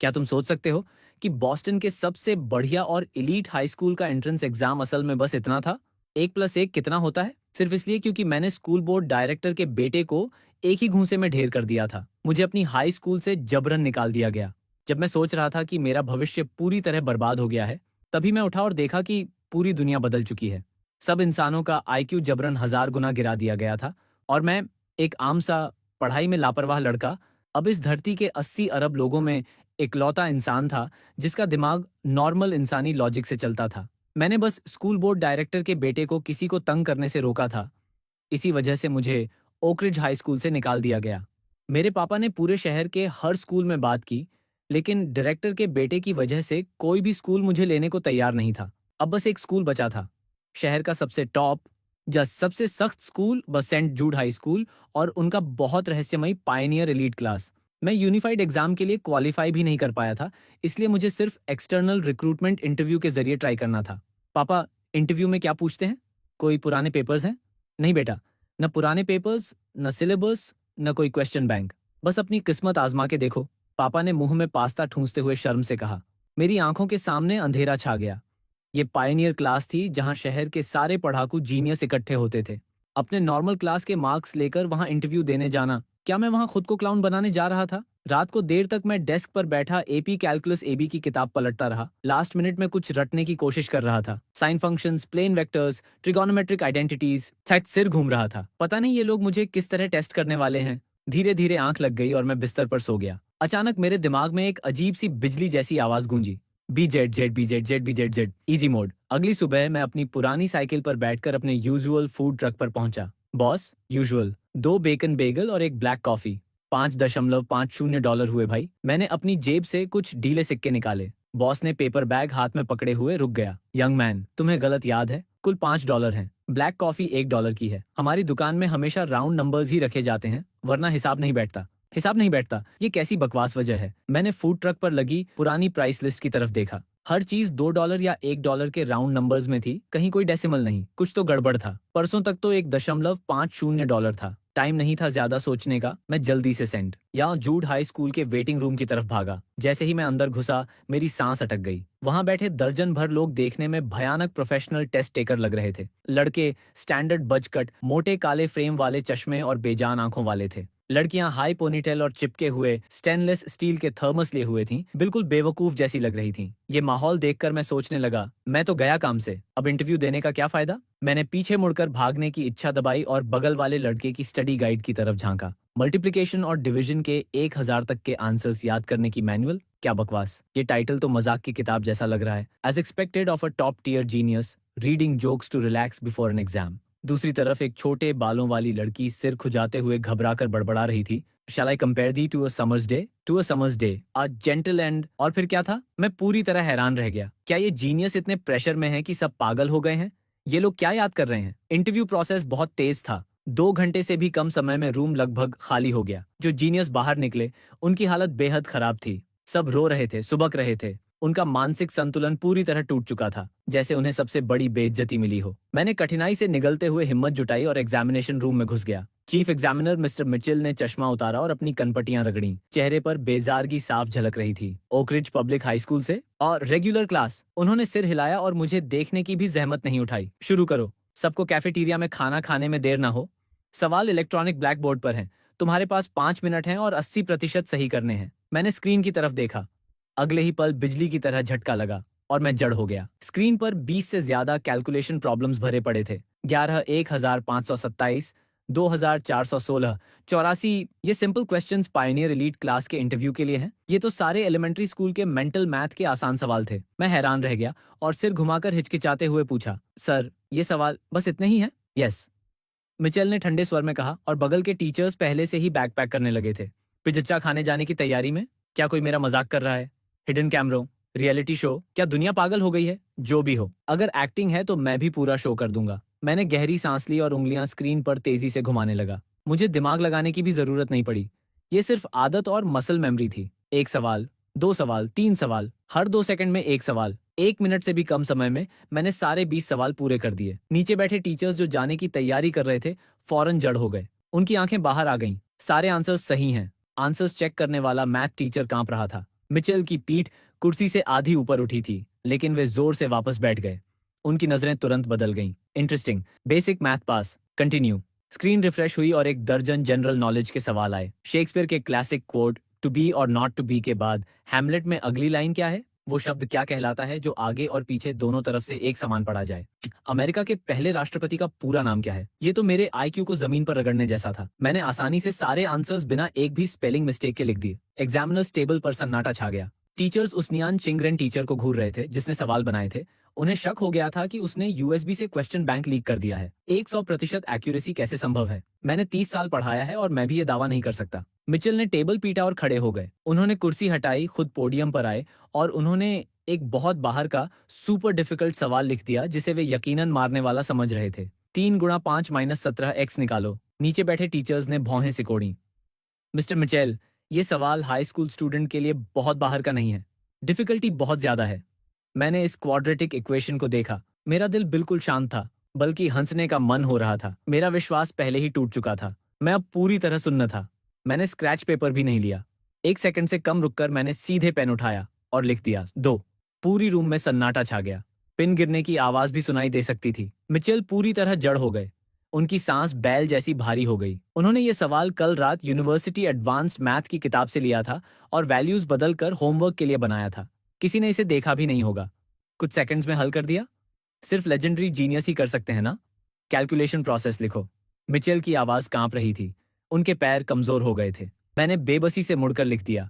क्या तुम सोच सकते हो कि बॉस्टन के सबसे बढ़िया और एलीट हाई स्कूल का एंट्रेंस एग्जाम असल में बस इतना था? 1+1 कितना होता है? सिर्फ इसलिए क्योंकि मैंने स्कूल बोर्ड डायरेक्टर के बेटे को एक ही घूंसे में ढेर कर दिया था। मुझे अपनी हाई स्कूल से जबरन निकाल दिया गया। जब मैं सोच रहा था कि मेरा भविष्य पूरी तरह बर्बाद हो गया है, तभी मैं उठा और देखा कि पूरी दुनिया बदल चुकी है। सब इंसानों का आईक्यू जबरन 1000 गुना गिरा दिया गया था और मैं, एक आम सा पढ़ाई में लापरवाह लड़का, अब इस धरती के 80 अरब लोगों में इकलौता इंसान था जिसका दिमाग नॉर्मल इंसानी लॉजिक से चलता था। मैंने बस स्कूल बोर्ड डायरेक्टर के बेटे को किसी को तंग करने से रोका था। इसी वजह से मुझे ओकरिज हाई स्कूल से निकाल दिया गया। मेरे पापा ने पूरे शहर के हर स्कूल में बात की, लेकिन डायरेक्टर के बेटे की वजह से कोई भी स्कूल मुझे लेने को तैयार नहीं था। अब बस एक स्कूल बचा था, शहर का सबसे टॉप या सबसे सख्त स्कूल, बस सेंट जूड हाई स्कूल, और उनका बहुत रहस्यमयी पायनियर एलीट क्लास। मैं यूनिफाइड एग्जाम के लिए क्वालिफाई भी नहीं कर पाया था, इसलिए मुझे सिर्फ एक्सटर्नल रिक्रूटमेंट इंटरव्यू के जरिए ट्राई करना था। पापा, इंटरव्यू में क्या पूछते हैं? कोई पुराने पेपर्स हैं? नहीं बेटा, न पुराने पेपर्स, न सिलेबस, न कोई क्वेश्चन बैंक। बस अपनी किस्मत आजमा के देखो, पापा ने मुंह में पास्ता ठूंसते हुए शर्म से कहा। मेरी आंखों के सामने अंधेरा छा गया। ये पायनियर क्लास थी जहां शहर के सारे पढ़ाकू जीनियस इकट्ठे होते थे। अपने नॉर्मल क्लास के मार्क्स लेकर वहां इंटरव्यू देने जाना, क्या मैं वहां खुद को क्लाउन बनाने जा रहा था? रात को देर तक मैं डेस्क पर बैठा एपी कैलकुलस एबी की किताब पलटता रहा। लास्ट मिनट में कुछ रटने की कोशिश कर रहा था। Sine functions, plane vectors, trigonometric identities. शायद सिर घूम रहा था। पता नहीं ये लोग मुझे किस तरह टेस्ट करने वाले हैं। धीरे धीरे आंख लग गई और मैं बिस्तर पर सो गया। अचानक मेरे दिमाग में एक अजीब सी बिजली जैसी आवाज गूंजी। BZZ BZZ BZZ easy mode. अगली सुबह मैं अपनी पुरानी साइकिल पर बैठकर अपने यूजुअल फूड ट्रक पर पहुंचा। बॉस, यूजुअल 2 बेकन बेगल और एक ब्लैक कॉफी। $5.50 हुए भाई। मैंने अपनी जेब से कुछ ढीले सिक्के निकाले। बॉस ने पेपर बैग हाथ में पकड़े हुए रुक गया। यंग मैन, तुम्हें गलत याद है, कुल $5 हैं। ब्लैक कॉफी $1 की है। हमारी दुकान में हमेशा राउंड नंबर्स ही रखे जाते हैं, वरना हिसाब नहीं बैठता। हिसाब नहीं बैठता, ये कैसी बकवास वजह है? मैंने फूड ट्रक पर लगी पुरानी प्राइस लिस्ट की तरफ देखा। हर चीज $2 या $1 के राउंड नंबर्स में थी, कहीं कोई डेसिमल नहीं। कुछ तो गड़बड़ था। परसों तक तो $1.50 था। टाइम नहीं था ज्यादा सोचने का। मैं जल्दी से सेंट या जूड हाई स्कूल के वेटिंग रूम की तरफ भागा। जैसे ही मैं अंदर घुसा, मेरी सांस अटक गई। वहां बैठे दर्जन भर लोग देखने में भयानक प्रोफेशनल टेस्ट टेकर लग रहे थे। लड़के स्टैंडर्ड बज कट, मोटे काले फ्रेम वाले चश्मे और बेजान आंखों वाले थे। लड़कियां हाई पोनीटेल और चिपके हुए स्टेनलेस स्टील के थर्मस लिए हुए थीं, बिल्कुल बेवकूफ जैसी लग रही थीं। ये माहौल देखकर मैं सोचने लगा, मैं तो गया काम से, अब इंटरव्यू देने का क्या फायदा? मैंने पीछे मुड़कर भागने की इच्छा दबाई और बगल वाले लड़के की स्टडी गाइड की तरफ झांका। मल्टीप्लिकेशन और डिवीजन के 1000 तक के आंसर्स याद करने की मैनुअल? क्या बकवास। ये टाइटल तो मजाक की किताब जैसा लग रहा है। As expected of a top tier genius, reading jokes to relax before an exam. दूसरी तरफ एक छोटे बालों वाली लड़की सिर खुजाते हुए घबराकर बड़बड़ा रही थी। Shall I compare thee to a summer's day? To a summer's day, a gentle and, और फिर क्या था? मैं पूरी तरह हैरान रह गया। क्या ये जीनियस इतने प्रेशर में हैं कि सब पागल हो गए हैं? ये लोग क्या याद कर रहे हैं? इंटरव्यू प्रोसेस बहुत तेज था। 2 घंटे से भी कम समय में रूम लगभग खाली हो गया। जो जीनियस बाहर निकले, उनकी हालत बेहद खराब थी। सब रो रहे थे, सुबक रहे थे। उनका मानसिक संतुलन पूरी तरह टूट चुका था, जैसे उन्हें सबसे बड़ी बेइज्जती मिली हो। मैंने कठिनाई से निगलते हुए हिम्मत जुटाई और एग्जामिनेशन रूम में घुस गया। चीफ एग्जामिनर मिस्टर मिचेल ने चश्मा उतारा और अपनी कनपटियां रगड़ी। चेहरे पर बेजारगी साफ झलक रही थी। ओकरिज पब्लिक हाई स्कूल से और रेगुलर क्लास। उन्होंने सिर हिलाया और मुझे देखने की भी जहमत नहीं उठाई। शुरू करो। सबको कैफेटेरिया में खाना खाने में देर ना हो। सवाल इलेक्ट्रॉनिक ब्लैक बोर्ड पर हैं। तुम्हारे पास 5 मिनट हैं और 80% सही करने हैं। मैंने स्क्रीन की तरफ देखा। अगले ही पल बिजली की तरह झटका लगा और मैं जड़ हो गया। स्क्रीन पर 20 से ज्यादा कैलकुलेशन प्रॉब्लम्स भरे पड़े थे। 11 1527, 2416, 84। ये simple questions Pioneer elite class के इंटरव्यू के लिए हैं। ये तो सारे एलिमेंट्री स्कूल के मेंटल मैथ के आसान सवाल थे। मैं हैरान रह गया और सिर घुमाकर हिचकिचाते हुए पूछा, सर, ये सवाल बस इतने ही हैं? यस, मिचेल ने ठंडे स्वर में कहा, और बगल के टीचर्स पहले से ही बैग पैक करने लगे थे। पिज्जा खाने जाने की तैयारी में? क्या कोई मेरा मजाक कर रहा है? हिडन कैमरों, रियलिटी शो, क्या दुनिया पागल हो गई है? जो भी हो, अगर एक्टिंग है तो मैं भी पूरा शो कर दूंगा। मैंने गहरी सांस ली और उंगलियां स्क्रीन पर तेजी से घुमाने लगा। मुझे दिमाग लगाने की भी जरूरत नहीं पड़ी। ये सिर्फ आदत और मसल मेमोरी थी। 1 सवाल, 2 सवाल, 3 सवाल, हर 2 सेकंड में 1 सवाल। 1 मिनट से भी कम समय में मैंने सारे 20 सवाल पूरे कर दिए। नीचे बैठे टीचर्स जो जाने की तैयारी कर रहे थे, फौरन जड़ हो गए। उनकी आंखें बाहर आ गईं। सारे आंसर्स सही हैं। आंसर्स चेक करने वाला मैथ टीचर कांप रहा था। मिचेल की पीठ कुर्सी से आधी ऊपर उठी थी, लेकिन वे जोर से वापस बैठ गए। उनकी नजरें तुरंत बदल गईं। इंटरेस्टिंग, बेसिक मैथ पास, कंटिन्यू। स्क्रीन रिफ्रेश हुई और एक दर्जन जनरल नॉलेज के सवाल आए। शेक्सपियर के क्लासिक कोट टू बी और नॉट टू बी के बाद हैमलेट में अगली लाइन क्या है? वो शब्द क्या कहलाता है जो आगे और पीछे दोनों तरफ से एक समान पढ़ा जाए? अमेरिका के पहले राष्ट्रपति का पूरा नाम क्या है? ये तो मेरे आईक्यू को जमीन पर रगड़ने जैसा था। मैंने आसानी से सारे आंसर्स बिना एक भी स्पेलिंग मिस्टेक के लिख दिए। एग्जामिनर्स टेबल पर सन्नाटा छा गया। टीचर्स उस नियान चिंगरेन टीचर को घूर रहे थे जिसने सवाल बनाए थे। उन्हें शक हो गया था कि उसने यूएसबी से क्वेश्चन बैंक लीक कर दिया है। 100% एक्यूरेसी कैसे संभव है? मैंने 30 साल पढ़ाया है और मैं भी ये दावा नहीं कर सकता। मिचेल ने टेबल पीटा और खड़े हो गए। उन्होंने कुर्सी हटाई, खुद पोडियम पर आए और उन्होंने एक बहुत बाहर का सुपर डिफिकल्ट सवाल लिख दिया जिसे वे यकीनन मारने वाला समझ रहे थे। 3 × 5 - 17 x निकालो। नीचे बैठे टीचर्स ने भौहें सिकोड़ी। मिस्टर मिचेल, ये सवाल हाई स्कूल स्टूडेंट के लिए बहुत बाहर का नहीं है। डिफिकल्टी बहुत ज्यादा है। मैंने इस क्वाड्रेटिक इक्वेशन को देखा। मेरा दिल बिल्कुल शांत था, बल्कि हंसने का मन हो रहा था। मेरा विश्वास पहले ही टूट चुका था। मैं अब पूरी तरह सुन्न था। मैंने स्क्रैच पेपर भी नहीं लिया। 1 सेकंड से कम रुककर मैंने सीधे पेन उठाया और लिख दिया 2। पूरी रूम में सन्नाटा छा गया। पिन गिरने की आवाज भी सुनाई दे सकती थी। मिचेल पूरी तरह जड़ हो गए। उनकी सांस बैल जैसी भारी हो गई। उन्होंने ये सवाल कल रात यूनिवर्सिटी एडवांस्ड मैथ की किताब से लिया था और वैल्यूज बदलकर होमवर्क के लिए बनाया था। किसी ने इसे देखा भी नहीं होगा। कुछ सेकंड्स में हल कर दिया। सिर्फ लेजेंडरी जीनियस ही कर सकते हैं ना? कैलकुलेशन प्रोसेस लिखो। मिचेल की आवाज कांप रही थी। उनके पैर कमजोर हो गए थे। मैंने बेबसी से मुड़कर लिख दिया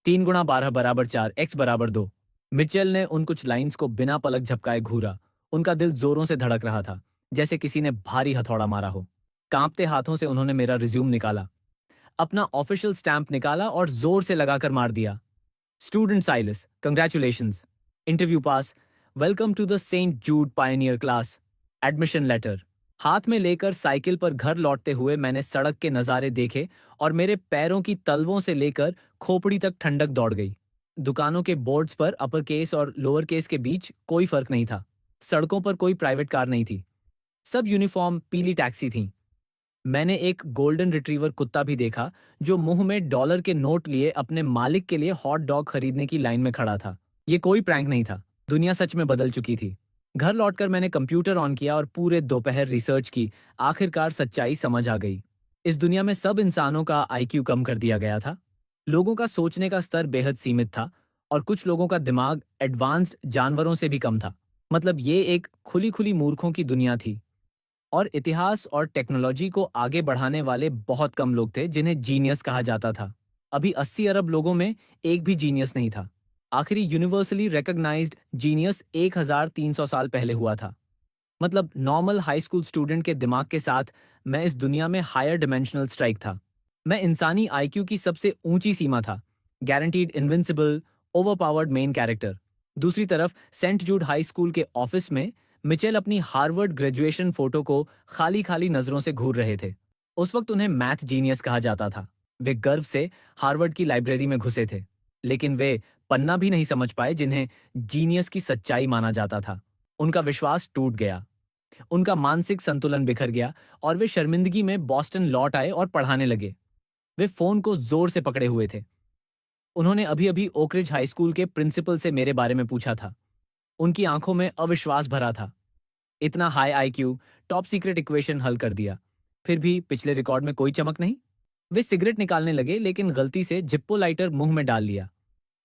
3 × 12 = 4 x = 2। मिचेल ने उन कुछ लाइंस को बिना पलक झपकाए घूरा। उनका दिल जोरों से धड़क रहा था, जैसे किसी ने भारी हथौड़ा मारा हो। कांपते हाथों से उन्होंने मेरा रिज्यूम निकाला, अपना ऑफिशियल स्टैंप निकाला और जोर से लगाकर मार दिया। Student Silas, congratulations. Interview pass. Welcome to the Saint Jude pioneer class. Admission letter. हाथ में लेकर साइकिल पर घर लौटते हुए मैंने सड़क के नज़ारे देखे और मेरे पैरों की तलवों से लेकर खोपड़ी तक ठंडक दौड़ गई। दुकानों के बोर्ड्स पर अपर केस और लोअर केस के बीच कोई फर्क नहीं था। सड़कों पर कोई प्राइवेट कार नहीं थी। सब यूनिफॉर्म पीली टैक्सी थीं। मैंने एक गोल्डन रिट्रीवर कुत्ता भी देखा जो मुंह में डॉलर के नोट लिए अपने मालिक के लिए हॉट डॉग खरीदने की लाइन में खड़ा था। ये कोई प्रैंक नहीं था। दुनिया सच में बदल चुकी थी। घर लौटकर मैंने कंप्यूटर ऑन किया और पूरे दोपहर रिसर्च की। आखिरकार सच्चाई समझ आ गई। इस दुनिया में सब इंसानों का आईक्यू कम कर दिया गया था। लोगों का सोचने का स्तर बेहद सीमित था और कुछ लोगों का दिमाग एडवांस्ड जानवरों से भी कम था। मतलब ये एक खुली खुली मूर्खों की दुनिया थी और इतिहास और टेक्नोलॉजी को आगे बढ़ाने वाले बहुत कम लोग थे जिन्हें जीनियस कहा जाता था। अभी 80 अरब लोगों में एक भी जीनियस नहीं था। आखिरी यूनिवर्सली रिकॉग्नाइज्ड जीनियस 1300 साल पहले हुआ था। मतलब नॉर्मल हाई स्कूल स्टूडेंट के दिमाग के साथ मैं इस दुनिया में हायर डिमेंशनल स्ट्राइक था। मैं इंसानी आईक्यू की सबसे ऊंची सीमा था। Guaranteed invincible, overpowered main character. दूसरी तरफ सेंट जूड हाई स्कूल के ऑफिस में मिचेल अपनी हार्वर्ड ग्रेजुएशन फोटो को खाली खाली नजरों से घूर रहे थे। उस वक्त उन्हें मैथ जीनियस कहा जाता था। वे गर्व से हार्वर्ड की लाइब्रेरी में घुसे थे, लेकिन वे पन्ना भी नहीं समझ पाए जिन्हें जीनियस की सच्चाई माना जाता था। उनका विश्वास टूट गया। उनका मानसिक संतुलन बिखर गया और वे शर्मिंदगी में बॉस्टन लौट आए और पढ़ाने लगे। वे फोन को जोर से पकड़े हुए थे। उन्होंने अभी अभी ओकरिज हाई स्कूल के प्रिंसिपल से मेरे बारे में पूछा था। उनकी आंखों में अविश्वास भरा था। इतना high IQ, top secret equation हल कर दिया, फिर भी पिछले रिकॉर्ड में कोई चमक नहीं। वे सिगरेट निकालने लगे लेकिन गलती से जिप्पो लाइटर मुंह में डाल लिया।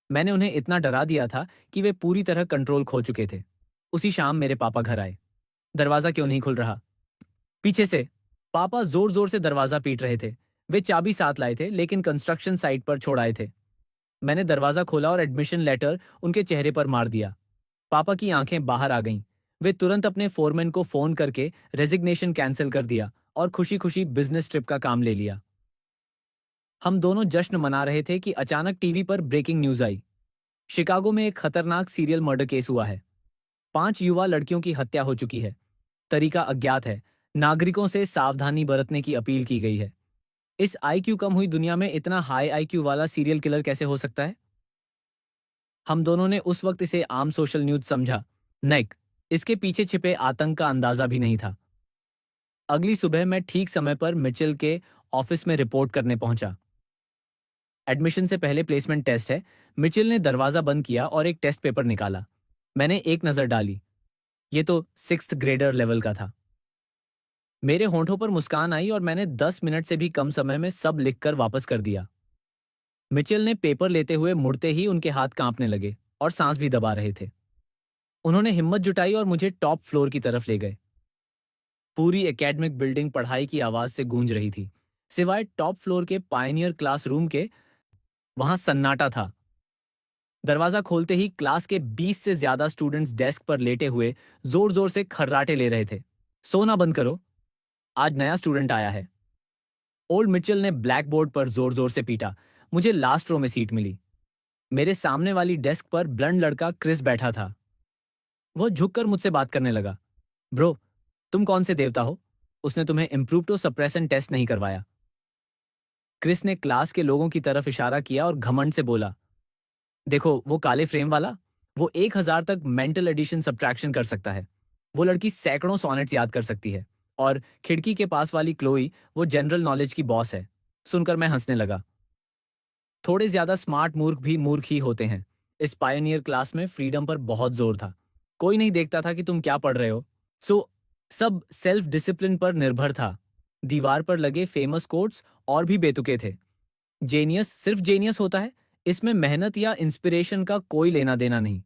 मैंने उन्हें इतना डरा दिया था कि वे पूरी तरह कंट्रोल खो चुके थे। उसी शाम मेरे पापा घर आए। दरवाजा क्यों नहीं खुल रहा? पीछे से। पापा जोर जोर से दरवाजा पीट रहे थे। वे चाबी साथ लाए थे लेकिन कंस्ट्रक्शन साइट पर छोड़ आए थे। मैंने दरवाजा खोला और एडमिशन लेटर उनके चेहरे पर मार दिया। पापा की आंखें बाहर आ गईं। वे तुरंत अपने फोरमैन को फोन करके रेजिग्नेशन कैंसिल कर दिया और खुशी खुशी बिजनेस ट्रिप का काम ले लिया। हम दोनों जश्न मना रहे थे कि अचानक टीवी पर ब्रेकिंग न्यूज आई। शिकागो में एक खतरनाक सीरियल मर्डर केस हुआ है। 5 युवा लड़कियों की हत्या हो चुकी है। तरीका अज्ञात है। नागरिकों से सावधानी बरतने की अपील की गई है। इस आईक्यू कम हुई दुनिया में इतना हाई आईक्यू वाला सीरियल किलर कैसे हो सकता है? हम दोनों ने उस वक्त इसे आम सोशल न्यूज समझा। नेक, इसके पीछे छिपे आतंक का अंदाजा भी नहीं था। अगली सुबह मैं ठीक समय पर मिचेल के ऑफिस में रिपोर्ट करने पहुंचा। एडमिशन से पहले प्लेसमेंट टेस्ट है। मिचेल ने दरवाजा बंद किया और एक टेस्ट पेपर निकाला। मैंने एक नजर डाली। ये तो 6th ग्रेडर लेवल का था। मेरे होंठों पर मुस्कान आई और मैंने 10 मिनट से भी कम समय में सब लिखकर वापस कर दिया। मिचेल ने पेपर लेते हुए मुड़ते ही उनके हाथ कांपने लगे और सांस भी दबा रहे थे। उन्होंने हिम्मत जुटाई और मुझे टॉप फ्लोर की तरफ ले गए। पूरी एकेडमिक बिल्डिंग पढ़ाई की आवाज से गूंज रही थी, सिवाय टॉप फ्लोर के पायनियर क्लासरूम के। वहां सन्नाटा था। दरवाजा खोलते ही क्लास के 20 से ज्यादा स्टूडेंट्स डेस्क पर लेटे हुए जोर जोर से खर्राटे ले रहे थे। सोना बंद करो, आज नया स्टूडेंट आया है। ओल्ड मिचेल ने ब्लैक बोर्ड पर जोर जोर से पीटा। मुझे लास्ट रो में सीट मिली। मेरे सामने वाली डेस्क पर ब्लंड लड़का क्रिस बैठा था। वो झुककर मुझसे बात करने लगा। ब्रो, तुम कौन से देवता हो? उसने तुम्हें इम्प्रूव्ड सप्रेशन टेस्ट नहीं करवाया। क्रिस ने क्लास के लोगों की तरफ इशारा किया और घमंड से बोला, देखो वो काले फ्रेम वाला, वो 1000 तक मेंटल एडिशन सब्ट्रैक्शन कर सकता है। वो लड़की सैकड़ों सोनेट्स याद कर सकती है। और खिड़की के पास वाली क्लोई, वो जनरल नॉलेज की बॉस है। सुनकर मैं हंसने लगा। थोड़े ज्यादा स्मार्ट मूर्ख भी मूर्ख ही होते हैं। इस पायनियर क्लास में फ्रीडम पर बहुत जोर था। कोई नहीं देखता था कि तुम क्या पढ़ रहे हो। सब सेल्फ डिसिप्लिन पर निर्भर था। दीवार पर लगे फेमस कोट्स और भी बेतुके थे। जेनियस सिर्फ जेनियस होता है, इसमें मेहनत या इंस्पिरेशन का कोई लेना देना नहीं।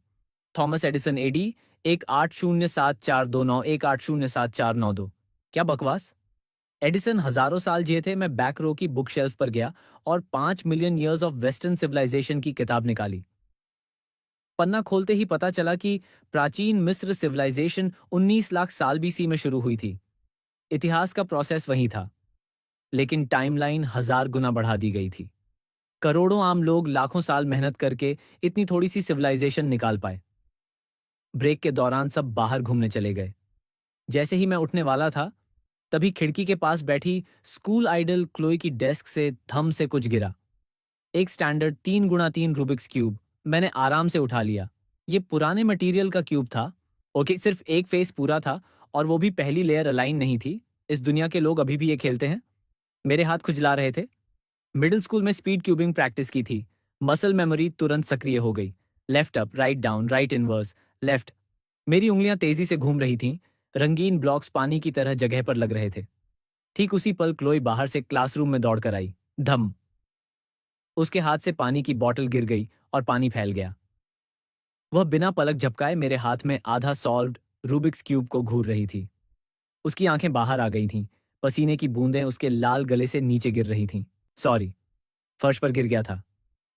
थॉमस एडिसन एडी 18074291 18074292। क्या बकवास। एडिसन हजारों साल जिए थे। मैं बैक रो की बुक शेल्फ पर गया और 5 million years of western civilization की किताब निकाली। पन्ना खोलते ही पता चला कि प्राचीन मिस्र सिविलाइजेशन 19 लाख साल बीसी में शुरू हुई थी। इतिहास का प्रोसेस वही था, लेकिन टाइमलाइन 1000 गुना बढ़ा दी गई थी। करोड़ों आम लोग लाखों साल मेहनत करके इतनी थोड़ी सी सिविलाइजेशन निकाल पाए। ब्रेक के दौरान सब बाहर घूमने चले गए। जैसे ही मैं उठने वाला था, तभी खिड़की के पास बैठी स्कूल आइडल क्लोई की डेस्क से धम से कुछ गिरा। एक स्टैंडर्ड 3x3 रूबिक्स क्यूब। मैंने आराम से उठा लिया। ये पुराने मटेरियल का क्यूब था। ओके, सिर्फ एक फेस पूरा था और वो भी पहली लेयर अलाइन नहीं थी। इस दुनिया के लोग अभी भी ये खेलते हैं। मेरे हाथ खुजला रहे थे। मिडिल स्कूल में स्पीड क्यूबिंग प्रैक्टिस की थी। मसल मेमोरी तुरंत सक्रिय हो गई। Left up, write down, right inverse, left. मेरी उंगलियां तेजी से घूम रही थीं। रंगीन ब्लॉक्स पानी की तरह जगह पर लग रहे थे। ठीक उसी पल क्लोई बाहर से क्लासरूम में दौड़कर आई। धम। उसके हाथ से पानी की बोतल गिर गई और पानी फैल गया। वह बिना पलक झपकाए मेरे हाथ में आधा सॉल्व्ड रूबिक्स क्यूब को घूर रही थी। उसकी आंखें बाहर आ गई थीं। पसीने की बूंदें उसके लाल गले से नीचे गिर रही थीं। सॉरी, फर्श पर गिर गया था।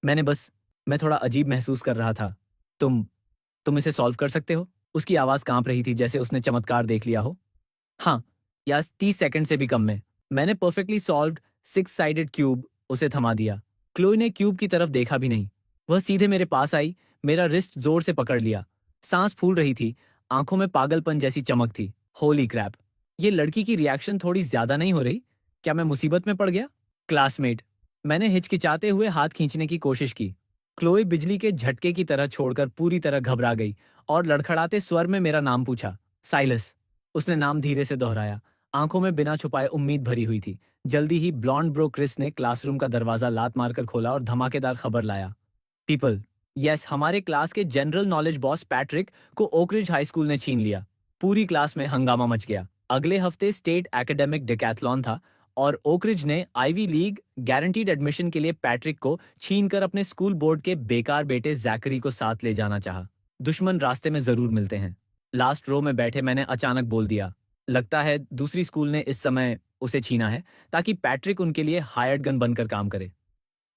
मैं थोड़ा अजीब महसूस कर रहा था। तुम इसे सॉल्व कर सकते हो? उसकी आवाज कांप रही थी, जैसे उसने चमत्कार देख लिया हो। हाँ, या 30 सेकंड से भी कम में। मैंने परफेक्टली सॉल्व्ड 6 साइडेड क्यूब उसे थमा दिया। क्लोई ने क्यूब की तरफ देखा भी नहीं। वह सीधे मेरे पास आई, मेरा रिस्ट जोर से पकड़ लिया। सांस फूल रही थी, आंखों में पागलपन जैसी चमक थी। होली क्रैप, ये लड़की की रिएक्शन थोड़ी ज्यादा नहीं हो रही? क्या मैं मुसीबत में पड़ गया? क्लासमेट, मैंने हिचकिचाते हुए हाथ खींचने की कोशिश की। क्लोई बिजली के झटके की तरह छोड़कर पूरी तरह घबरा गई और लड़खड़ाते स्वर में मेरा नाम पूछा। साइलस। उसने नाम धीरे से दोहराया। आंखों में बिना छुपाए उम्मीद भरी हुई थी। जल्दी ही ब्लॉन्ड ब्रो क्रिस ने क्लासरूम का दरवाजा लात मारकर खोला और धमाकेदार खबर लाया। पीपल, यस, हमारे क्लास के जनरल नॉलेज बॉस पैट्रिक को ओकरिज हाई स्कूल ने छीन लिया। पूरी क्लास में हंगामा मच गया। अगले हफ्ते स्टेट एकेडमिक डिकैथलॉन था और ओकरिज ने आईवी लीग गारंटीड एडमिशन के लिए पैट्रिक को छीनकर अपने स्कूल बोर्ड के बेकार बेटे जैकरी को साथ ले जाना चाहा। दुश्मन रास्ते में जरूर मिलते हैं। लास्ट रो में बैठे मैंने अचानक बोल दिया, लगता है दूसरी स्कूल ने इस समय उसे छीना है ताकि पैट्रिक उनके लिए हायर्ड गन बनकर काम करे।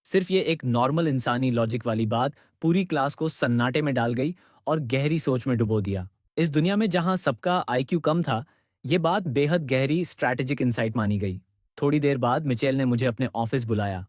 सिर्फ ये एक नॉर्मल इंसानी लॉजिक वाली बात पूरी क्लास को सन्नाटे में डाल गई और गहरी सोच में डुबो दिया। इस दुनिया में जहां सबका आईक्यू कम था, ये बात बेहद गहरी स्ट्रैटेजिक इंसाइट मानी गई। थोड़ी देर बाद मिचेल ने मुझे अपने ऑफिस बुलाया।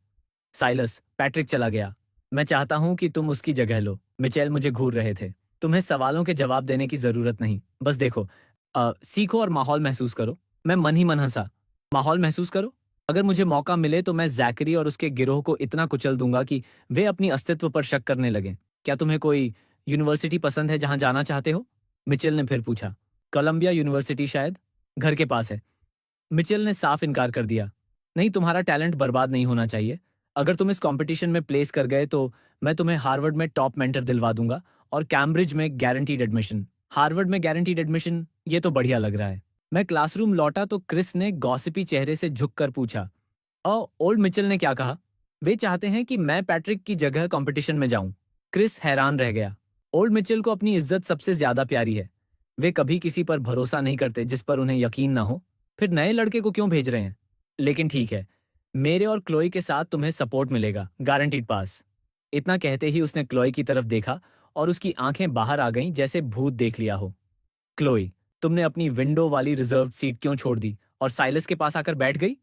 साइलस, पैट्रिक चला गया। मैं चाहता हूं कि तुम उसकी जगह लो। मिचेल मुझे घूर रहे थे। तुम्हें सवालों के जवाब देने की जरूरत नहीं, बस देखो, सीखो और माहौल महसूस करो। मैं मन ही मन हंसा। माहौल महसूस करो? अगर मुझे मौका मिले तो मैं जैकरी और उसके गिरोह को इतना कुचल दूंगा कि वे अपनी अस्तित्व पर शक करने लगें। क्या तुम्हें कोई यूनिवर्सिटी पसंद है जहां जाना चाहते हो? मिचेल ने फिर पूछा। कोलंबिया यूनिवर्सिटी शायद, घर के पास है। मिचेल ने साफ इनकार कर दिया। नहीं, तुम्हारा टैलेंट बर्बाद नहीं होना चाहिए। अगर तुम इस कंपटीशन में प्लेस कर गए तो मैं तुम्हें हार्वर्ड में टॉप मेंटर दिलवा दूंगा और कैम्ब्रिज में गारंटीड एडमिशन। हार्वर्ड में गारंटीड एडमिशन, ये तो बढ़िया लग रहा है। मैं क्लासरूम लौटा तो क्रिस ने गॉसिपी चेहरे से झुककर पूछा, ओल्ड मिचेल ने क्या कहा? वे चाहते हैं कि मैं पैट्रिक की जगह कंपटीशन में जाऊं। क्रिस हैरान रह गया। ओल्ड मिचेल को अपनी इज्जत सबसे ज्यादा प्यारी है। वे कभी किसी पर भरोसा नहीं करते जिस पर उन्हें यकीन ना हो। फिर नए लड़के को क्यों भेज रहे हैं? लेकिन ठीक है, मेरे और क्लोई के साथ तुम्हें सपोर्ट मिलेगा, गारंटीड पास। इतना कहते ही उसने क्लोई की तरफ देखा और उसकी आंखें बाहर आ गईं जैसे भूत देख लिया हो। क्लोई, तुमने अपनी विंडो वाली रिजर्व सीट क्यों छोड़ दी और साइलस के पास आकर बैठ गई?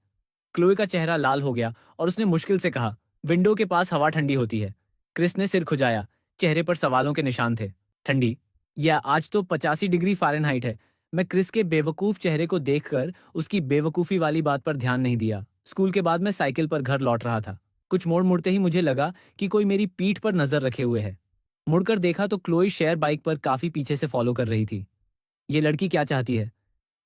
क्लोई का चेहरा लाल हो गया और उसने मुश्किल से कहा, विंडो के पास हवा ठंडी होती है। क्रिस ने सिर खुजाया, चेहरे पर सवालों के निशान थे। ठंडी? या आज तो 85 डिग्री फ़ारेनहाइट है। मैं क्रिस के बेवकूफ चेहरे को देखकर उसकी बेवकूफी वाली बात पर ध्यान नहीं दिया। स्कूल के बाद मैं साइकिल पर घर लौट रहा था। कुछ मोड़ मुड़ते ही मुझे लगा कि कोई मेरी पीठ पर नजर रखे हुए है। मुड़कर देखा तो क्लोई शेयर बाइक पर काफी पीछे से फॉलो कर रही थी। ये लड़की क्या चाहती है?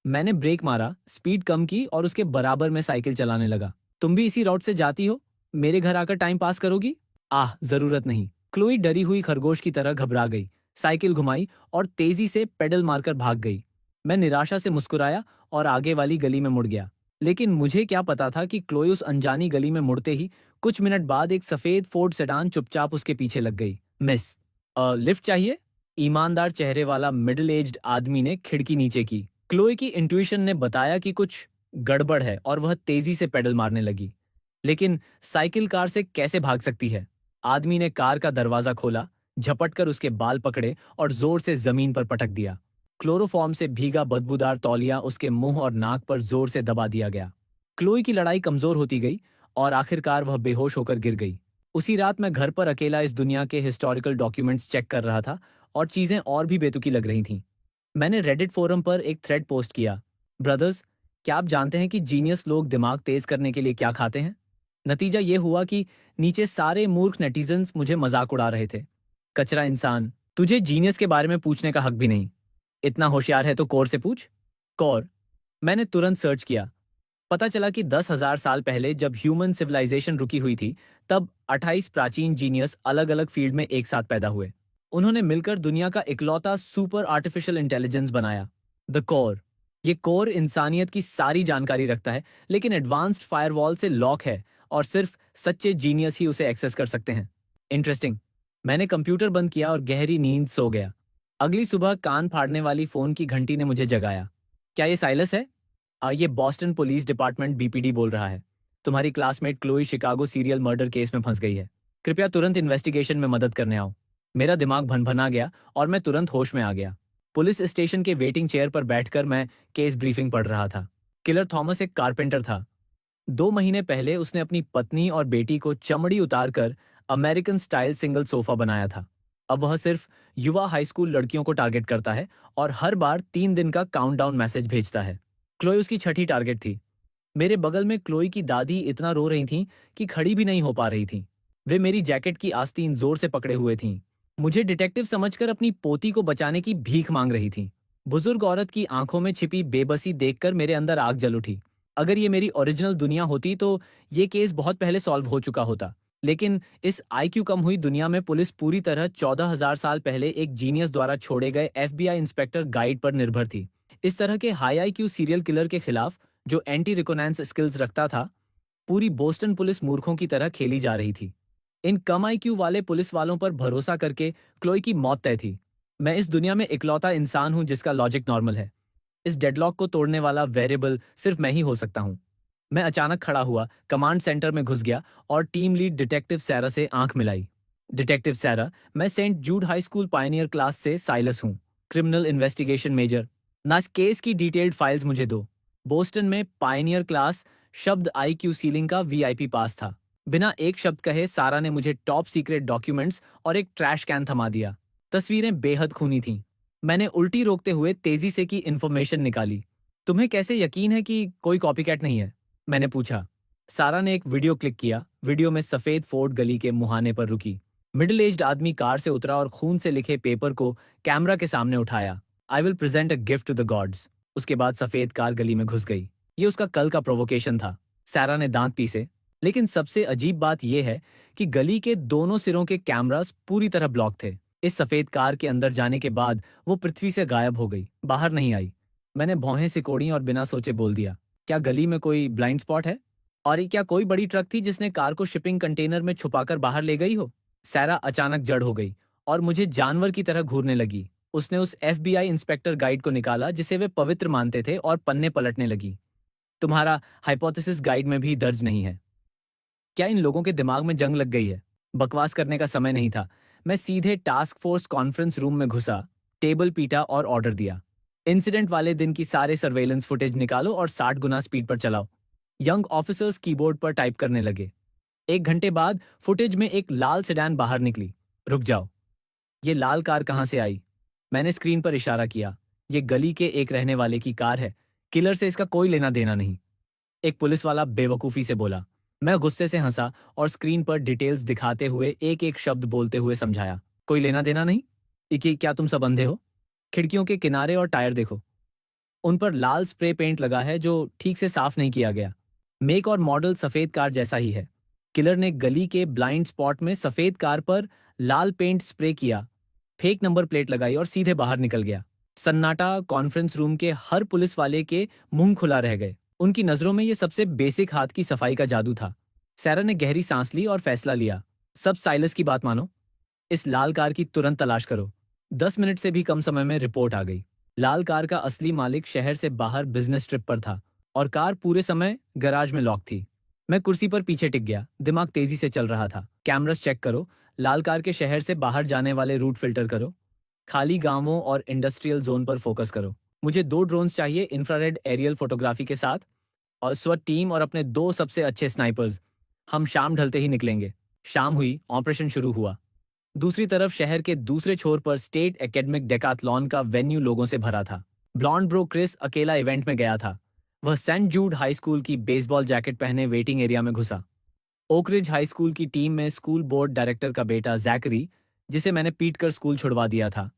मैंने ब्रेक मारा, स्पीड कम की और उसके बराबर में साइकिल चलाने लगा। तुम भी इसी राउट से जाती हो? मेरे घर आकर टाइम पास करोगी? आह, जरूरत नहीं। क्लोई डरी हुई खरगोश की तरह घबरा गई, साइकिल घुमाई और तेजी से पेडल मारकर भाग गई। मैं निराशा से मुस्कुराया और आगे वाली गली में मुड़ गया। लेकिन मुझे क्या पता था कि क्लोई उस अनजानी गली में मुड़ते ही कुछ मिनट बाद एक सफेद फोर्ड सेडान चुपचाप उसके पीछे लग गई। मिस, लिफ्ट चाहिए? ईमानदार चेहरे वाला मिडिल एज्ड आदमी ने खिड़की नीचे की। क्लोई की इंट्यूशन ने बताया कि कुछ गड़बड़ है और वह तेजी से पेडल मारने लगी। लेकिन साइकिल कार से कैसे भाग सकती है? आदमी ने कार का दरवाजा खोला, झपटकर उसके बाल पकड़े और जोर से जमीन पर पटक दिया। क्लोरोफॉर्म से भीगा बदबूदार तौलिया उसके मुंह और नाक पर जोर से दबा दिया गया। क्लोई की लड़ाई कमजोर होती गई और आखिरकार वह बेहोश होकर गिर गई। उसी रात मैं घर पर अकेला इस दुनिया के हिस्टोरिकल डॉक्यूमेंट्स चेक कर रहा था और चीजें और भी बेतुकी लग रही थीं। मैंने रेडिट फोरम पर एक थ्रेड पोस्ट किया, ब्रदर्स, क्या आप जानते हैं कि जीनियस लोग दिमाग तेज करने के लिए क्या खाते हैं? नतीजा ये हुआ कि नीचे सारे मूर्ख नेटिजन्स मुझे मजाक उड़ा रहे थे। कचरा इंसान, तुझे जीनियस के बारे में पूछने का हक भी नहीं। इतना होशियार है तो कोर से पूछ। कोर? मैंने तुरंत सर्च किया। पता चला कि 10,000 साल पहले जब ह्यूमन सिविलाइजेशन रुकी हुई थी, तब 28 प्राचीन जीनियस अलग अलग फील्ड में एक साथ पैदा हुए। उन्होंने मिलकर दुनिया का इकलौता सुपर आर्टिफिशियल इंटेलिजेंस बनाया, द कोर। ये कोर इंसानियत की सारी जानकारी रखता है, लेकिन एडवांस्ड फायरवॉल से लॉक है और सिर्फ सच्चे जीनियस ही उसे एक्सेस कर सकते हैं। इंटरेस्टिंग। मैंने कंप्यूटर बंद किया और गहरी नींद सो गया। अगली सुबह कान फाड़ने वाली फोन की घंटी ने मुझे जगाया। क्या ये साइलस है? ये बॉस्टन पुलिस डिपार्टमेंट बीपीडी बोल रहा है। तुम्हारी classmate Chloe Chicago serial murder case में फंस गई है। कृपया तुरंत इन्वेस्टिगेशन में मदद करने आओ। मेरा दिमाग भनभना गया और मैं तुरंत होश में आ गया। पुलिस स्टेशन के वेटिंग चेयर पर बैठकर मैं केस ब्रीफिंग पढ़ रहा था। किलर थॉमस एक कारपेंटर था। 2 महीने पहले उसने अपनी पत्नी और बेटी को चमड़ी उतारकर अमेरिकन स्टाइल सिंगल सोफा बनाया था। अब वह सिर्फ युवा हाई स्कूल लड़कियों को टारगेट करता है और हर बार 3 दिन का काउंटडाउन मैसेज भेजता है। क्लोई उसकी छठी टारगेट थी। मेरे बगल में क्लोई की दादी इतना रो रही थीं कि खड़ी भी नहीं हो पा रही थीं। वे मेरी जैकेट की आस्तीन जोर से पकड़े हुए थीं। मुझे डिटेक्टिव समझकर अपनी पोती को बचाने की भीख मांग रही थीं। बुजुर्ग औरत की आंखों में छिपी बेबसी देखकर मेरे अंदर आग जल उठी। अगर ये मेरी ओरिजिनल दुनिया होती तो ये केस बहुत पहले सॉल्व हो चुका होता। लेकिन इस आईक्यू कम हुई दुनिया में पुलिस पूरी तरह 14,000 साल पहले एक जीनियस द्वारा छोड़े गए एफबीआई इंस्पेक्टर गाइड पर निर्भर थी। इस तरह के हाई आईक्यू सीरियल किलर के खिलाफ जो एंटी रिकोनेंस स्किल्स रखता था, पूरी बोस्टन पुलिस मूर्खों की तरह खेली जा रही थी। इन कम आईक्यू वाले पुलिस वालों पर भरोसा करके क्लोई की मौत तय थी। मैं इस दुनिया में इकलौता इंसान हूं जिसका लॉजिक नॉर्मल है। इस डेडलॉक को तोड़ने वाला वेरिएबल सिर्फ मैं ही हो सकता हूं। मैं अचानक खड़ा हुआ, कमांड सेंटर में घुस गया और टीम लीड डिटेक्टिव सैरा से आंख मिलाई। डिटेक्टिव सैरा, मैं Saint Jude high school pioneer class से साइलस हूं, क्रिमिनल इन्वेस्टिगेशन मेजर। ना इस केस की डिटेल्ड फाइल्स मुझे दो। बोस्टन में पायनियर क्लास शब्द आईक्यू सीलिंग का वीआईपी पास था। बिना एक शब्द कहे सारा ने मुझे टॉप सीक्रेट डॉक्यूमेंट्स और एक ट्रैश कैन थमा दिया। तस्वीरें बेहद खूनी थीं। मैंने उल्टी रोकते हुए तेजी से की इन्फॉर्मेशन निकाली। तुम्हें कैसे यकीन है कि कोई कॉपीकैट नहीं है? मैंने पूछा। सारा ने एक वीडियो क्लिक किया। वीडियो में सफेद फोर्ड गली के मुहाने पर रुकी। मिडिल एज्ड आदमी कार से उतरा और खून से लिखे पेपर को कैमरा के सामने उठाया। I will present a gift to the gods. उसके बाद सफेद कार गली में घुस गई। ये उसका कल का प्रोवोकेशन था। सारा ने दांत पीसे। लेकिन सबसे अजीब बात यह है कि गली के दोनों सिरों के कैमरास पूरी तरह ब्लॉक थे। इस सफेद कार के अंदर जाने के बाद वो पृथ्वी से गायब हो गई, बाहर नहीं आई। मैंने भौहें सिकोड़ी और बिना सोचे बोल दिया, क्या गली में कोई ब्लाइंड स्पॉट है? और ये क्या कोई बड़ी ट्रक थी जिसने कार को शिपिंग कंटेनर में छुपाकर बाहर ले गई हो? सारा अचानक जड़ हो गई और मुझे जानवर की तरह घूरने लगी। उसने उस एफबीआई इंस्पेक्टर गाइड को निकाला जिसे वे पवित्र मानते थे और पन्ने पलटने लगी। तुम्हारा हाइपोथेसिस गाइड में भी दर्ज नहीं है। क्या इन लोगों के दिमाग में जंग लग गई है? बकवास करने का समय नहीं था। मैं सीधे टास्क फोर्स कॉन्फ्रेंस रूम में घुसा, टेबल पीटा और ऑर्डर दिया। इंसिडेंट वाले दिन की सारे सर्वेलेंस फुटेज निकालो और 60 गुना स्पीड पर चलाओ। यंग ऑफिसर्स कीबोर्ड पर टाइप करने लगे। 1 घंटे बाद फुटेज में एक लाल सेडान बाहर निकली। रुक जाओ, ये लाल कार कहाँ से आई? मैंने स्क्रीन पर इशारा किया। ये गली के एक रहने वाले की कार है। किलर से इसका कोई लेना देना नहीं। एक पुलिस वाला बेवकूफी से बोला। मैं गुस्से से हंसा और स्क्रीन पर डिटेल्स दिखाते हुए एक एक शब्द बोलते हुए समझाया। कोई लेना देना नहीं? इकी क्या तुम सब अंधे हो? खिड़कियों के किनारे और टायर देखो, उन पर लाल स्प्रे पेंट लगा है जो ठीक से साफ नहीं किया गया। मेक और मॉडल सफेद कार जैसा ही है। किलर ने गली के ब्लाइंड स्पॉट में सफेद कार पर लाल पेंट स्प्रे किया, फेक नंबर प्लेट लगाई और सीधे बाहर निकल गया। सन्नाटा कॉन्फ्रेंस रूम के हर पुलिस वाले के मुंह खुला रह गए। उनकी नजरों में यह सबसे बेसिक हाथ की सफाई का जादू था। सैरा ने गहरी सांस ली और फैसला लिया, सब साइलस की बात मानो। इस लाल कार की तुरंत तलाश करो। 10 मिनट से भी कम समय में रिपोर्ट आ गई। लाल कार का असली मालिक शहर से बाहर बिजनेस ट्रिप पर था और कार पूरे समय गैराज में लॉक थी। मैं कुर्सी पर पीछे टिक गया, दिमाग तेजी से चल रहा था। कैमरास चेक करो, लाल कार के शहर से बाहर जाने वाले रूट फिल्टर करो, खाली गांवों और इंडस्ट्रियल जोन पर फोकस करो। मुझे 2 ड्रोन्स चाहिए इंफ्रारेड एरियल फोटोग्राफी के साथ, और स्वत टीम और अपने 2 सबसे अच्छे स्नाइपर्स। हम शाम ढलते ही निकलेंगे। शाम हुई, ऑपरेशन शुरू हुआ। दूसरी तरफ शहर के दूसरे छोर पर स्टेट एकेडमिक डेकाथलॉन का वेन्यू लोगों से भरा था। ब्लॉन्ड ब्रो क्रिस अकेला इवेंट में गया था। वह सेंट जूड हाई स्कूल की बेसबॉल जैकेट पहने वेटिंग एरिया में घुसा। ओकरिज हाई स्कूल की टीम में स्कूल बोर्ड डायरेक्टर का बेटा जैकरी, जिसे मैंने पीटकर स्कूल छुड़वा दिया था,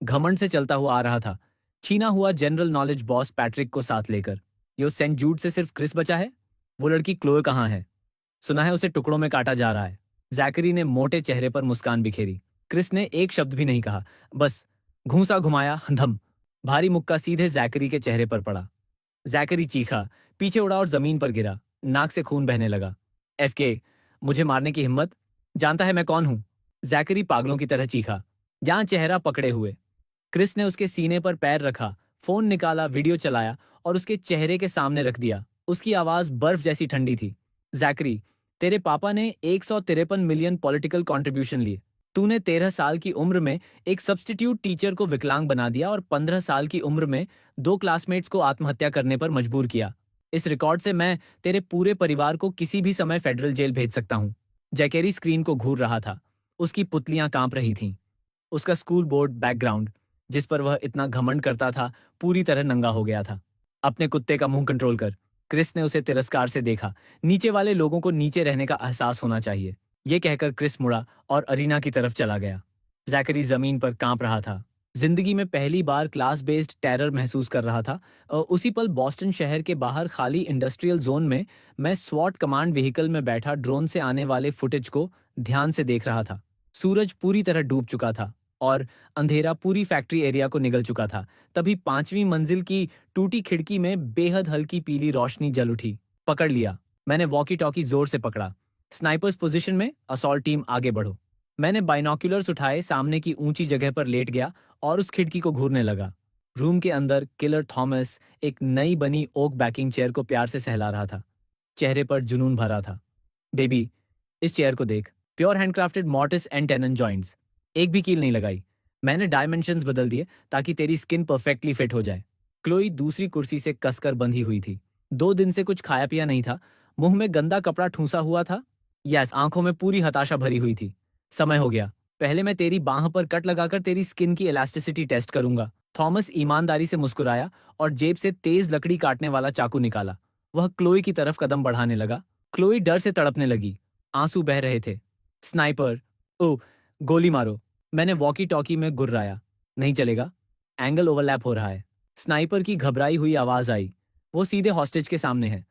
घमंड से चलता हुआ आ रहा था, छीना हुआ जनरल नॉलेज बॉस पैट्रिक को साथ लेकर। यो सेंट जूड से सिर्फ क्रिस बचा है? वो लड़की क्लोए कहाँ है? सुना है उसे टुकड़ों में काटा जा रहा है। जैकरी ने मोटे चेहरे पर मुस्कान बिखेरी। क्रिस ने एक शब्द भी नहीं कहा, बस घूंसा घुमाया, धम। भारी मुक्का सीधे जैकरी के चेहरे पर पड़ा। जैकरी चीखा, पीछे उड़ा और जमीन पर गिरा। नाक से खून बहने लगा। एफके, मुझे मारने की हिम्मत? जानता है मैं कौन हूं? जैकरी पागलों की तरह चीखा, जहां चेहरा पकड़े हुए। क्रिस ने उसके सीने पर पैर रखा, फोन निकाला, वीडियो चलाया और उसके चेहरे के सामने रख दिया। उसकी आवाज बर्फ जैसी ठंडी थी। जैकरी, तेरे पापा ने 153 मिलियन पॉलिटिकल कंट्रीब्यूशन लिए। तूने 13 साल की उम्र में एक सब्स्टिट्यूट टीचर को विकलांग बना दिया और 15 साल की उम्र में 2 क्लासमेट्स को आत्महत्या करने पर मजबूर किया। इस रिकॉर्ड से मैं तेरे पूरे परिवार को किसी भी समय फेडरल जेल भेज सकता हूँ। जैकेरी स्क्रीन को घूर रहा था। उसकी पुतलियां कांप रही थीं। उसका स्कूल बोर्ड बैकग्राउंड, जिस पर वह इतना घमंड करता था, पूरी तरह नंगा हो गया था। अपने कुत्ते का मुंह कंट्रोल कर। क्रिस ने उसे तिरस्कार से देखा। नीचे वाले लोगों को नीचे रहने का एहसास होना चाहिए। ये कहकर क्रिस मुड़ा और अरीना की तरफ चला गया। जैकरी जमीन पर कांप रहा था। जिंदगी में पहली बार क्लास बेस्ड टेरर महसूस कर रहा था। उसी पल बॉस्टन शहर के बाहर खाली इंडस्ट्रियल जोन में मैं स्वॉट कमांड व्हीकल में बैठा ड्रोन से आने वाले फुटेज को ध्यान से देख रहा था। सूरज पूरी तरह डूब चुका था और अंधेरा पूरी फैक्ट्री एरिया को निगल चुका था। तभी 5वीं मंजिल की टूटी खिड़की में बेहद हल्की पीली रोशनी जल उठी। पकड़ लिया। मैंने वॉकी टॉकी जोर से पकड़ा। स्नाइपर्स पोजीशन में, असॉल्ट टीम आगे बढ़ो। मैंने बाइनोक्यूलर्स उठाए, सामने की ऊंची जगह पर लेट गया और उस खिड़की को घूरने लगा। रूम के अंदर किलर थॉमस एक नई बनी ओक बैकिंग चेयर को प्यार से सहला रहा था। चेहरे पर जुनून भरा था। बेबी, इस चेयर को देख, pure handcrafted mortis and tenon joints, एक भी कील नहीं लगाई। मैंने डायमेंशंस बदल दिए ताकि तेरी स्किन परफेक्टली फिट हो जाए। क्लोई दूसरी कुर्सी से कसकर बंधी हुई थी। 2 दिन से कुछ खाया पिया नहीं था। मुंह में गंदा कपड़ा ठूंसा हुआ था। यस, आंखों में पूरी हताशा भरी हुई थी। समय हो गया। पहले मैं तेरी बांह पर कट लगाकर तेरी स्किन की इलास्टिसिटी टेस्ट करूंगा। थॉमस ईमानदारी से मुस्कुराया और जेब से तेज लकड़ी काटने वाला चाकू निकाला। वह क्लोई की तरफ कदम बढ़ाने लगा। क्लोई डर से तड़पने लगी। आंसू बह रहे थे। स्नाइपर, ओ, गोली मारो। मैंने वॉकी टॉकी में गुर्राया। नहीं चलेगा, एंगल ओवरलैप हो रहा है। स्नाइपर की घबराई हुई आवाज आई। वो सीधे हॉस्टेज के सामने है।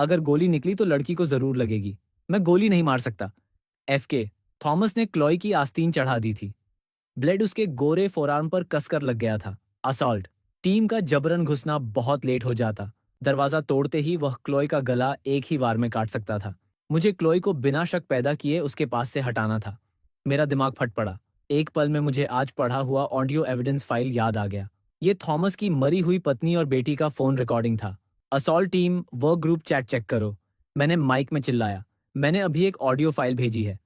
अगर गोली निकली तो लड़की को जरूर लगेगी। मैं गोली नहीं मार सकता। FK, थॉमस ने क्लॉय की आस्तीन चढ़ा दी थी। ब्लेड उसके गोरे फोरआर्म पर कसकर लग गया था। असॉल्ट। टीम का जबरन घुसना बहुत लेट हो जाता। दरवाजा तोड़ते ही वह क्लॉय का गला एक ही वार में काट सकता था। मुझे क्लॉय को बिना शक पैदा किए उसके पास से हटाना था। मेरा दिमाग फट पड़ा। एक पल में मुझे आज पढ़ा हुआ ऑडियो एविडेंस फाइल याद आ गया। ये थॉमस की मरी हुई पत्नी और बेटी का फोन रिकॉर्डिंग था। Assault team, work group chat check करो। मैंने माइक में चिल्लाया। मैंने अभी एक ऑडियो फाइल भेजी है।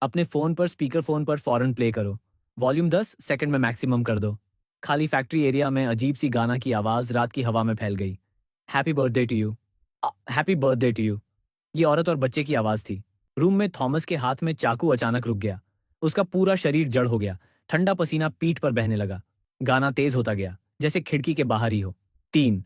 अपने फोन पर स्पीकर फोन पर फौरन प्ले करो। वॉल्यूम 10 सेकंड में मैक्सिमम कर दो। खाली फैक्ट्री एरिया में अजीब सी गाना की आवाज रात की हवा में फैल गई। Happy birthday to you, happy birthday to you. ये औरत और बच्चे की आवाज थी। रूम में थॉमस के हाथ में चाकू अचानक रुक गया। उसका पूरा शरीर जड़ हो गया। ठंडा पसीना पीठ पर बहने लगा। गाना तेज होता गया, जैसे खिड़की के बाहर ही हो। 3,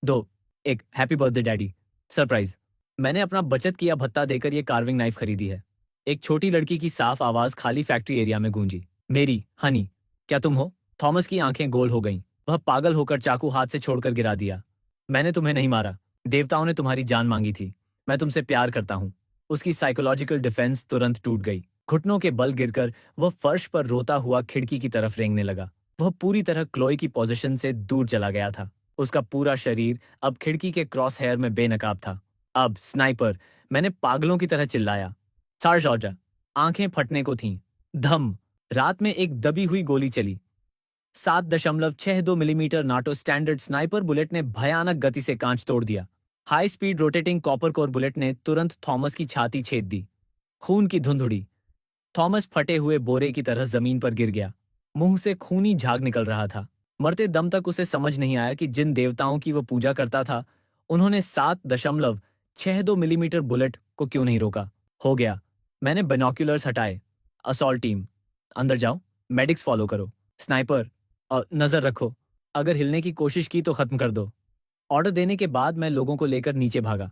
2, 1, हैप्पी बर्थडे डैडी। सरप्राइज। मैंने अपना बचत किया भत्ता देकर ये कार्विंग नाइफ खरीदी है। एक छोटी लड़की की साफ आवाज खाली फैक्ट्री एरिया में गूंजी। मेरी हनी, क्या तुम हो? थॉमस की आंखें गोल हो गईं। वह पागल होकर चाकू हाथ से छोड़कर गिरा दिया। मैंने तुम्हें नहीं मारा। देवताओं ने तुम्हारी जान मांगी थी। मैं तुमसे प्यार करता हूं। उसकी साइकोलॉजिकल डिफेंस तुरंत टूट गई। घुटनों के बल गिरकर वह फर्श पर रोता हुआ खिड़की की तरफ रेंगने लगा। वह पूरी तरह क्लोई की पोजीशन से दूर चला गया था। उसका पूरा शरीर अब खिड़की के क्रॉस हेयर में बेनकाब था। अब स्नाइपर, मैंने पागलों की तरह चिल्लाया। सार्जॉर्जा। आंखें फटने को थीं। धम। रात में एक दबी हुई गोली चली। 7.62 millimetre NATO standard sniper bullet ने भयानक गति से कांच तोड़ दिया। High speed rotating copper core bullet ने तुरंत थॉमस की छाती छेद दी। खून की धुंध उड़ी। थॉमस फटे हुए बोरे की तरह जमीन पर गिर गया। मुंह से खूनी झाग निकल रहा था। मरते दम तक उसे समझ नहीं आया कि जिन देवताओं की वो पूजा करता था, उन्होंने 7.62 मिलीमीटर बुलेट को क्यों नहीं रोका। हो गया। मैंने बाइनोक्यूलर्स हटाए। असॉल्ट टीम, अंदर जाओ। मेडिक्स फॉलो करो। स्नाइपर, नजर रखो। अगर हिलने की कोशिश की तो खत्म कर दो। ऑर्डर देने के बाद मैं लोगों को लेकर नीचे भागा।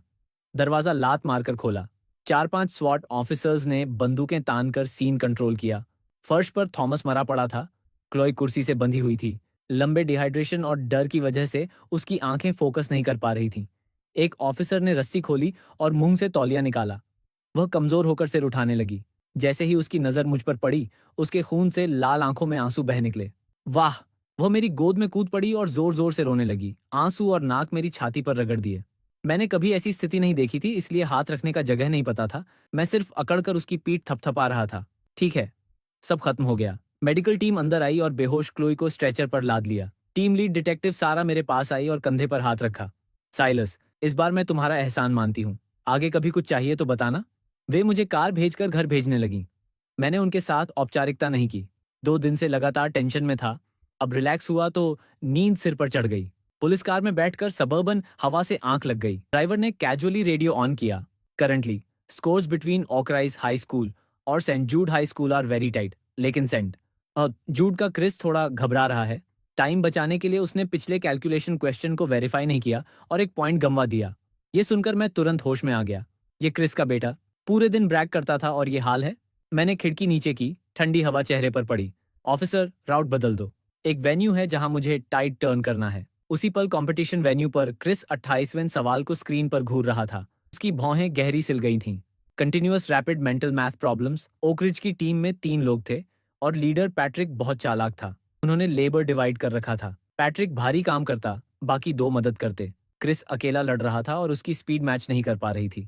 दरवाजा लात मारकर खोला। 4-5 स्वॉट ऑफिसर्स ने बंदूकें तान कर सीन कंट्रोल किया। फर्श पर थॉमस मरा पड़ा था। क्लोई कुर्सी से बंधी हुई थी। लंबे डिहाइड्रेशन और डर की वजह से उसकी आंखें फोकस नहीं कर पा रही थीं। एक ऑफिसर ने रस्सी खोली और मुंह से तौलिया निकाला। वह कमजोर होकर सिर उठाने लगी। जैसे ही उसकी नजर मुझ पर पड़ी, उसके खून से लाल आंखों में आंसू बह निकले। वाह! वह मेरी गोद में कूद पड़ी और जोर जोर से रोने लगी। आंसू और नाक मेरी छाती पर रगड़ दिए। मैंने कभी ऐसी स्थिति नहीं देखी थी, इसलिए हाथ रखने का जगह नहीं पता था। मैं सिर्फ अकड़कर उसकी पीठ थपथपा रहा था। ठीक है, सब खत्म हो गया। मेडिकल टीम अंदर आई और बेहोश क्लोई को स्ट्रेचर पर लाद लिया। टीम लीड डिटेक्टिव सारा मेरे पास आई और कंधे पर हाथ रखा। साइलस, इस बार मैं तुम्हारा एहसान मानती हूँ। आगे कभी कुछ चाहिए तो बताना। वे मुझे कार भेजकर घर भेजने लगी। मैंने उनके साथ औपचारिकता नहीं की। 2 दिन से लगातार टेंशन में था। अब रिलैक्स हुआ तो नींद सिर पर चढ़ गई। पुलिस कार में बैठकर सबर्बन हवा से आंख लग गई। ड्राइवर ने कैजुअली रेडियो ऑन किया। Currently scores between Oakridge high school और Saint Jude high school are very tight, लेकिन सेंट जूड का क्रिस थोड़ा घबरा रहा है। टाइम बचाने के लिए उसने पिछले कैलकुलेशन क्वेश्चन को वेरीफाई नहीं किया और एक पॉइंट गंवा दिया। ये सुनकर मैं तुरंत होश में आ गया। ये क्रिस का बेटा पूरे दिन ब्रैग करता था और ये हाल है। मैंने खिड़की नीचे की। ठंडी हवा चेहरे पर पड़ी। ऑफिसर, राउट बदल दो। एक वेन्यू है जहां मुझे टाइट टर्न करना है। उसी पल कंपटीशन वेन्यू पर क्रिस 28वें सवाल को स्क्रीन पर घूर रहा था। उसकी भौहें गहरी सिल गई थीं। Continuous rapid mental math problems. Oakridge की टीम में 3 लोग थे और लीडर पैट्रिक बहुत चालाक था। उन्होंने लेबर डिवाइड कर रखा था। पैट्रिक भारी काम करता, बाकी 2 मदद करते। क्रिस अकेला लड़ रहा था और उसकी स्पीड मैच नहीं कर पा रही थी।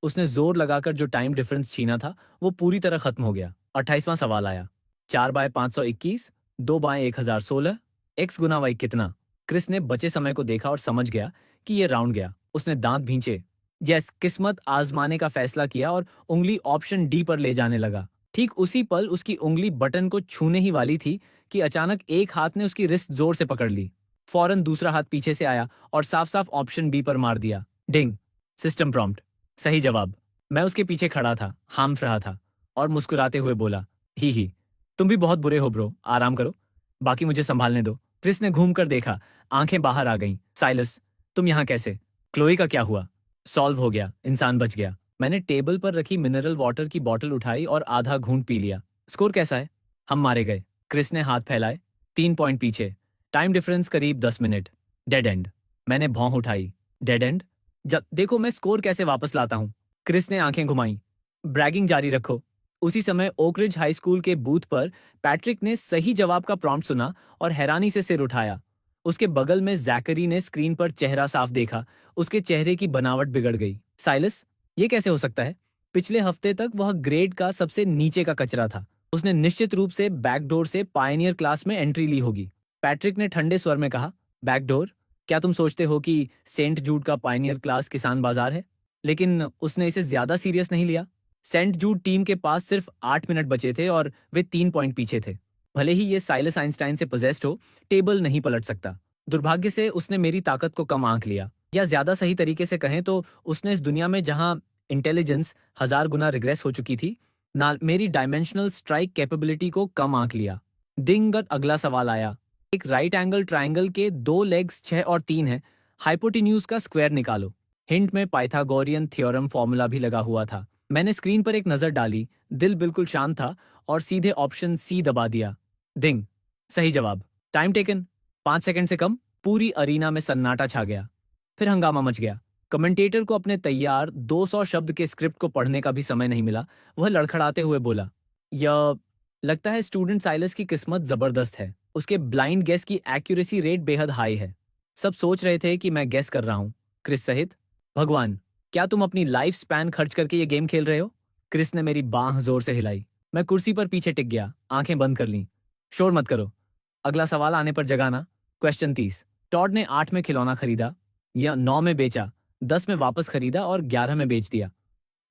उसने जोर लगाकर जो टाइम डिफरेंस छीना था वो पूरी तरह खत्म हो गया। 28वां सवाल आया। 4 बाय 521, 2 बाय 1016, x गुना y कितना? क्रिस ने बचे समय को देखा और समझ गया कि ये राउंड गया। उसने दांत भींचे। यस, किस्मत आजमाने का फैसला किया और उंगली ऑप्शन डी पर ले जाने लगा। ठीक उसी पल उसकी उंगली बटन को छूने ही वाली थी कि अचानक एक हाथ ने उसकी रिस्ट जोर से पकड़ ली। फौरन दूसरा हाथ पीछे से आया और साफ साफ ऑप्शन बी पर मार दिया। डिंग। System prompt. सही जवाब। मैं उसके पीछे खड़ा था, हांफ रहा था और मुस्कुराते हुए बोला, ही, तुम भी बहुत बुरे हो ब्रो, आराम करो, बाकी मुझे संभालने दो। क्रिस ने घूम कर देखा। आंखें बाहर आ गईं। साइलस, तुम यहाँ कैसे? क्लोई का क्या हुआ? सॉल्व हो गया, इंसान बच गया। मैंने टेबल पर रखी मिनरल वाटर की बोतल उठाई और आधा घूंट पी लिया। स्कोर कैसा है? हम मारे गए। क्रिस ने हाथ फैलाए। 3 पॉइंट पीछे। टाइम डिफरेंस करीब 10 मिनट। Dead and. मैंने भौं उठाई। Dead and? जब देखो मैं स्कोर कैसे वापस लाता हूँ। क्रिस ने आंखें घुमाई। ब्रैगिंग जारी रखो। उसी समय ओकरिज हाई स्कूल के बूथ पर पैट्रिक ने सही जवाब का प्रॉम्प्ट सुना और हैरानी से सिर उठाया। उसके बगल में जैकरी ने स्क्रीन पर चेहरा साफ देखा। उसके चेहरे की बनावट बिगड़ गई। साइलस, ये कैसे हो सकता है? पिछले हफ्ते तक वह ग्रेड का सबसे नीचे का कचरा था। उसने निश्चित रूप से बैकडोर से पायनियर क्लास में एंट्री ली होगी। पैट्रिक ने ठंडे स्वर में कहा, बैकडोर? क्या तुम सोचते हो कि सेंट जूड का पायनियर क्लास किसान बाजार है? लेकिन उसने इसे ज्यादा सीरियस नहीं लिया। सेंट जूड टीम के पास सिर्फ 8 मिनट बचे थे और वे 3 पॉइंट पीछे थे। भले ही ये साइलस आइंस्टाइन से पोजेस्ड हो, टेबल नहीं पलट सकता। दुर्भाग्य से उसने मेरी ताकत को कम आंक लिया, या ज्यादा सही तरीके से कहें तो उसने इस दुनिया में जहां इंटेलिजेंस 1000 गुना रिग्रेस हो चुकी थी, ना मेरी डायमेंशनल स्ट्राइक कैपेबिलिटी को कम आंक लिया। दिंगट अगला सवाल आया। एक राइट एंगल ट्राइंगल के 2 लेग्स 6 और 3 है। हाइपोटेन्यूज का स्क्वायर निकालो। हिंट में पाइथागोरियन थ्योरम फॉर्मूला भी लगा हुआ था। मैंने स्क्रीन पर एक नजर डाली, दिल बिल्कुल शांत था और सीधे ऑप्शन सी दबा दिया। दिंग, सही जवाब। टाइम टेकन 5 सेकंड से कम। पूरी अरीना में सन्नाटा छा गया। फिर हंगामा मच गया। कमेंटेटर को अपने तैयार 200 शब्द के स्क्रिप्ट को पढ़ने का भी समय नहीं मिला। वह लड़खड़ाते हुए बोला, यह लगता है स्टूडेंट साइलस की किस्मत जबरदस्त है। उसके ब्लाइंड गेस की एक्यूरेसी रेट बेहद हाई है। सब सोच रहे थे कि मैं गेस कर रहा हूं, क्रिस सहित। भगवान, क्या तुम अपनी लाइफ स्पैन खर्च करके ये गेम खेल रहे हो? क्रिस ने मेरी बांह जोर से हिलाई। मैं कुर्सी पर पीछे टिक गया, आंखें बंद कर लीं। शोर मत करो। अगला सवाल आने पर जगाना। क्वेश्चन 30। टॉड ने 8 में खिलौना खरीदा या 9 में बेचा, 10 में वापस खरीदा और 11 में बेच दिया।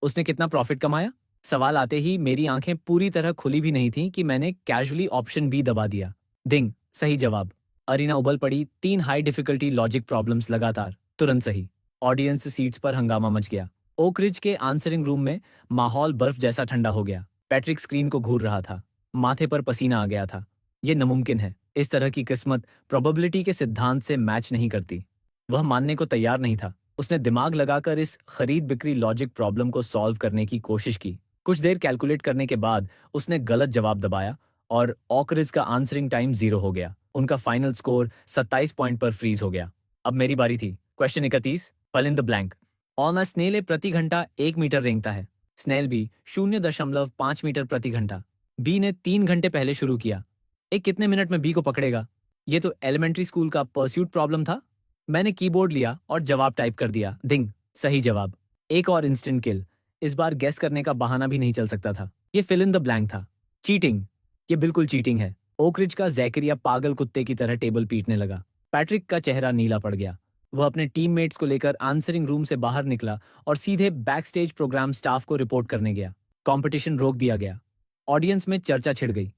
उसने कितना प्रॉफिट कमाया? सवाल आते ही मेरी आंखें पूरी तरह खुली भी नहीं थीं कि मैंने कैजुअली ऑप्शन बी दबा दिया। दिंग, सही जवाब। अरीना उबल पड़ी। 3 हाई डिफिकल्टी लॉजिक प्रॉब्लम्स लगातार, तुरंत सही। ऑडियंस सीट्स पर हंगामा मच गया। ओकरिज के आंसरिंग रूम में माहौल बर्फ जैसा ठंडा हो गया। पैट्रिक स्क्रीन को घूर रहा था। माथे पर पसीना आ गया था। ये नामुमकिन है। इस तरह की किस्मत प्रोबेबिलिटी के सिद्धांत से मैच नहीं करती। वह मानने को तैयार नहीं था। उसने दिमाग लगाकर इस खरीद बिक्री लॉजिक प्रॉब्लम को सॉल्व करने की कोशिश की। कुछ देर कैलकुलेट करने के बाद उसने गलत जवाब दबाया और ओकरिज का आंसरिंग टाइम 0 हो गया। उनका फाइनल स्कोर 27 पॉइंट पर फ्रीज हो गया। अब मेरी बारी थी। Question 31, fill in the blank. On a snail प्रति घंटा 1 मीटर रेंगता है। स्नेल भी 0.5 मीटर प्रति घंटा। बी ने 3 घंटे पहले शुरू किया। एक कितने मिनट में बी को पकड़ेगा? ये तो एलिमेंट्री स्कूल का परस्यूट प्रॉब्लम था। मैंने कीबोर्ड लिया और जवाब टाइप कर दिया। दिंग, सही जवाब। एक और इंस्टेंट किल। इस बार गेस करने का बहाना भी नहीं चल सकता था। ये फिल इन द ब्लैंक था। चीटिंग, ये बिल्कुल चीटिंग है। ओकरिज का जैकरिया पागल कुत्ते की तरह टेबल पीटने लगा। पैट्रिक का चेहरा नीला पड़ गया। वह अपने टीममेट्स को लेकर आंसरिंग रूम से बाहर निकला और सीधे बैकस्टेज प्रोग्राम स्टाफ को रिपोर्ट करने गया। कंपटीशन रोक दिया गया। ऑडियंस में चर्चा छिड़ गई।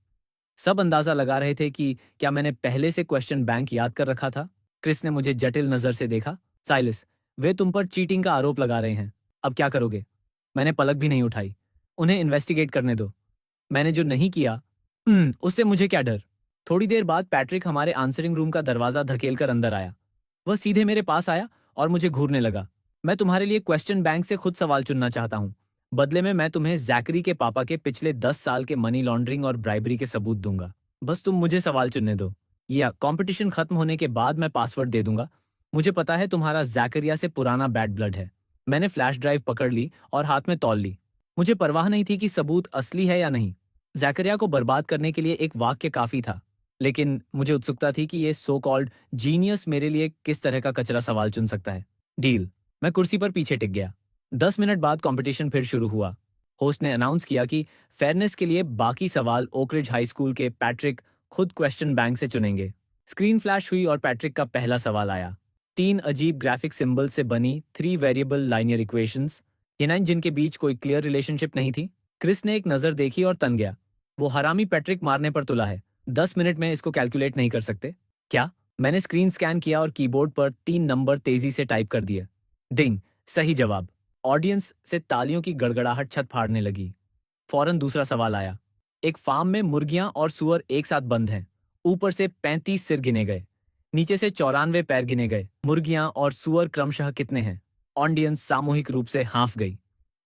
सब अंदाजा लगा रहे थे कि क्या मैंने पहले से क्वेश्चन बैंक याद कर रखा था। क्रिस ने मुझे जटिल नजर से देखा। साइलस, वे तुम पर चीटिंग का आरोप लगा रहे हैं। अब क्या करोगे? मैंने पलक भी नहीं उठाई। उन्हें इन्वेस्टिगेट करने दो। मैंने जो नहीं किया, उससे मुझे क्या डर। थोड़ी देर बाद पैट्रिक हमारे आंसरिंग रूम का दरवाजा धकेलकर अंदर आया। वह सीधे मेरे पास आया और मुझे घूरने लगा। मैं तुम्हारे लिए क्वेश्चन बैंक से खुद सवाल चुनना चाहता हूँ। बदले में मैं तुम्हें जैकरी के पापा के पिछले 10 साल के मनी लॉन्ड्रिंग और ब्राइबरी के सबूत दूंगा। बस तुम मुझे सवाल चुनने दो, या कंपटीशन खत्म होने के बाद मैं पासवर्ड दे दूंगा। मुझे पता है तुम्हारा जैकरिया से पुराना बैड ब्लड है। मैंने फ्लैश ड्राइव पकड़ ली और हाथ में तौल ली। मुझे परवाह नहीं थी कि सबूत असली है या नहीं। जैकरिया को बर्बाद करने के लिए एक वाक्य काफी था, लेकिन मुझे उत्सुकता थी कि ये सो कॉल्ड जीनियस मेरे लिए किस तरह का कचरा सवाल चुन सकता है। डील। मैं कुर्सी पर पीछे टिक गया। 10 मिनट बाद कंपटीशन फिर शुरू हुआ। होस्ट ने अनाउंस किया कि फेयरनेस के लिए बाकी सवाल ओकरिज हाई स्कूल के पैट्रिक खुद क्वेश्चन बैंक से चुनेंगे। स्क्रीन फ्लैश हुई और पैट्रिक का पहला सवाल आया। 3 अजीब ग्राफिक सिंबल से बनी 3 वेरिएबल लाइनियर इक्वेशंस, जिनके बीच कोई क्लियर रिलेशनशिप नहीं थी। क्रिस ने एक नजर देखी और तन गया। वो हरामी पैट्रिक मारने पर तुला है। 10 मिनट में इसको कैलकुलेट नहीं कर सकते क्या? मैंने स्क्रीन स्कैन किया और कीबोर्ड पर 3 नंबर तेजी से टाइप कर दिए। दिंग, सही जवाब। ऑडियंस से तालियों की गड़गड़ाहट छत फाड़ने लगी। फौरन दूसरा सवाल आया। एक फार्म में मुर्गियां और सुअर एक साथ बंद हैं। ऊपर से 35 सिर गिने गए, नीचे से 94 पैर गिने गए। मुर्गियां और सुअर क्रमशः कितने हैं? ऑडियंस सामूहिक रूप से हाँफ गई।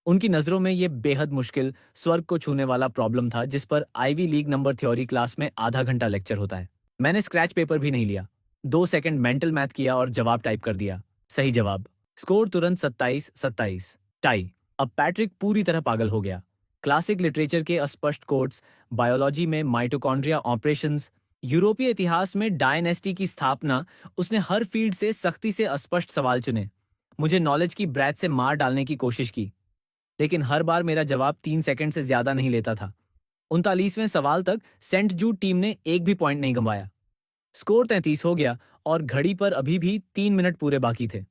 उनकी नजरों में यह बेहद मुश्किल, स्वर्ग को छूने वाला प्रॉब्लम था जिस पर Ivy League number theory class में आधा घंटा लेक्चर होता है। मैंने स्क्रैच पेपर भी नहीं लिया। 2 सेकंड मेंटल मैथ किया और जवाब टाइप कर दिया। सही जवाब। स्कोर तुरंत 27-27, टाई। अब पैट्रिक पूरी तरह पागल हो गया। क्लासिक लिटरेचर के अस्पष्ट कोट्स, बायोलॉजी में माइटोकॉन्ड्रिया ऑपरेशंस, यूरोपीय इतिहास में डायनेस्टी की स्थापना, उसने हर फील्ड से सख्ती से अस्पष्ट सवाल चुने। मुझे नॉलेज की ब्रैथ से मार डालने की कोशिश की, लेकिन हर बार मेरा जवाब 3 सेकंड से ज्यादा नहीं लेता था। 39वें सवाल तक सेंट जूड टीम ने एक भी पॉइंट नहीं गंवाया। स्कोर 33 हो गया और घड़ी पर अभी भी 3 मिनट पूरे बाकी थे।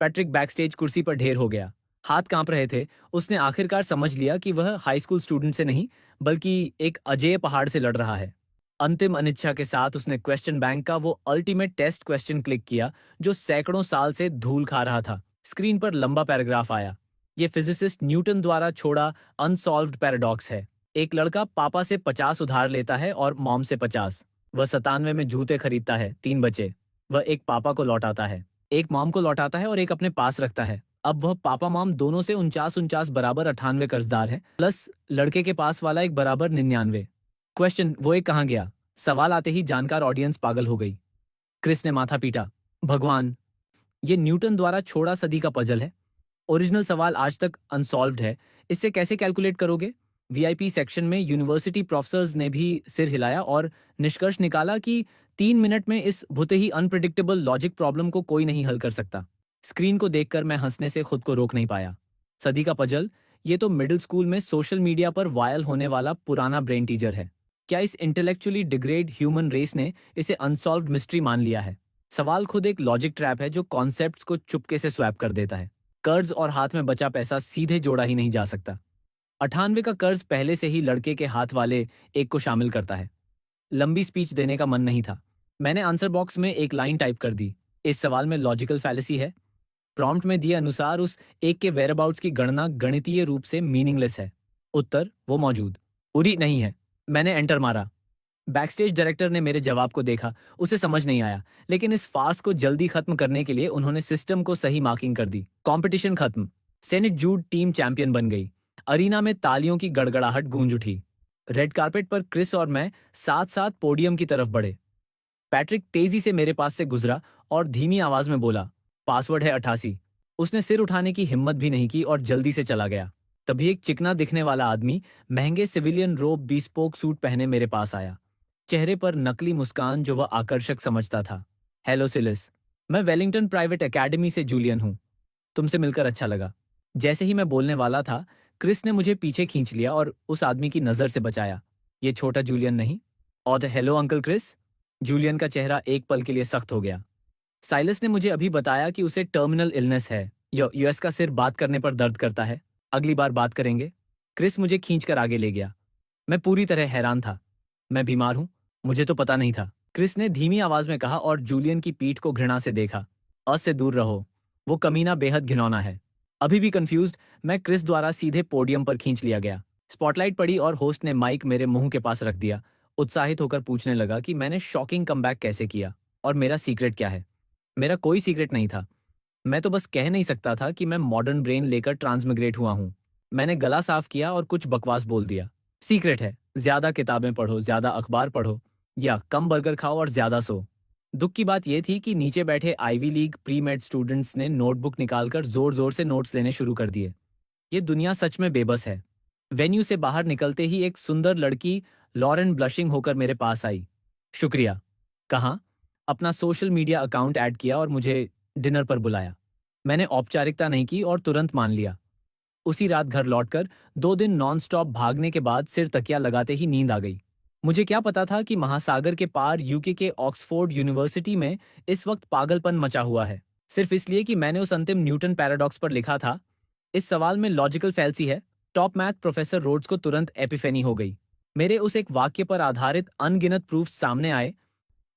पैट्रिक बैकस्टेज कुर्सी पर ढेर हो गया। हाथ कांप रहे थे। उसने आखिरकार समझ लिया कि वह हाई स्कूल स्टूडेंट से नहीं, बल्कि एक अजेय पहाड़ से लड़ रहा है। अंतिम अनिच्छा के साथ उसने क्वेश्चन बैंक का वो अल्टीमेट टेस्ट क्वेश्चन क्लिक किया जो सैकड़ों साल से धूल खा रहा था। स्क्रीन पर लंबा पैराग्राफ आया। ये फिजिसिस्ट न्यूटन द्वारा छोड़ा अनसॉल्व्ड पैराडॉक्स है। एक लड़का पापा से 50 उधार लेता है और मॉम से 50। वह 97 में जूते खरीदता है, 3 बचे। वह एक पापा को लौटाता है, एक मॉम को लौटाता है और एक अपने पास रखता है। अब वह पापा मॉम दोनों से 49 बराबर 98 कर्जदार है, प्लस लड़के के पास वाला एक बराबर 99। क्वेश्चन, वो एक कहाँ गया? सवाल आते ही जानकार ऑडियंस पागल हो गई। क्रिस ने माथा पीटा। भगवान, ये न्यूटन द्वारा छोड़ा सदी का पजल है। ओरिजिनल सवाल आज तक अनसॉल्व्ड है। इससे कैसे कैलकुलेट करोगे? वीआईपी सेक्शन में यूनिवर्सिटी प्रोफेसर्स ने भी सिर हिलाया और निष्कर्ष निकाला कि 3 मिनट में इस भुते ही अनप्रिडिक्टेबल लॉजिक प्रॉब्लम को कोई नहीं हल कर सकता। स्क्रीन को देखकर मैं हंसने से खुद को रोक नहीं पाया। सदी का पजल, ये तो मिडिल स्कूल में सोशल मीडिया पर वायरल होने वाला पुराना ब्रेन टीजर है। क्या इस इंटेलेक्चुअली डिग्रेड ह्यूमन रेस ने इसे अनसॉल्व्ड मिस्ट्री मान लिया है? सवाल खुद एक लॉजिक ट्रैप है जो कॉन्सेप्ट्स को चुपके से स्वैप कर देता है। कर्ज और हाथ में बचा पैसा सीधे जोड़ा ही नहीं जा सकता। 98 का कर्ज पहले से ही लड़के के हाथ वाले एक को शामिल करता है। लंबी स्पीच देने का मन नहीं था। मैंने आंसर बॉक्स में एक लाइन टाइप कर दी। इस सवाल में लॉजिकल फैलेसी है। प्रॉम्प्ट में दिए अनुसार उस एक के वेयरअबाउट्स की गणना गणितीय रूप से मीनिंगलेस है। उत्तर वो मौजूद पूरी नहीं है। मैंने एंटर मारा। बैकस्टेज डायरेक्टर ने मेरे जवाब को देखा। उसे समझ नहीं आया, लेकिन इस फार्स को जल्दी खत्म करने के लिए उन्होंने सिस्टम को सही मार्किंग कर दी। कंपटीशन खत्म। सेंट जूड टीम चैंपियन बन गई। अरीना में तालियों की गड़गड़ाहट गूंज उठी। रेड कार्पेट पर क्रिस और मैं साथ साथ पोडियम की तरफ बढ़े। पैट्रिक तेजी से मेरे पास से गुजरा और धीमी आवाज में बोला, पासवर्ड है 88। उसने सिर उठाने की हिम्मत भी नहीं की और जल्दी से चला गया। तभी एक चिकना दिखने वाला आदमी महंगे सिविलियन रोब बीस्पोक सूट पहने मेरे पास आया। चेहरे पर नकली मुस्कान जो वह आकर्षक समझता था। हेलो सिलिस, मैं वेलिंगटन प्राइवेट एकेडमी से जूलियन हूँ। तुमसे मिलकर अच्छा लगा। जैसे ही मैं बोलने वाला था, क्रिस ने मुझे पीछे खींच लिया और उस आदमी की नजर से बचाया। ये छोटा जूलियन नहीं? और हेलो अंकल क्रिस। जूलियन का चेहरा एक पल के लिए सख्त हो गया। साइलस ने मुझे अभी बताया कि उसे टर्मिनल इलनेस है। यूएस का सिर बात करने पर दर्द करता है। अगली बार बात करेंगे। क्रिस मुझे खींचकर आगे ले गया। मैं पूरी तरह हैरान था। मैं बीमार हूं? मुझे तो पता नहीं था, क्रिस ने धीमी आवाज में कहा और जूलियन की पीठ को घृणा से देखा। अस से दूर रहो, वो कमीना बेहद घिनौना है। अभी भी कंफ्यूज्ड, मैं क्रिस द्वारा सीधे पोडियम पर खींच लिया गया। स्पॉटलाइट पड़ी और होस्ट ने माइक मेरे मुंह के पास रख दिया। उत्साहित होकर पूछने लगा कि मैंने शॉकिंग कमबैक कैसे किया और मेरा सीक्रेट क्या है। मेरा कोई सीक्रेट नहीं था। मैं तो बस कह नहीं सकता था कि मैं मॉडर्न ब्रेन लेकर ट्रांसमिग्रेट हुआ हूं। मैंने गला साफ किया और कुछ बकवास बोल दिया। सीक्रेट है, ज्यादा किताबें पढ़ो, ज्यादा अखबार पढ़ो, या कम बर्गर खाओ और ज्यादा सो। दुख की बात यह थी कि नीचे बैठे Ivy League pre med students ने नोटबुक निकालकर जोर जोर से नोट्स लेने शुरू कर दिए। ये दुनिया सच में बेबस है। वेन्यू से बाहर निकलते ही एक सुंदर लड़की लॉरेन ब्लशिंग होकर मेरे पास आई। शुक्रिया। कहाँ? अपना सोशल मीडिया अकाउंट ऐड किया और मुझे डिनर पर बुलाया। मैंने औपचारिकता नहीं की और तुरंत मान लिया। उसी रात घर लौटकर 2 दिन नॉनस्टॉप भागने के बाद सिर तकिया लगाते ही नींद आ गई। मुझे क्या पता था कि महासागर के पार यूके के ऑक्सफोर्ड यूनिवर्सिटी में इस वक्त पागलपन मचा हुआ है, सिर्फ इसलिए कि मैंने उस अंतिम न्यूटन पैराडॉक्स पर लिखा था, इस सवाल में लॉजिकल फैल्सी है। टॉप मैथ प्रोफेसर रोड्स को तुरंत एपिफेनी हो गई। मेरे उस एक वाक्य पर आधारित अनगिनत प्रूफ सामने आए,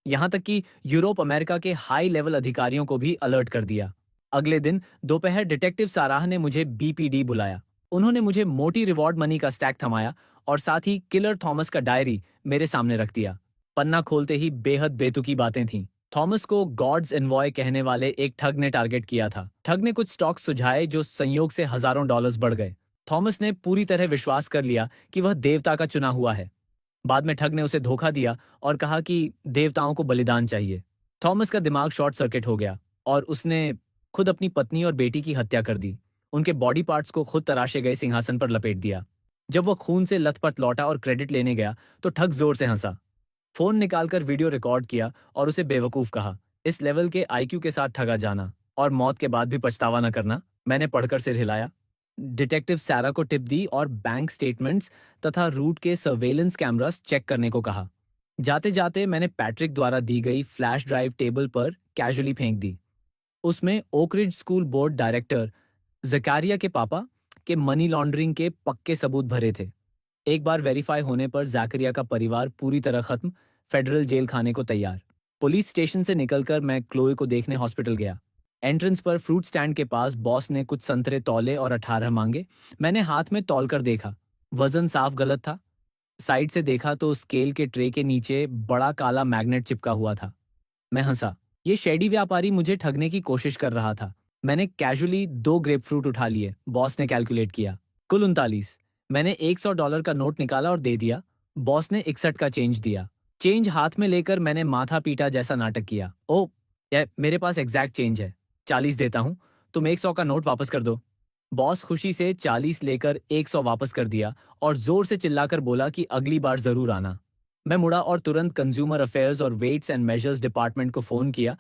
यहां तक कि यूरोप अमेरिका के हाई लेवल अधिकारियों को भी अलर्ट कर दिया। अगले दिन दोपहर डिटेक्टिव साराह ने मुझे बीपीडी बुलाया। उन्होंने मुझे मोटी रिवॉर्ड मनी का स्टैक थमाया और साथ ही किलर थॉमस का डायरी मेरे सामने रख दिया। पन्ना खोलते ही बेहद बेतुकी बातें थीं। थॉमस को गॉड्स एनवॉय कहने वाले एक ठग ने टारगेट किया था। ठग ने कुछ स्टॉक्स सुझाए जो संयोग से हजारों डॉलर्स बढ़ गए। थॉमस ने पूरी तरह विश्वास कर लिया कि वह देवता का चुना हुआ है। बाद में ठग ने उसे धोखा दिया और कहा कि देवताओं को बलिदान चाहिए। थॉमस का दिमाग शॉर्ट सर्किट हो गया और उसने खुद अपनी पत्नी और बेटी की हत्या कर दी, उनके बॉडी पार्ट्स को खुद तराशे गए सिंहासन पर लपेट दिया। जब वो खून से लथपथ लौटा और क्रेडिट लेने गया तो ठग जोर से हंसा, फोन निकालकर वीडियो रिकॉर्ड किया और उसे बेवकूफ कहा। इस लेवल के आईक्यू के साथ ठगा जाना और मौत के बाद भी पछतावा न करना। मैंने पढ़कर सिर हिलाया। डिटेक्टिव सैरा को टिप दी और बैंक स्टेटमेंट्स तथा रूट के सर्वेलेंस कैमरास चेक करने को कहा। जाते जाते मैंने पैट्रिक द्वारा दी गई फ्लैश ड्राइव टेबल पर कैजुअली फेंक दी। उसमें Oak Ridge school board director Zachariah के पापा के मनी लॉन्ड्रिंग के पक्के सबूत भरे थे। एक बार वेरीफाई होने पर जकारिया का परिवार पूरी तरह खत्म, फेडरल जेल खाने को तैयार। पुलिस स्टेशन से निकलकर मैं क्लोए को देखने हॉस्पिटल गया। एंट्रेंस पर फ्रूट स्टैंड के पास बॉस ने कुछ संतरे तौले और 18 मांगे। मैंने हाथ में तौल कर देखा, वजन साफ गलत था। साइड से देखा तो स्केल के ट्रे के नीचे बड़ा काला मैग्नेट चिपका हुआ था। मैं हंसा, ये शेडी व्यापारी मुझे ठगने की कोशिश कर रहा था। मैंने कैजुअली 2 ग्रेपफ्रूट उठा लिए। बॉस ने कैलकुलेट किया, कुल 39। मैंने $100 का नोट निकाला और दे दिया। बॉस ने 61 का चेंज दिया। चेंज हाथ में लेकर मैंने माथा पीटा जैसा नाटक किया। ओ, मेरे पास एग्जैक्ट चेंज है, 40 देता हूँ, तुम 100 का नोट वापस कर दो। बॉस खुशी से 40 लेकर 100 वापस कर दिया और जोर से चिल्लाकर बोला कि अगली बार जरूर आना। मैं मुड़ा और तुरंत कंज्यूमर अफेयर्स और वेट्स एंड मेजर्स डिपार्टमेंट को फोन किया।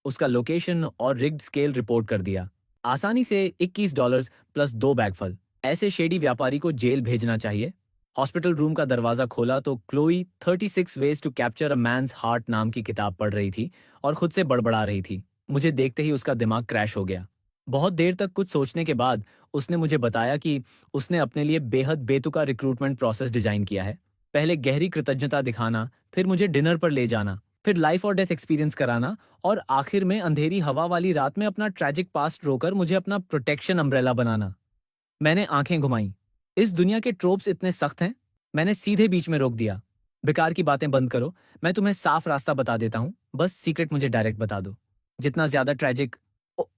उसका लोकेशन और रिग्ड स्केल रिपोर्ट कर दिया। आसानी से $21 प्लस 2 बैग फल। ऐसे शेडी व्यापारी को जेल भेजना चाहिए। हॉस्पिटल रूम का दरवाजा खोला तो Chloe 36 ways to capture a man's heart नाम की किताब पढ़ रही थी और खुद से बड़बड़ा रही थी। मुझे देखते ही उसका दिमाग क्रैश हो गया। बहुत देर तक कुछ सोचने के बाद उसने मुझे बताया कि उसने अपने लिए बेहद बेतुका रिक्रूटमेंट प्रोसेस डिजाइन किया है। पहले गहरी कृतज्ञता दिखाना, फिर मुझे डिनर पर ले जाना, फिर लाइफ और डेथ एक्सपीरियंस कराना और आखिर में अंधेरी हवा वाली रात में अपना ट्रैजिक पास्ट रोकर मुझे अपना प्रोटेक्शन अम्ब्रेला बनाना। मैंने आंखें घुमाई। इस दुनिया के ट्रोप्स इतने सख्त हैं? मैंने सीधे बीच में रोक दिया। बेकार की बातें बंद करो, मैं तुम्हें साफ रास्ता बता देता हूँ, बस सीक्रेट मुझे डायरेक्ट बता दो। जितना ज्यादा ट्रैजिक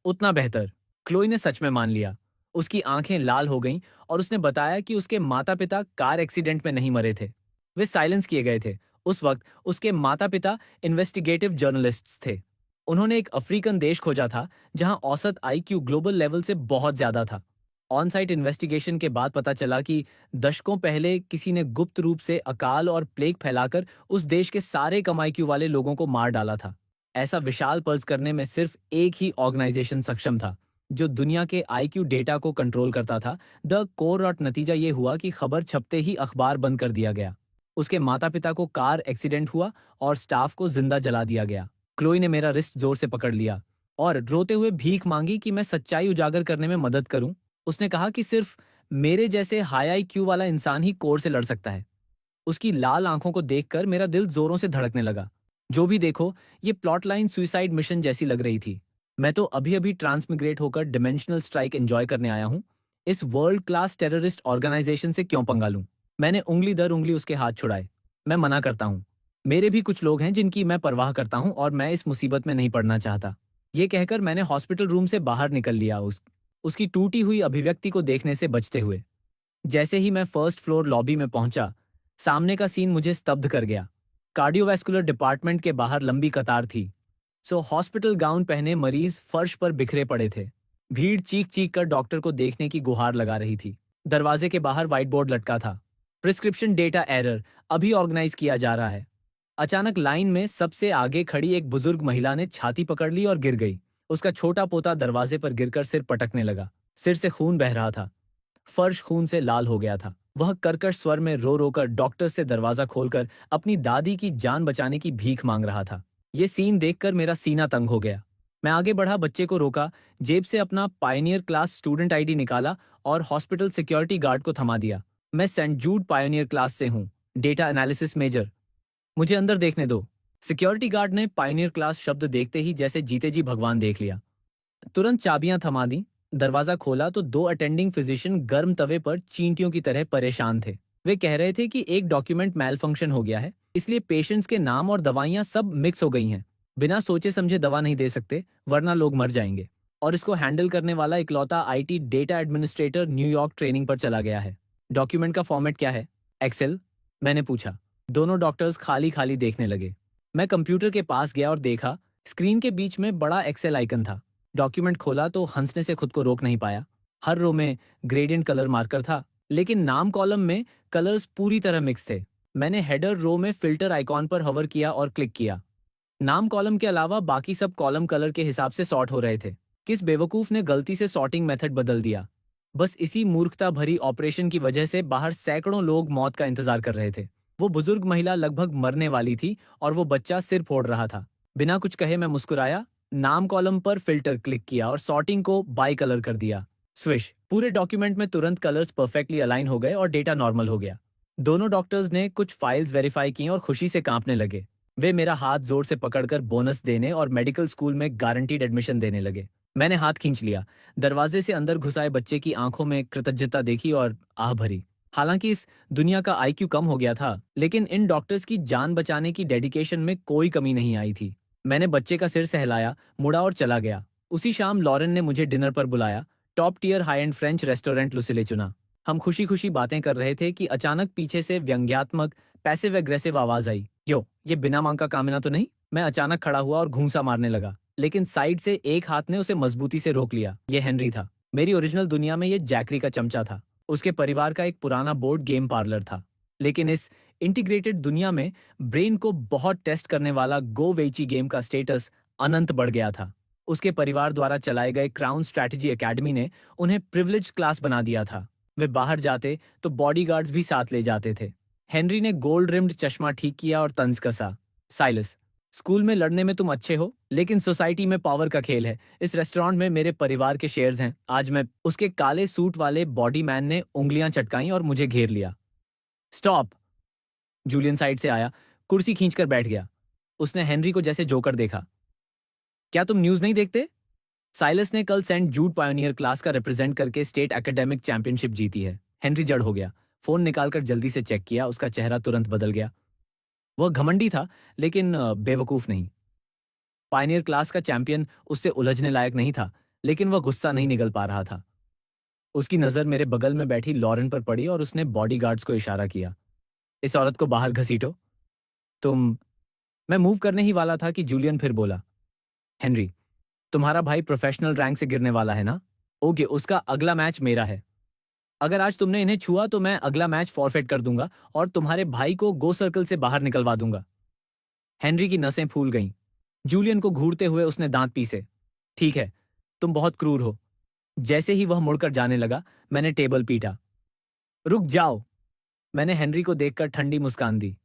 उतना बेहतर। क्लोई ने सच में मान लिया। उसकी आंखें लाल हो गईं और उसने बताया कि उसके माता पिता कार एक्सीडेंट में नहीं मरे थे, वे साइलेंस किए गए थे। उस वक्त उसके माता पिता इन्वेस्टिगेटिव जर्नलिस्ट्स थे। उन्होंने एक अफ्रीकन देश खोजा था जहां औसत आईक्यू ग्लोबल लेवल से बहुत ज्यादा था। ऑन साइट इन्वेस्टिगेशन के बाद पता चला कि दशकों पहले किसी ने गुप्त रूप से अकाल और प्लेग फैलाकर उस देश के सारे कम आईक्यू वाले लोगों को मार डाला था। ऐसा विशाल पर्ज करने में सिर्फ एक ही ऑर्गेनाइजेशन सक्षम था जो दुनिया के आईक्यू डेटा को कंट्रोल करता था। द कोर और नतीजा ये हुआ कि खबर छपते ही अखबार बंद कर दिया गया। उसके माता पिता को कार एक्सीडेंट हुआ और स्टाफ को जिंदा जला दिया गया। क्लोई ने मेरा रिस्ट जोर से पकड़ लिया और रोते हुए भीख मांगी कि मैं सच्चाई उजागर करने में मदद करूं। उसने कहा कि सिर्फ मेरे जैसे हाई आईक्यू वाला इंसान ही कोर से लड़ सकता है। उसकी लाल आंखों को देखकर मेरा दिल जोरों से धड़कने लगा। जो भी देखो, ये प्लॉट लाइन सुइसाइड मिशन जैसी लग रही थी। मैं तो अभी अभी ट्रांसमिग्रेट होकर डिमेंशनल स्ट्राइक एंजॉय करने आया हूँ। इस वर्ल्ड क्लास टेररिस्ट ऑर्गेनाइजेशन से क्यों पंगा लूं? मैंने उंगली दर उंगली उसके हाथ छुड़ाए। मैं मना करता हूँ। मेरे भी कुछ लोग हैं जिनकी मैं परवाह करता हूँ और मैं इस मुसीबत में नहीं पड़ना चाहता। ये कहकर मैंने हॉस्पिटल रूम से बाहर निकल लिया, उसकी टूटी हुई अभिव्यक्ति को देखने से बचते हुए। जैसे ही मैं फर्स्ट फ्लोर लॉबी में पहुंचा, सामने का सीन मुझे स्तब्ध कर गया। कार्डियोवैस्कुलर डिपार्टमेंट के बाहर लंबी कतार थी। हॉस्पिटल गाउन पहने मरीज फर्श पर बिखरे पड़े थे। भीड़ चीख चीख कर डॉक्टर को देखने की गुहार लगा रही थी। दरवाजे के बाहर व्हाइट बोर्ड लटका था, प्रिस्क्रिप्शन डेटा एरर, अभी ऑर्गेनाइज किया जा रहा है। अचानक लाइन में सबसे आगे खड़ी एक बुजुर्ग महिला ने छाती पकड़ ली और गिर गई। उसका छोटा पोता दरवाजे पर गिरकर सिर पटकने लगा। सिर से खून बह रहा था। फर्श खून से लाल हो गया था। वह कर्कश स्वर में रो रो कर डॉक्टर से दरवाजा खोलकर अपनी दादी की जान बचाने की भीख मांग रहा था। ये सीन देखकर मेरा सीना तंग हो गया। मैं आगे बढ़ा, बच्चे को रोका, जेब से अपना पायनियर क्लास स्टूडेंट आईडी निकाला और हॉस्पिटल सिक्योरिटी गार्ड को थमा दिया। मैं सेंट जूड पायनियर क्लास से हूँ, डेटा एनालिसिस मेजर, मुझे अंदर देखने दो। सिक्योरिटी गार्ड ने पायनियर क्लास शब्द देखते ही जैसे जीते जी भगवान देख लिया। तुरंत चाबियां थमा दी। दरवाजा खोला तो 2 अटेंडिंग फिजिशियन गर्म तवे पर चींटियों की तरह परेशान थे। वे कह रहे थे कि एक डॉक्यूमेंट मैल फंक्शन हो गया है, इसलिए पेशेंट्स के नाम और दवाइयां सब मिक्स हो गई हैं। बिना सोचे समझे दवा नहीं दे सकते, वरना लोग मर जाएंगे। और इसको हैंडल करने वाला इकलौता IT data administrator New York training पर चला गया है। डॉक्यूमेंट का फॉर्मेट क्या है? एक्सेल? मैंने पूछा। दोनों डॉक्टर्स खाली खाली देखने लगे। मैं कंप्यूटर के पास गया और देखा, स्क्रीन के बीच में बड़ा एक्सेल आइकन था। डॉक्यूमेंट खोला तो हंसने से खुद को रोक नहीं पाया। हर रो में ग्रेडियंट कलर मार्कर था, लेकिन नाम कॉलम में कलर्स पूरी तरह मिक्स थे। मैंने हेडर रो में फिल्टर आइकॉन पर हवर किया और क्लिक किया। नाम कॉलम के अलावा बाकी सब कॉलम कलर के हिसाब से सॉर्ट हो रहे थे। किस बेवकूफ ने गलती से सॉर्टिंग मेथड बदल दिया? बस इसी मूर्खता भरी ऑपरेशन की वजह से बाहर सैकड़ों लोग मौत का इंतजार कर रहे थे। वो बुजुर्ग महिला लगभग मरने वाली थी और वो बच्चा सिर फोड़ रहा था। बिना कुछ कहे मैं मुस्कुराया, नाम कॉलम पर फिल्टर क्लिक किया और सॉर्टिंग को बाई कलर कर दिया। स्विश, पूरे डॉक्यूमेंट में तुरंत कलर्स परफेक्टली अलाइन हो गए और डेटा नॉर्मल हो गया। दोनों डॉक्टर्स ने कुछ फाइल्स वेरीफाई की और खुशी से कांपने लगे। वे मेरा हाथ जोर से पकड़कर बोनस देने और मेडिकल स्कूल में गारंटीड एडमिशन देने लगे। मैंने हाथ खींच लिया, दरवाजे से अंदर घुसाए बच्चे की आंखों में कृतज्ञता देखी और आह भरी। हालांकि इस दुनिया का आईक्यू कम हो गया था, लेकिन इन डॉक्टर्स की जान बचाने की डेडिकेशन में कोई कमी नहीं आई थी। मैंने बच्चे का सिर सहलाया, मुड़ा और चला गया। उसी शाम लॉरेन ने मुझे डिनर पर बुलाया। Top tier high end French restaurant Lucille चुना। हम खुशी खुशी बातें कर रहे थे कि अचानक पीछे से व्यंग्यात्मक पैसिव एग्रेसिव आवाज आई। यो, ये बिना मांग का कामना तो नहीं? मैं अचानक खड़ा हुआ और घूंसा मारने लगा, लेकिन साइड से एक हाथ ने उसे मजबूती से रोक लिया। ये हेनरी था। मेरी ओरिजिनल दुनिया में ये जैकरी का चमचा था। उसके परिवार का एक पुराना बोर्ड गेम पार्लर था। लेकिन इस इंटीग्रेटेड दुनिया में ब्रेन को बहुत टेस्ट करने वाला गो वेची गेम का स्टेटस अनंत बढ़ गया था। उसके परिवार द्वारा चलाए गए क्राउन स्ट्रैटेजी एकेडमी ने उन्हें प्रिविलेज क्लास बना दिया था। वे बाहर जाते तो बॉडीगार्ड्स भी साथ ले जाते थे। हेनरी ने गोल्ड रिम्ड चश्मा ठीक किया और तंज कसा। साइलस, स्कूल में लड़ने में तुम अच्छे हो, लेकिन सोसाइटी में पावर का खेल है। इस रेस्टोरेंट में मेरे परिवार के शेयर्स हैं। आज मैं उसके काले सूट वाले बॉडी मैन ने उंगलियां चटकाई और मुझे घेर लिया। स्टॉप! जूलियन साइड से आया, कुर्सी खींचकर बैठ गया। उसने हेनरी को जैसे जोकर देखा। क्या तुम न्यूज नहीं देखते? साइलस ने कल सेंट जूड पायोनियर क्लास का रिप्रेजेंट करके स्टेट एकेडमिक चैंपियनशिप जीती है। हेनरी जड़ हो गया। फोन निकालकर जल्दी से चेक किया, उसका चेहरा तुरंत बदल गया। वह घमंडी था, लेकिन बेवकूफ नहीं। पायनियर क्लास का चैंपियन उससे उलझने लायक नहीं था, लेकिन वह गुस्सा नहीं निगल पा रहा था। उसकी नजर मेरे बगल में बैठी लॉरेन पर पड़ी और उसने बॉडीगार्ड्स को इशारा किया। इस औरत को बाहर घसीटो। तुम मैं मूव करने ही वाला था कि जूलियन फिर बोला, हेनरी, तुम्हारा भाई प्रोफेशनल रैंक से गिरने वाला है ना? ओके, उसका अगला मैच मेरा है। अगर आज तुमने इन्हें छुआ तो मैं अगला मैच फॉरफेट कर दूंगा और तुम्हारे भाई को गो सर्कल से बाहर निकलवा दूंगा। हेनरी की नसें फूल गईं। जूलियन को घूरते हुए उसने दांत पीसे। ठीक है, तुम बहुत क्रूर हो। जैसे ही वह मुड़कर जाने लगा, मैंने टेबल पीटा। रुक जाओ! मैंने हेनरी को देखकर ठंडी मुस्कान दी।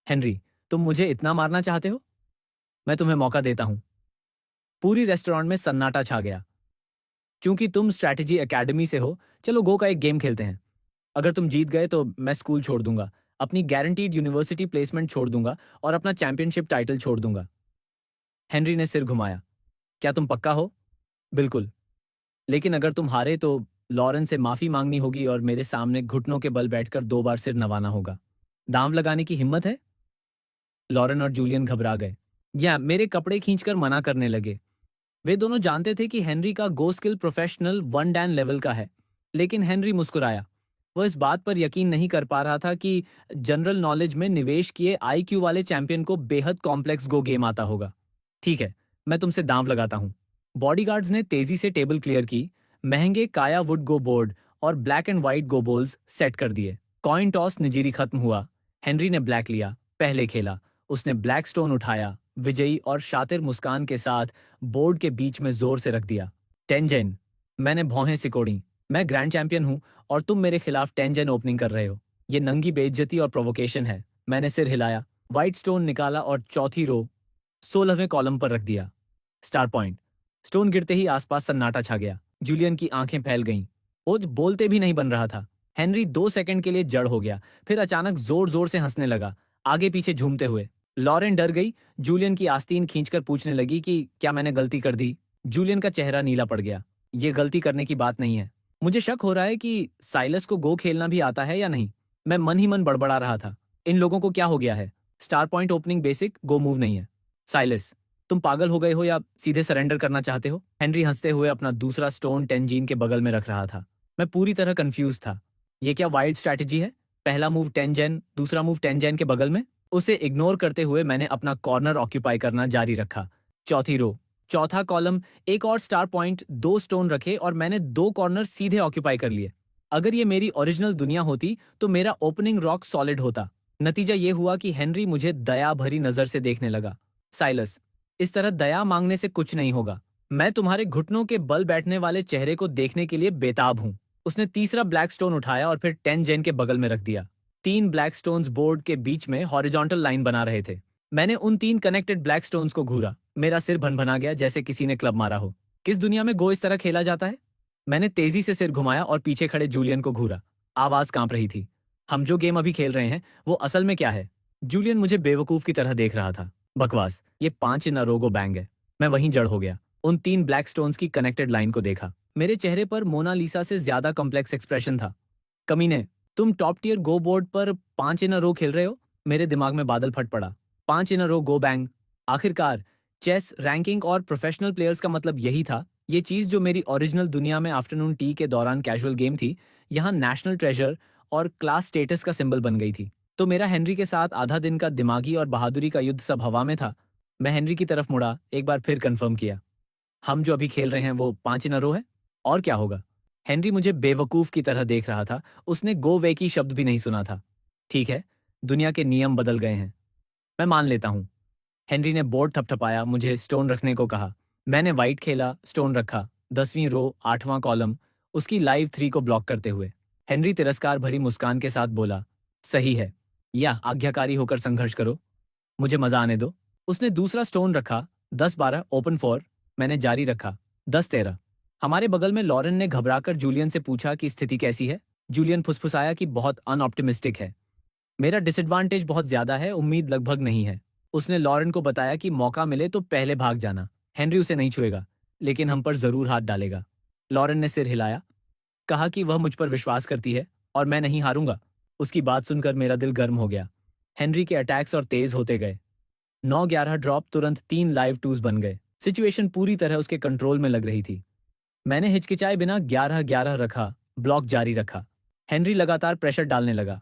हेनरी, तुम मुझे इतना मारना चाहते हो? मैं तुम्हें मौका देता हूं। पूरी रेस्टोरेंट में सन्नाटा छा गया। क्योंकि तुम स्ट्रैटेजी एकेडमी से हो, चलो गो का एक गेम खेलते हैं। अगर तुम जीत गए तो मैं स्कूल छोड़ दूंगा, अपनी गारंटीड यूनिवर्सिटी प्लेसमेंट छोड़ दूंगा और अपना चैंपियनशिप टाइटल छोड़ दूंगा। हेनरी ने सिर घुमाया। क्या तुम पक्का हो? बिल्कुल। लेकिन अगर तुम हारे तो लॉरेन से माफी मांगनी होगी और मेरे सामने घुटनों के बल बैठकर 2 बार सिर नवाना होगा। दांव लगाने की हिम्मत है? लॉरेन और जूलियन घबरा गए या मेरे कपड़े खींचकर मना करने लगे। वे दोनों जानते थे कि हेनरी का Go skill professional one dan level का है, लेकिन हेनरी मुस्कुराया। वह इस बात पर यकीन नहीं कर पा रहा था कि जनरल नॉलेज में निवेश किए आईक्यू वाले चैंपियन को बेहद कॉम्प्लेक्स गो गेम आता होगा। ठीक है, मैं तुमसे दांव लगाता हूं। बॉडीगार्ड्स ने तेजी से टेबल क्लियर की, महंगे काया वुड गो बोर्ड और black and white go balls set कर दिए। कॉइन टॉस निजीरी खत्म हुआ। हेनरी ने ब्लैक लिया, पहले खेला। उसने ब्लैक स्टोन उठाया, विजयी और शातिर मुस्कान के साथ बोर्ड के बीच में जोर से रख दिया। 10 जेन। मैंने भौहें सिकोड़ी। मैं ग्रैंड चैंपियन हूं और तुम मेरे खिलाफ 10 जेन ओपनिंग कर रहे हो। ये नंगी बेइज्जती और प्रोवोकेशन है। मैंने सिर हिलाया, व्हाइट स्टोन निकाला और चौथी रो 16वें कॉलम पर रख दिया। Star point. स्टोन गिरते ही आसपास सन्नाटा छा गया। जूलियन की आंखें फैल गईं। वो बोलते भी नहीं बन रहा था। हेनरी 2 सेकंड के लिए जड़ हो गया, फिर अचानक जोर जोर से हंसने लगा, आगे पीछे झूमते हुए। लॉरेन डर गई। जूलियन की आस्तीन खींचकर पूछने लगी कि क्या मैंने गलती कर दी। जूलियन का चेहरा नीला पड़ गया। ये गलती करने की बात नहीं है। मुझे शक हो रहा है कि साइलस को गो खेलना भी आता है या नहीं। मैं मन ही मन बड़बड़ा रहा था। इन लोगों को क्या हो गया है? Star point opening basic, go move नहीं है। साइलस, तुम पागल हो गए हो या सीधे सरेंडर करना चाहते हो? हेनरी हंसते हुए अपना दूसरा स्टोन टेंजीन के बगल में रख रहा था। मैं पूरी तरह कंफ्यूज था। ये क्या वाइल्ड स्ट्रैटेजी है? पहला मूव 10 जेन, दूसरा मूव 10 जेन के बगल में। उसे इग्नोर करते हुए मैंने अपना कॉर्नर ऑक्यूपाई करना जारी रखा। चौथी रो चौथा कॉलम, एक और स्टार पॉइंट, 2 स्टोन रखे और मैंने 2 कॉर्नर सीधे ऑक्यूपाई कर लिए। अगर ये मेरी ओरिजिनल दुनिया होती तो मेरा ओपनिंग रॉक सॉलिड होता। नतीजा ये हुआ कि हेनरी मुझे दया भरी नजर से देखने लगा। साइलस, इस तरह दया मांगने से कुछ नहीं होगा। मैं तुम्हारे घुटनों के बल बैठने वाले चेहरे को देखने के लिए बेताब हूं। उसने तीसरा ब्लैक स्टोन उठाया और फिर 10 जेन के बगल में रख दिया। 3 ब्लैक स्टोन्स बोर्ड के बीच में हॉरिजॉन्टल लाइन बना रहे थे। मैंने उन 3 कनेक्टेड ब्लैक स्टोन्स को घूरा। मेरा सिर भनभना गया जैसे किसी ने क्लब मारा हो। किस दुनिया में गो इस तरह खेला जाता है? मैंने तेजी से सिर घुमाया और पीछे खड़े जूलियन को घूरा। आवाज कांप रही थी। हम जो गेम अभी खेल रहे हैं वो असल में क्या है? जूलियन मुझे बेवकूफ की तरह देख रहा था। बकवास, ये 5 इन अ रो गो बैंग है। मैं वहीं जड़ हो गया। उन 3 ब्लैक स्टोन्स की कनेक्टेड लाइन को देखा। मेरे चेहरे पर मोनालिसा से ज्यादा कॉम्प्लेक्स एक्सप्रेशन था। कमीने, तुम टॉप टियर गो बोर्ड पर 5 इन अ रो खेल रहे हो? मेरे दिमाग में बादल फट पड़ा। 5 इन अ रो गो बैंग। आखिरकार चेस, रैंकिंग और प्रोफेशनल प्लेयर्स का मतलब यही था। ये चीज जो मेरी ओरिजिनल दुनिया में आफ्टरनून टी के दौरान कैजुअल गेम थी, यहाँ नेशनल ट्रेजर और क्लास स्टेटस का सिंबल बन गई थी। तो मेरा हेनरी के साथ आधा दिन का दिमागी और बहादुरी का युद्ध सब हवा में था। मैं हेनरी की तरफ मुड़ा, एक बार फिर कंफर्म किया। हम जो अभी खेल रहे हैं वो 5 इन अ रो है? और क्या होगा? हेनरी मुझे बेवकूफ की तरह देख रहा था। उसने गो वे की शब्द भी नहीं सुना था। ठीक है, दुनिया के नियम बदल गए हैं, मैं मान लेता हूं। हेनरी ने बोर्ड थपथपाया, मुझे स्टोन रखने को कहा। मैंने वाइट खेला, स्टोन रखा। 10वीं रो, 8वां कॉलम, उसकी लाइव 3 को ब्लॉक करते हुए। हेनरी तिरस्कार भरी मुस्कान के साथ बोला, सही है, या आज्ञाकारी होकर संघर्ष करो, मुझे मजा आने दो। उसने दूसरा स्टोन रखा। 10-12 ओपन फॉर। मैंने जारी रखा। 10-13। हमारे बगल में लॉरेन ने घबराकर जूलियन से पूछा कि स्थिति कैसी है। जूलियन फुसफुसाया कि बहुत अनऑप्टिमिस्टिक है। मेरा डिसएडवांटेज बहुत ज्यादा है, उम्मीद लगभग नहीं है। उसने लॉरेन को बताया कि मौका मिले तो पहले भाग जाना। हेनरी उसे नहीं छुएगा, लेकिन हम पर जरूर हाथ डालेगा। लॉरेन ने सिर हिलाया, कहा कि वह मुझ पर विश्वास करती है और मैं नहीं हारूंगा। उसकी बात सुनकर मेरा दिल गर्म हो गया। हेनरी के अटैक्स और तेज होते गए। 9-11 ड्रॉप, तुरंत 3 लाइव टूज बन गए। सिचुएशन पूरी तरह उसके कंट्रोल में लग रही थी। मैंने हिचकिचाए बिना 11-11 रखा, ब्लॉक जारी रखा। हेनरी लगातार प्रेशर डालने लगा।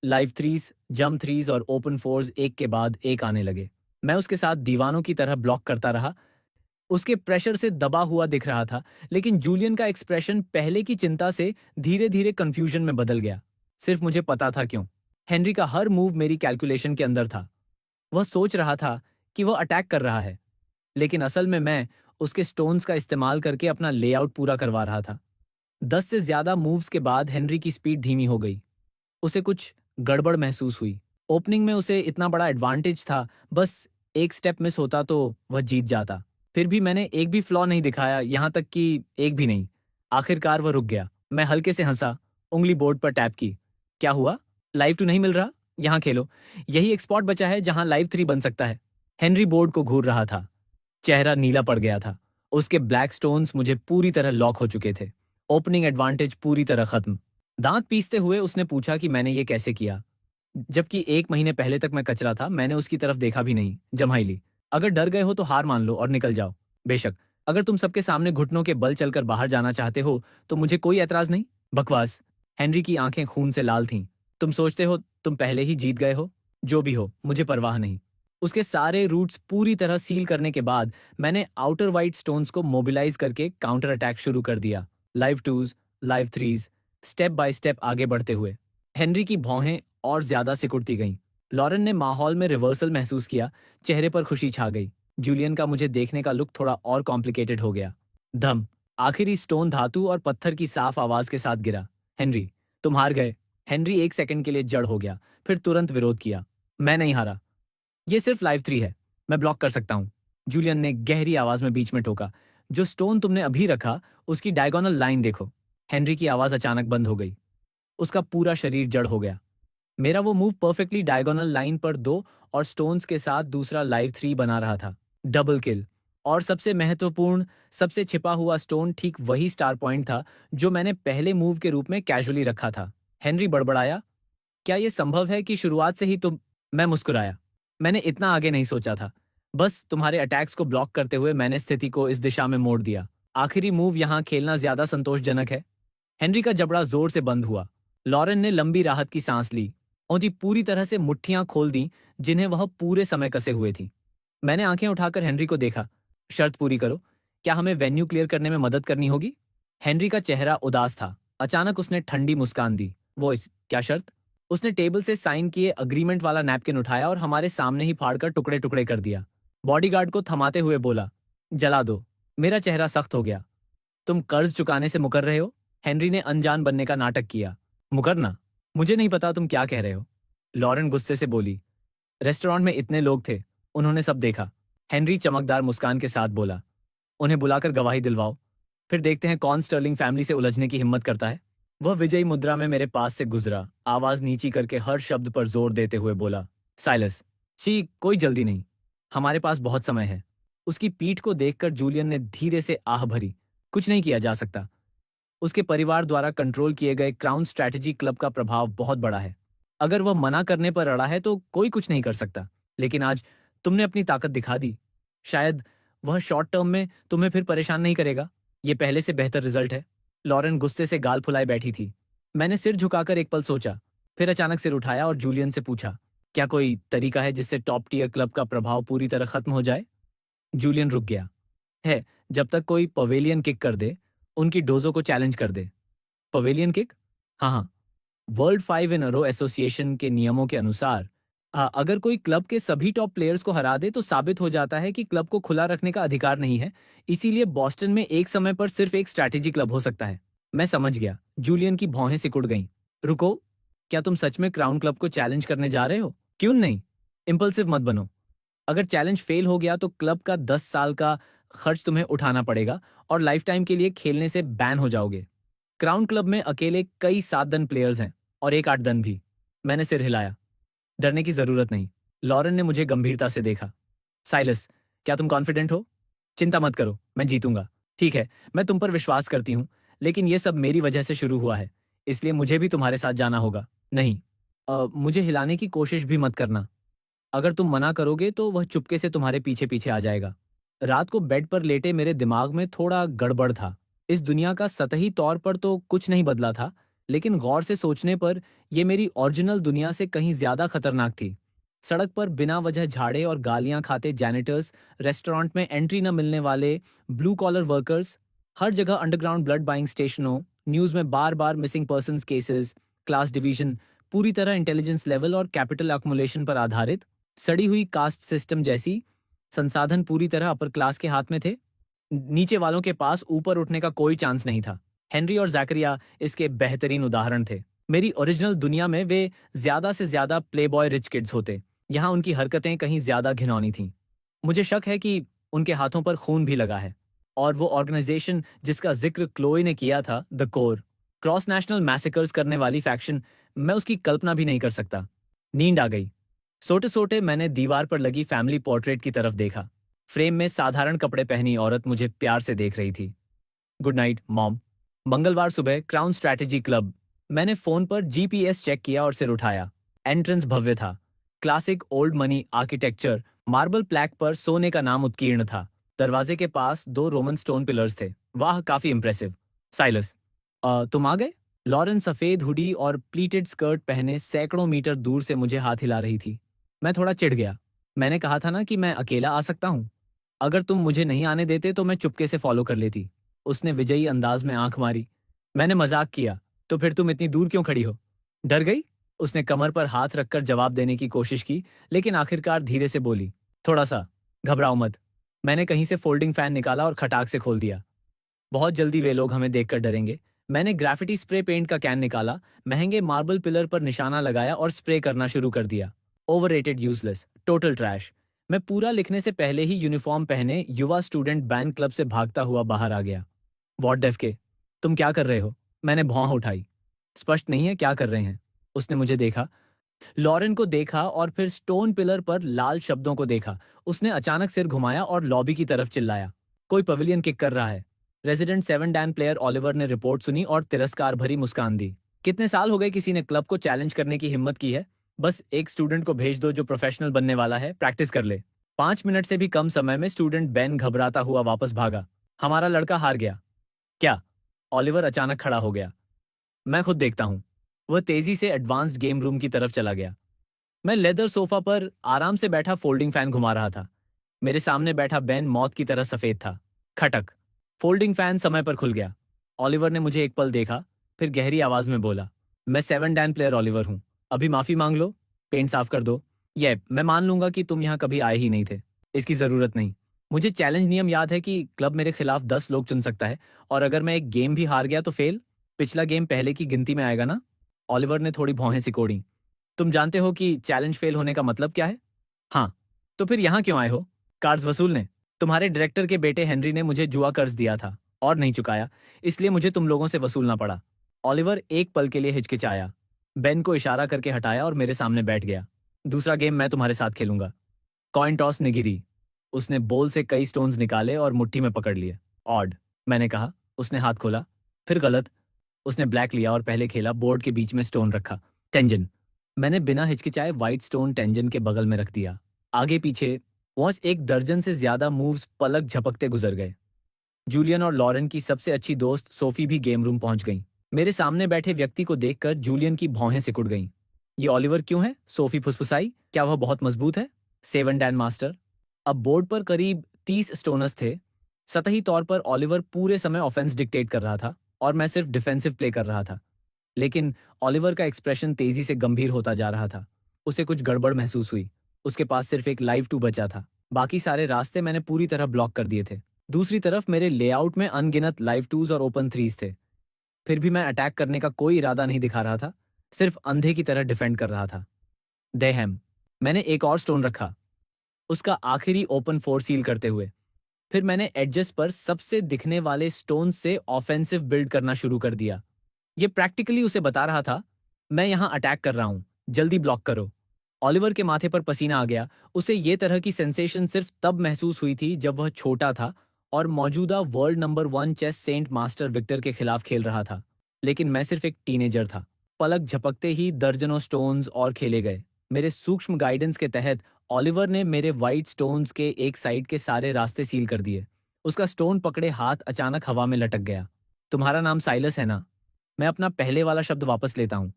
लाइव थ्रीज, जंप थ्रीज और ओपन फोर्स एक के बाद एक आने लगे। मैं उसके साथ दीवानों की तरह ब्लॉक करता रहा। उसके प्रेशर से दबा हुआ दिख रहा था, लेकिन जूलियन का एक्सप्रेशन पहले की चिंता से धीरे धीरे कंफ्यूजन में बदल गया। सिर्फ मुझे पता था क्यों। हेनरी का हर मूव मेरी कैलकुलेशन के अंदर था। वह सोच रहा था कि वह अटैक कर रहा है, लेकिन असल में मैं उसके स्टोन्स का इस्तेमाल करके अपना लेआउट पूरा करवा रहा था। 10 से ज्यादा मूव्स के बाद हेनरी की स्पीड धीमी हो गई। उसे कुछ गड़बड़ महसूस हुई। ओपनिंग में उसे इतना बड़ा एडवांटेज था, बस एक स्टेप मिस होता तो वह जीत जाता। फिर भी मैंने एक भी फ्लॉ नहीं दिखाया, यहां तक कि एक भी नहीं। आखिरकार वह रुक गया। मैं हल्के से हंसा, उंगली बोर्ड पर टैप की। क्या हुआ? लाइव 2 नहीं मिल रहा? यहाँ खेलो, यही एक स्पॉट बचा है जहां लाइव 3 बन सकता है। हेनरी बोर्ड को घूर रहा था। चेहरा नीला पड़ गया था। उसके ब्लैक स्टोन्स मुझे पूरी तरह लॉक हो चुके थे। ओपनिंग एडवांटेज पूरी तरह खत्म। दांत पीसते हुए उसने पूछा कि मैंने ये कैसे किया, जबकि 1 महीने पहले तक मैं कचरा था। मैंने उसकी तरफ देखा भी नहीं। जम्हाई ली, अगर डर गए हो तो हार मान लो और निकल जाओ। बेशक, अगर तुम सबके सामने घुटनों के बल चलकर बाहर जाना चाहते हो तो मुझे कोई एतराज नहीं। बकवास। हेनरी की आंखें खून से लाल थीं। तुम सोचते हो तुम पहले ही जीत गए हो? जो भी हो, मुझे परवाह नहीं। उसके सारे रूट्स पूरी तरह सील करने के बाद मैंने आउटर वाइट स्टोन्स को मोबिलाइज करके काउंटर अटैक शुरू कर दिया। Live twos, live threes, step by step आगे बढ़ते हुए। हेनरी की भौहें और ज्यादा सिकुड़ती गईं। लॉरेन ने माहौल में रिवर्सल महसूस किया। चेहरे पर खुशी छा गई। जूलियन का मुझे देखने का लुक थोड़ा और कॉम्प्लिकेटेड हो गया। धम, आखिरी स्टोन धातु और पत्थर की साफ आवाज के साथ गिरा। हेनरी, तुम हार गए। हेनरी 1 सेकंड के लिए जड़ हो गया, फिर तुरंत विरोध किया। मैं नहीं हारा, ये सिर्फ लाइव 3 है, मैं ब्लॉक कर सकता हूं। जूलियन ने गहरी आवाज में बीच में टोका। जो स्टोन तुमने अभी रखा, उसकी डायगोनल लाइन देखो। हेनरी की आवाज अचानक बंद हो गई। उसका पूरा शरीर जड़ हो गया। मेरा वो मूव परफेक्टली डायगोनल लाइन पर 2 और स्टोन्स के साथ दूसरा लाइव 3 बना रहा था। Double kill. और सबसे महत्वपूर्ण, सबसे छिपा हुआ स्टोन ठीक वही स्टार पॉइंट था जो मैंने पहले मूव के रूप में कैजुअली रखा था। हेनरी बड़बड़ाया, क्या यह संभव है कि शुरुआत से ही तुम? मैं मुस्कुराया। मैंने इतना आगे नहीं सोचा था। बस तुम्हारे अटैक्स को ब्लॉक करते हुए मैंने स्थिति को इस दिशा में मोड़ दिया। आखिरी मूव यहां खेलना ज्यादा संतोषजनक है। हेनरी का जबड़ा जोर से बंद हुआ। लॉरेन ने लंबी राहत की सांस ली। औंधी पूरी तरह से मुट्ठियां खोल दी जिन्हें वह पूरे समय कसे हुए थी। मैंने आंखें उठाकर हेनरी को देखा। शर्त पूरी करो। क्या हमें वेन्यू क्लियर करने में मदद करनी होगी? हेनरी का चेहरा उदास था। अचानक उसने ठंडी मुस्कान दी। वॉइस, क्या शर्त? उसने टेबल से साइन किए अग्रीमेंट वाला नैपकिन उठाया और हमारे सामने ही फाड़कर टुकड़े टुकड़े कर दिया। बॉडीगार्ड को थमाते हुए बोला, जला दो। मेरा चेहरा सख्त हो गया। तुम कर्ज चुकाने से मुकर रहे हो? हेनरी ने अनजान बनने का नाटक किया। मुकरना? मुझे नहीं पता तुम क्या कह रहे हो। लॉरेन गुस्से से बोली। रेस्टोरेंट में इतने लोग थे, उन्होंने सब देखा। हेनरी चमकदार मुस्कान के साथ बोला, उन्हें बुलाकर गवाही दिलवाओ, फिर देखते हैं कौन स्टर्लिंग फैमिली से उलझने की हिम्मत करता है। वह विजयी मुद्रा में मेरे पास से गुजरा, आवाज नीची करके हर शब्द पर जोर देते हुए बोला, साइलस, शी, कोई जल्दी नहीं, हमारे पास बहुत समय है। उसकी पीठ को देखकर जूलियन ने धीरे से आह भरी। कुछ नहीं किया जा सकता। उसके परिवार द्वारा कंट्रोल किए गए क्राउन स्ट्रैटेजी क्लब का प्रभाव बहुत बड़ा है। अगर वह मना करने पर अड़ा है तो कोई कुछ नहीं कर सकता। लेकिन आज तुमने अपनी ताकत दिखा दी। शायद वह शॉर्ट टर्म में तुम्हें फिर परेशान नहीं करेगा। ये पहले से बेहतर रिजल्ट है। लॉरेन गुस्से से गाल फुलाए बैठी थी। मैंने सिर झुकाकर एक पल सोचा, फिर अचानक सिर उठाया और जूलियन से पूछा, क्या कोई तरीका है जिससे टॉप टियर क्लब का प्रभाव पूरी तरह खत्म हो जाए? जूलियन रुक गया। है, जब तक कोई पवेलियन किक कर दे, उनकी डोजो को चैलेंज कर दे। Pavilion kick? हाँ हाँ, वर्ल्ड 5 इन अरो एसोसिएशन के नियमों के अनुसार अगर कोई क्लब के सभी टॉप प्लेयर्स को हरा दे तो साबित हो जाता है कि क्लब को खुला रखने का अधिकार नहीं है। इसीलिए बॉस्टन में एक समय पर सिर्फ एक स्ट्रैटेजी क्लब हो सकता है। मैं समझ गया। जूलियन की भौहें सिकुड़ गईं। रुको, क्या तुम सच में क्राउन क्लब को चैलेंज करने जा रहे हो? क्यों नहीं? इम्पल्सिव मत बनो। अगर चैलेंज फेल हो गया तो क्लब का 10 साल का खर्च तुम्हें उठाना पड़ेगा और लाइफ टाइम के लिए खेलने से बैन हो जाओगे। क्राउन क्लब में अकेले कई 7 दन प्लेयर्स हैं और एक 8 दन भी। मैंने सिर हिलाया। डरने की जरूरत नहीं। लॉरेन ने मुझे गंभीरता से देखा। साइलस, क्या तुम कॉन्फिडेंट हो? चिंता मत करो, मैं जीतूंगा। ठीक है, मैं तुम पर विश्वास करती हूँ, लेकिन यह सब मेरी वजह से शुरू हुआ है, इसलिए मुझे भी तुम्हारे साथ जाना होगा। नहीं, मुझे हिलाने की कोशिश भी मत करना। अगर तुम मना करोगे तो वह चुपके से तुम्हारे पीछे पीछे आ जाएगा। रात को बेड पर लेटे मेरे दिमाग में थोड़ा गड़बड़ था। इस दुनिया का सतही तौर पर तो कुछ नहीं बदला था, लेकिन गौर से सोचने पर यह मेरी ओरिजिनल दुनिया से कहीं ज्यादा खतरनाक थी। सड़क पर बिना वजह झाड़े और गालियां खाते जैनिटर्स, रेस्टोरेंट में एंट्री न मिलने वाले ब्लू कॉलर वर्कर्स, हर जगह अंडरग्राउंड ब्लड बाइंग स्टेशनों, न्यूज में बार बार missing persons cases, class division पूरी तरह इंटेलिजेंस लेवल और कैपिटल अक्मुलेशन पर आधारित, सड़ी हुई कास्ट सिस्टम जैसी, संसाधन पूरी तरह अपर क्लास के हाथ में थे। नीचे वालों के पास ऊपर उठने का कोई चांस नहीं था। हेनरी और जैकरिया इसके बेहतरीन उदाहरण थे। मेरी ओरिजिनल दुनिया में वे ज्यादा से ज्यादा प्लेबॉय रिच किड्स होते। यहाँ उनकी हरकतें कहीं ज्यादा घिनौनी थीं। मुझे शक है कि उनके हाथों पर खून भी लगा है। और वो ऑर्गेनाइजेशन जिसका जिक्र क्लोई ने किया था, the core, cross national massacres करने वाली फैक्शन, मैं उसकी कल्पना भी नहीं कर सकता। नींद आ गई। सोते सोते मैंने दीवार पर लगी फैमिली पोर्ट्रेट की तरफ देखा। फ्रेम में साधारण कपड़े पहनी औरत मुझे प्यार से देख रही थी। Good night mom. मंगलवार सुबह क्राउन स्ट्रैटेजी क्लब। मैंने फोन पर जीपीएस चेक किया और सिर उठाया। एंट्रेंस भव्य था। Classic old money architecture, marble plaque पर सोने का नाम उत्कीर्ण था। दरवाजे के पास 2 रोमन स्टोन पिलर्स थे। वाह, काफी इंप्रेसिव। साइलस, तुम आ गए? लॉरेन सफेद हुडी और प्लीटेड स्कर्ट पहने सैकड़ों मीटर दूर से मुझे हाथ हिला रही थी। मैं थोड़ा चिढ़ गया। मैंने कहा था ना कि मैं अकेला आ सकता हूँ। अगर तुम मुझे नहीं आने देते तो मैं चुपके से फॉलो कर लेती। उसने विजयी अंदाज में आंख मारी। मैंने मजाक किया। तो फिर तुम इतनी दूर क्यों खड़ी हो? डर गई? उसने कमर पर हाथ रखकर जवाब देने की कोशिश की, लेकिन आखिरकार धीरे से बोली, थोड़ा सा। घबराओ मत। मैंने कहीं से फोल्डिंग फैन निकाला और खटाक से खोल दिया। बहुत जल्दी वे लोग हमें देखकर डरेंगे। मैंने ग्राफिटी स्प्रे पेंट का कैन निकाला, महंगे मार्बल पिलर पर निशाना लगाया और स्प्रे करना शुरू कर दिया। Overrated, useless, total trash. मैं पूरा लिखने से पहले ही यूनिफॉर्म पहने युवा स्टूडेंट बैंड क्लब से भागता हुआ बाहर आ गया। वॉट डेफ के, तुम क्या कर रहे हो? मैंने भौं उठाई। स्पष्ट नहीं है क्या कर रहे हैं। उसने मुझे देखा, लॉरेन को देखा और फिर स्टोन पिलर पर लाल शब्दों को देखा। उसने अचानक सिर घुमाया और लॉबी की तरफ चिल्लाया, कोई पवेलियन किक कर रहा है। रेजिडेंट 7 डैन प्लेयर ओलिवर ने रिपोर्ट सुनी और तिरस्कार भरी मुस्कान दी। कितने साल हो गए किसी ने क्लब को चैलेंज करने की हिम्मत की है? बस एक स्टूडेंट को भेज दो जो प्रोफेशनल बनने वाला है, प्रैक्टिस कर ले। 5 मिनट से भी कम समय में स्टूडेंट बेन घबराता हुआ वापस भागा। हमारा लड़का हार गया। क्या? ओलिवर अचानक खड़ा हो गया। मैं खुद देखता हूँ। वह तेजी से एडवांस्ड गेम रूम की तरफ चला गया। मैं लेदर सोफा पर आराम से बैठा फोल्डिंग फैन घुमा रहा था। मेरे सामने बैठा बेन मौत की तरह सफेद था। खटक। फोल्डिंग फैन समय पर खुल गया। ऑलिवर ने मुझे एक पल देखा, फिर गहरी आवाज में बोला, मैं 7 डैन प्लेयर ऑलिवर हूँ। अभी माफी मांग लो, पेंट साफ कर दो। ये मैं मान लूंगा कि तुम यहाँ कभी आए ही नहीं थे। इसकी जरूरत नहीं। मुझे चैलेंज नियम याद है कि क्लब मेरे खिलाफ 10 लोग चुन सकता है, और अगर मैं एक गेम भी हार गया तो फेल। पिछला गेम पहले की गिनती में आएगा ना? ऑलिवर ने थोड़ी भौहें सिकोड़ी। तुम जानते हो कि चैलेंज फेल होने का मतलब क्या है? हाँ। तो फिर यहाँ क्यों आए हो? कार्ड्स वसूलने। तुम्हारे डायरेक्टर के बेटे हेनरी ने मुझे जुआ कर्ज दिया था और नहीं चुकाया, इसलिए मुझे तुम लोगों से वसूलना पड़ा। ऑलिवर एक पल के लिए हिचकिचाया, बेन को इशारा करके हटाया और मेरे सामने बैठ गया। दूसरा गेम मैं तुम्हारे साथ खेलूंगा। कॉइन टॉस ने गिरी। उसने बोल से कई स्टोन्स निकाले और मुट्ठी में पकड़ लिए। ऑड, मैंने कहा। उसने हाथ खोला। फिर गलत। उसने ब्लैक लिया और पहले खेला, बोर्ड के बीच में स्टोन रखा। टेंजन। मैंने बिना हिचकिचाए व्हाइट स्टोन टेंजन के बगल में रख दिया। आगे पीछे वॉच 1 दर्जन से ज्यादा मूव्स पलक झपकते गुजर गए। जूलियन और लॉरेन की सबसे अच्छी दोस्त सोफी भी गेम रूम पहुंच गई। मेरे सामने बैठे व्यक्ति को देखकर जूलियन की भौहें सिकुड़ गईं। ये ऑलिवर क्यों है? सोफी फुसफुसाई। क्या वह बहुत मजबूत है? 7 डैन मास्टर। अब बोर्ड पर करीब 30 स्टोनर्स थे। सतही तौर पर ऑलिवर पूरे समय ऑफेंस डिक्टेट कर रहा था और मैं सिर्फ डिफेंसिव प्ले कर रहा था। लेकिन ऑलिवर का एक्सप्रेशन तेजी से गंभीर होता जा रहा था। उसे कुछ गड़बड़ महसूस हुई। उसके पास सिर्फ एक लाइव 2 बचा था। बाकी सारे रास्ते मैंने पूरी तरह ब्लॉक कर दिए थे। दूसरी तरफ मेरे लेआउट में अनगिनत लाइव 2s और ओपन 3s थे। फिर भी मैं अटैक करने का कोई इरादा नहीं दिखा रहा था, सिर्फ अंधे की तरह डिफेंड कर रहा था। देहम। मैंने एक और स्टोन रखा, उसका आखिरी ओपन 4 सील करते हुए। फिर मैंने एडजस्ट पर सबसे दिखने वाले स्टोन से ऑफेंसिव बिल्ड करना शुरू कर दिया। ये प्रैक्टिकली उसे बता रहा था, मैं यहां अटैक कर रहा हूं, जल्दी ब्लॉक करो। ऑलिवर के माथे पर पसीना आ गया। उसे ये तरह की सेंसेशन सिर्फ तब महसूस हुई थी जब वह छोटा था और मौजूदा world number 1 chess saint master Victor के खिलाफ खेल रहा था। लेकिन मैं सिर्फ एक टीनेजर था। पलक झपकते ही दर्जनों स्टोन्स और खेले गए। मेरे सूक्ष्म गाइडेंस के तहत ऑलिवर ने मेरे व्हाइट स्टोन्स के एक साइड के सारे रास्ते सील कर दिए। उसका स्टोन पकड़े हाथ अचानक हवा में लटक गया। तुम्हारा नाम साइलस है ना? मैं अपना पहले वाला शब्द वापस लेता हूं।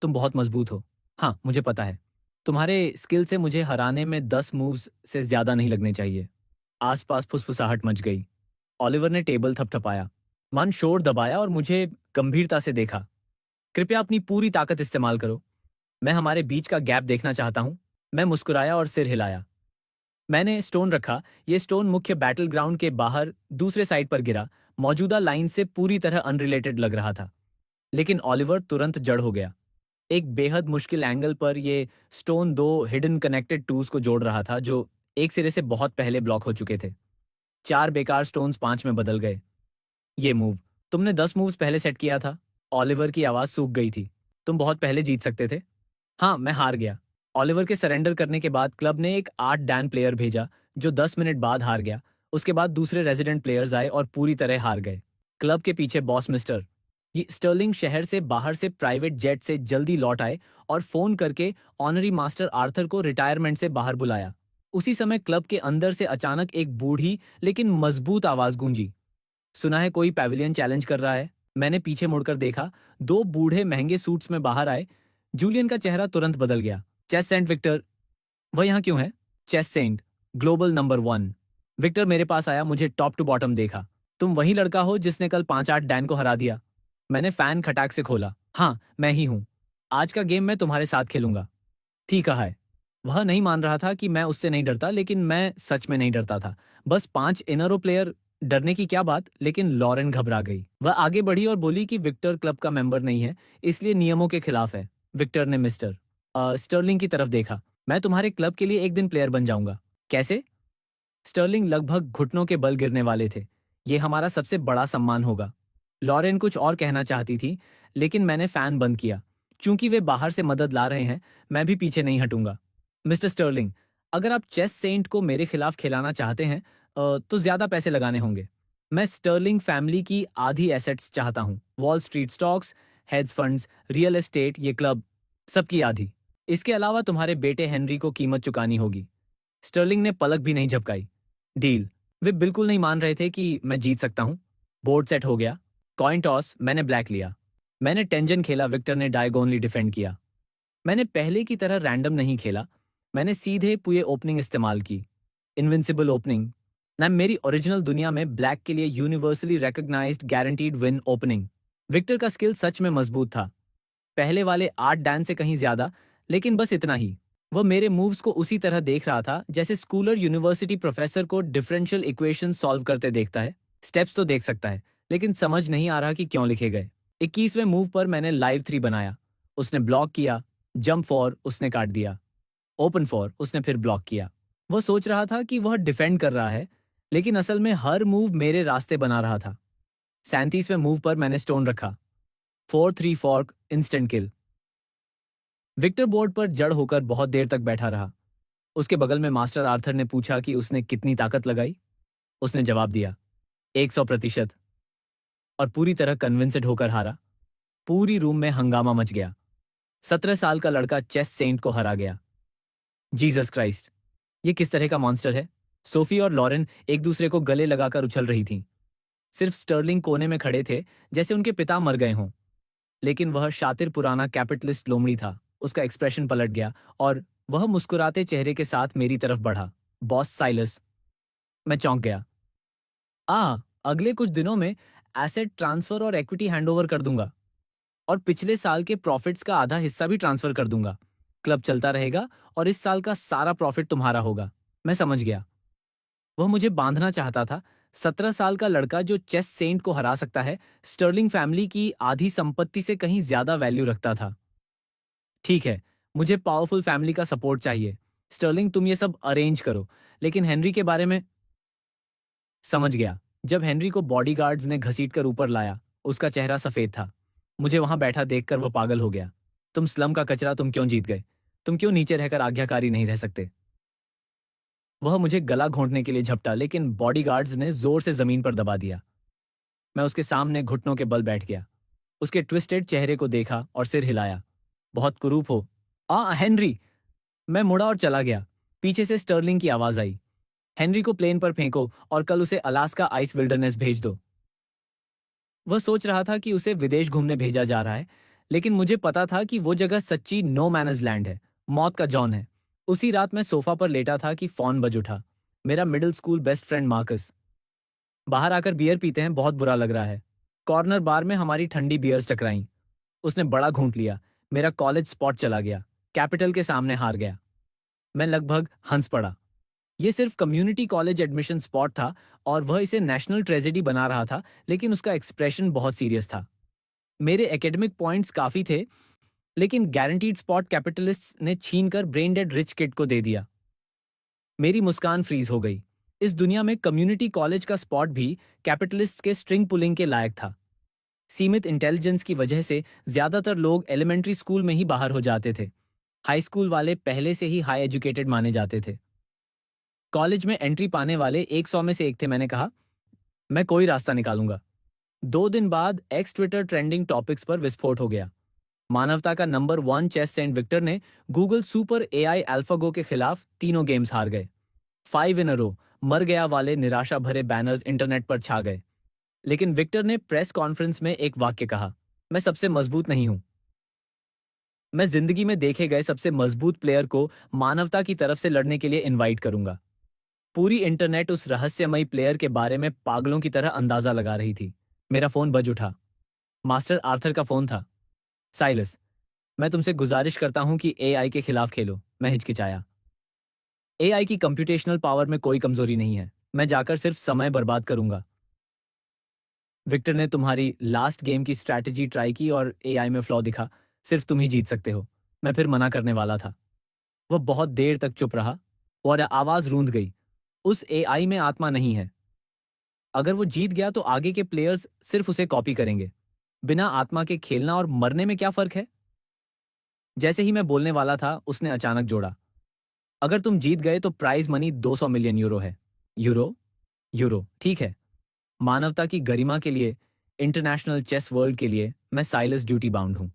तुम बहुत मजबूत हो। हाँ, मुझे पता है। तुम्हारे स्किल से मुझे हराने में 10 मूव्स से ज्यादा नहीं लगने चाहिए। आसपास फुसफुसाहट मच गई। ऑलिवर ने टेबल थपथपाया, मन शोर दबाया और मुझे गंभीरता से देखा। कृपया अपनी पूरी ताकत इस्तेमाल करो। मैं हमारे बीच का गैप देखना चाहता हूं। मैं मुस्कुराया और सिर हिलाया। मैंने स्टोन रखा। ये स्टोन मुख्य बैटल ग्राउंड के बाहर दूसरे साइड पर गिरा। मौजूदा लाइन से पूरी तरह अनरिलेटेड लग रहा था। लेकिन ऑलिवर तुरंत जड़ हो गया। एक बेहद मुश्किल एंगल पर ये स्टोन 2 हिडन कनेक्टेड टूल्स को जोड़ रहा था जो एक सिरे से बहुत पहले ब्लॉक हो चुके थे। 4 बेकार स्टोन्स 5 में बदल गए। ये मूव तुमने 10 मूव्स पहले सेट किया था। ऑलिवर की आवाज सूख गई थी। तुम बहुत पहले जीत सकते थे। हाँ, मैं हार गया। ऑलिवर के सरेंडर करने के बाद क्लब ने एक 8 डैन प्लेयर भेजा जो 10 मिनट बाद हार गया। उसके बाद दूसरे रेजिडेंट प्लेयर्स आए और पूरी तरह हार गए। क्लब के पीछे बॉस मिस्टर ये स्टर्लिंग शहर से बाहर से प्राइवेट जेट से जल्दी लौट आए और फोन करके ऑनरी मास्टर आर्थर को रिटायरमेंट से बाहर बुलाया। उसी समय क्लब के अंदर से अचानक एक बूढ़ी लेकिन मजबूत आवाज गूंजी, सुना है कोई पैविलियन चैलेंज कर रहा है? मैंने पीछे मुड़कर देखा। 2 बूढ़े महंगे सूट्स में बाहर आए। जूलियन का चेहरा तुरंत बदल गया। चेस सेंट विक्टर, वह यहाँ क्यों है? Chess saint, global number 1। Victor मेरे पास आया, मुझे टॉप टू बॉटम देखा। तुम वही लड़का हो जिसने कल 5-8 डैन को हरा दिया? मैंने फैन खटाक से खोला। हाँ, मैं ही हूं। आज का गेम मैं तुम्हारे साथ खेलूंगा। ठीक है। वह नहीं मान रहा था कि मैं उससे नहीं डरता, लेकिन मैं सच में नहीं डरता था। बस 5 इनरो प्लेयर, डरने की क्या बात। लेकिन लॉरेन घबरा गई। वह आगे बढ़ी और बोली कि विक्टर क्लब का मेंबर नहीं है, इसलिए नियमों के खिलाफ है। विक्टर ने मिस्टर स्टर्लिंग की तरफ देखा। मैं तुम्हारे क्लब के लिए एक दिन प्लेयर बन जाऊंगा। कैसे? स्टर्लिंग लगभग घुटनों के बल गिरने वाले थे। ये हमारा सबसे बड़ा सम्मान होगा। लॉरेन कुछ और कहना चाहती थी, लेकिन मैंने फैन बंद किया। चूंकि वे बाहर से मदद ला रहे हैं, मैं भी पीछे नहीं हटूंगा। मिस्टर स्टर्लिंग, अगर आप चेस सेंट को मेरे खिलाफ खिलाना चाहते हैं तो ज्यादा पैसे लगाने होंगे। मैं स्टर्लिंग फैमिली की आधी एसेट्स चाहता हूँ। Wall street stocks, hedge funds, real estate, ये क्लब, सबकी आधी। इसके अलावा तुम्हारे बेटे हेनरी को कीमत चुकानी होगी। स्टर्लिंग ने पलक भी नहीं झपकाई। डील। वे बिल्कुल नहीं मान रहे थे कि मैं जीत सकता हूँ। बोर्ड सेट हो गया। कॉइन टॉस, मैंने ब्लैक लिया। मैंने टेंजन खेला, विक्टर ने डायगोनली डिफेंड किया। मैंने पहले की तरह रैंडम नहीं खेला। मैंने सीधे पुए ओपनिंग इस्तेमाल की। Invincible opening. मैम मेरी ओरिजिनल दुनिया में ब्लैक के लिए universally recognized guaranteed win opening. Victor का स्किल सच में मजबूत था, पहले वाले 8 डैन से कहीं ज्यादा, लेकिन बस इतना ही। वह मेरे मूव्स को उसी तरह देख रहा था जैसे स्कूलर यूनिवर्सिटी प्रोफेसर को डिफरेंशियल इक्वेशन सॉल्व करते देखता है। स्टेप्स तो देख सकता है, लेकिन समझ नहीं आ रहा कि क्यों लिखे गए। 21वें मूव पर मैंने लाइव 3 बनाया, उसने ब्लॉक किया। जंप फॉर, उसने काट दिया। ओपन फॉर, उसने फिर ब्लॉक किया। वह सोच रहा था कि वह डिफेंड कर रहा है, लेकिन असल में हर मूव मेरे रास्ते बना रहा था। 37वें मूव पर मैंने स्टोन रखा। 4-3 फॉर्क, इंस्टेंट किल। विक्टर बोर्ड पर जड़ होकर बहुत देर तक बैठा रहा। उसके बगल में मास्टर आर्थर ने पूछा कि उसने कितनी ताकत लगाई। उसने जवाब दिया, 100%। और पूरी तरह कन्विंस्ड होकर हारा। पूरी रूम में हंगामा मच गया। 17 साल का लड़का चेस सेंट को हरा गया। जीसस क्राइस्ट, ये किस तरह का मॉन्स्टर है। सोफी और लॉरेन एक दूसरे को गले लगाकर उछल रही थीं। सिर्फ स्टर्लिंग कोने में खड़े थे, जैसे उनके पिता मर गए हों। लेकिन वह शातिर पुराना कैपिटलिस्ट लोमड़ी था। उसका एक्सप्रेशन पलट गया और वह मुस्कुराते चेहरे के साथ मेरी तरफ बढ़ा। Boss Silas. मैं चौंक गया। अगले कुछ दिनों में एसेट ट्रांसफर और इक्विटी हैंडओवर कर दूंगा, और पिछले साल के प्रॉफिट्स का आधा हिस्सा भी ट्रांसफर कर दूंगा। क्लब चलता रहेगा और इस साल का सारा प्रॉफिट तुम्हारा होगा। मैं समझ गया। वह मुझे बांधना चाहता था। 17 साल का लड़का जो चेस सेंट को हरा सकता है, स्टर्लिंग फैमिली की आधी संपत्ति से कहीं ज्यादा वैल्यू रखता था। ठीक है, मुझे पावरफुल फैमिली का सपोर्ट चाहिए। स्टर्लिंग, तुम ये सब अरेंज करो, लेकिन हेनरी के बारे में। समझ गया। जब हेनरी को बॉडीगार्ड्स ने घसीटकर ऊपर लाया, उसका चेहरा सफेद था। मुझे वहां बैठा देखकर वह पागल हो गया। तुम स्लम का कचरा, तुम क्यों जीत गए? तुम क्यों नीचे रहकर आज्ञाकारी नहीं रह सकते? वह मुझे गला घोंटने के लिए झपटा, लेकिन बॉडीगार्ड्स ने जोर से जमीन पर दबा दिया। मैं उसके सामने घुटनों के बल बैठ गया। उसके ट्विस्टेड चेहरे को देखा और सिर हिलाया। बहुत कुरूप हो। हेनरी। मैं मुड़ा और चला गया। पीछे से स्टर्लिंग की आवाज आई, हेनरी को प्लेन पर फेंको और कल उसे अलास्का आइस विल्डरनेस भेज दो। वह सोच रहा था कि उसे विदेश घूमने भेजा जा रहा है, लेकिन मुझे पता था कि वो जगह सच्ची नो मैनर्स लैंड है, मौत का जॉन है। उसी रात मैं सोफा पर लेटा था कि फोन बज उठा। मेरा middle school best friend Marcus. बाहर आकर बियर पीते हैं, बहुत बुरा लग रहा है। कॉर्नर बार में हमारी ठंडी बियर्स टकराई। उसने बड़ा घूंट लिया। मेरा कॉलेज स्पॉट चला गया। कैपिटल के सामने हार गया। मैं लगभग हंस पड़ा। ये सिर्फ कम्युनिटी कॉलेज एडमिशन स्पॉट था और वह इसे नेशनल ट्रेजेडी बना रहा था, लेकिन उसका एक्सप्रेशन बहुत सीरियस था। मेरे एकेडमिक पॉइंट्स काफी थे, लेकिन गारंटीड स्पॉट कैपिटलिस्ट ने छीनकर ब्रेन डेड रिच किड को दे दिया। मेरी मुस्कान फ्रीज हो गई। इस दुनिया में कम्युनिटी कॉलेज का स्पॉट भी कैपिटलिस्ट के स्ट्रिंग पुलिंग के लायक था। सीमित इंटेलिजेंस की वजह से ज्यादातर लोग एलिमेंट्री स्कूल में ही बाहर हो जाते थे। हाई स्कूल वाले पहले से ही हाई एजुकेटेड माने जाते थे। कॉलेज में एंट्री पाने वाले 100 में से एक थे। मैंने कहा, मैं कोई रास्ता निकालूंगा। 2 दिन बाद एक्स ट्विटर ट्रेंडिंग टॉपिक्स पर विस्फोट हो गया। मानवता का नंबर 1 चेस सेंट विक्टर ने गूगल सुपर एआई अल्फागो के खिलाफ तीनों गेम्स हार गए। 5 इन अ रो, मर गया वाले निराशा भरे बैनर्स इंटरनेट पर छा गए। लेकिन विक्टर ने प्रेस कॉन्फ्रेंस में एक वाक्य कहा, मैं सबसे मजबूत नहीं हूं। मैं जिंदगी में देखे गए सबसे मजबूत प्लेयर को मानवता की तरफ से लड़ने के लिए इनवाइट करूंगा। पूरी इंटरनेट उस रहस्यमयी प्लेयर के बारे में पागलों की तरह अंदाजा लगा रही थी। मेरा फोन बज उठा। मास्टर आर्थर का फोन था। साइलस, मैं तुमसे गुजारिश करता हूं कि एआई के खिलाफ खेलो। मैं हिचकिचाया। एआई की कंप्यूटेशनल पावर में कोई कमजोरी नहीं है। मैं जाकर सिर्फ समय बर्बाद करूंगा। विक्टर ने तुम्हारी लास्ट गेम की स्ट्रैटेजी ट्राई की और एआई में फ्लॉ दिखा। सिर्फ तुम ही जीत सकते हो। मैं फिर मना करने वाला था। वह बहुत देर तक चुप रहा और आवाज रूंध गई। उस एआई में आत्मा नहीं है। अगर वो जीत गया तो आगे के प्लेयर्स सिर्फ उसे कॉपी करेंगे। बिना आत्मा के खेलना और मरने में क्या फर्क है? जैसे ही मैं बोलने वाला था, उसने अचानक जोड़ा, अगर तुम जीत गए तो प्राइज मनी 200 मिलियन यूरो है। यूरो? यूरो, ठीक है। मानवता की गरिमा के लिए, इंटरनेशनल चेस वर्ल्ड के लिए मैं साइलस ड्यूटी बाउंड हूं।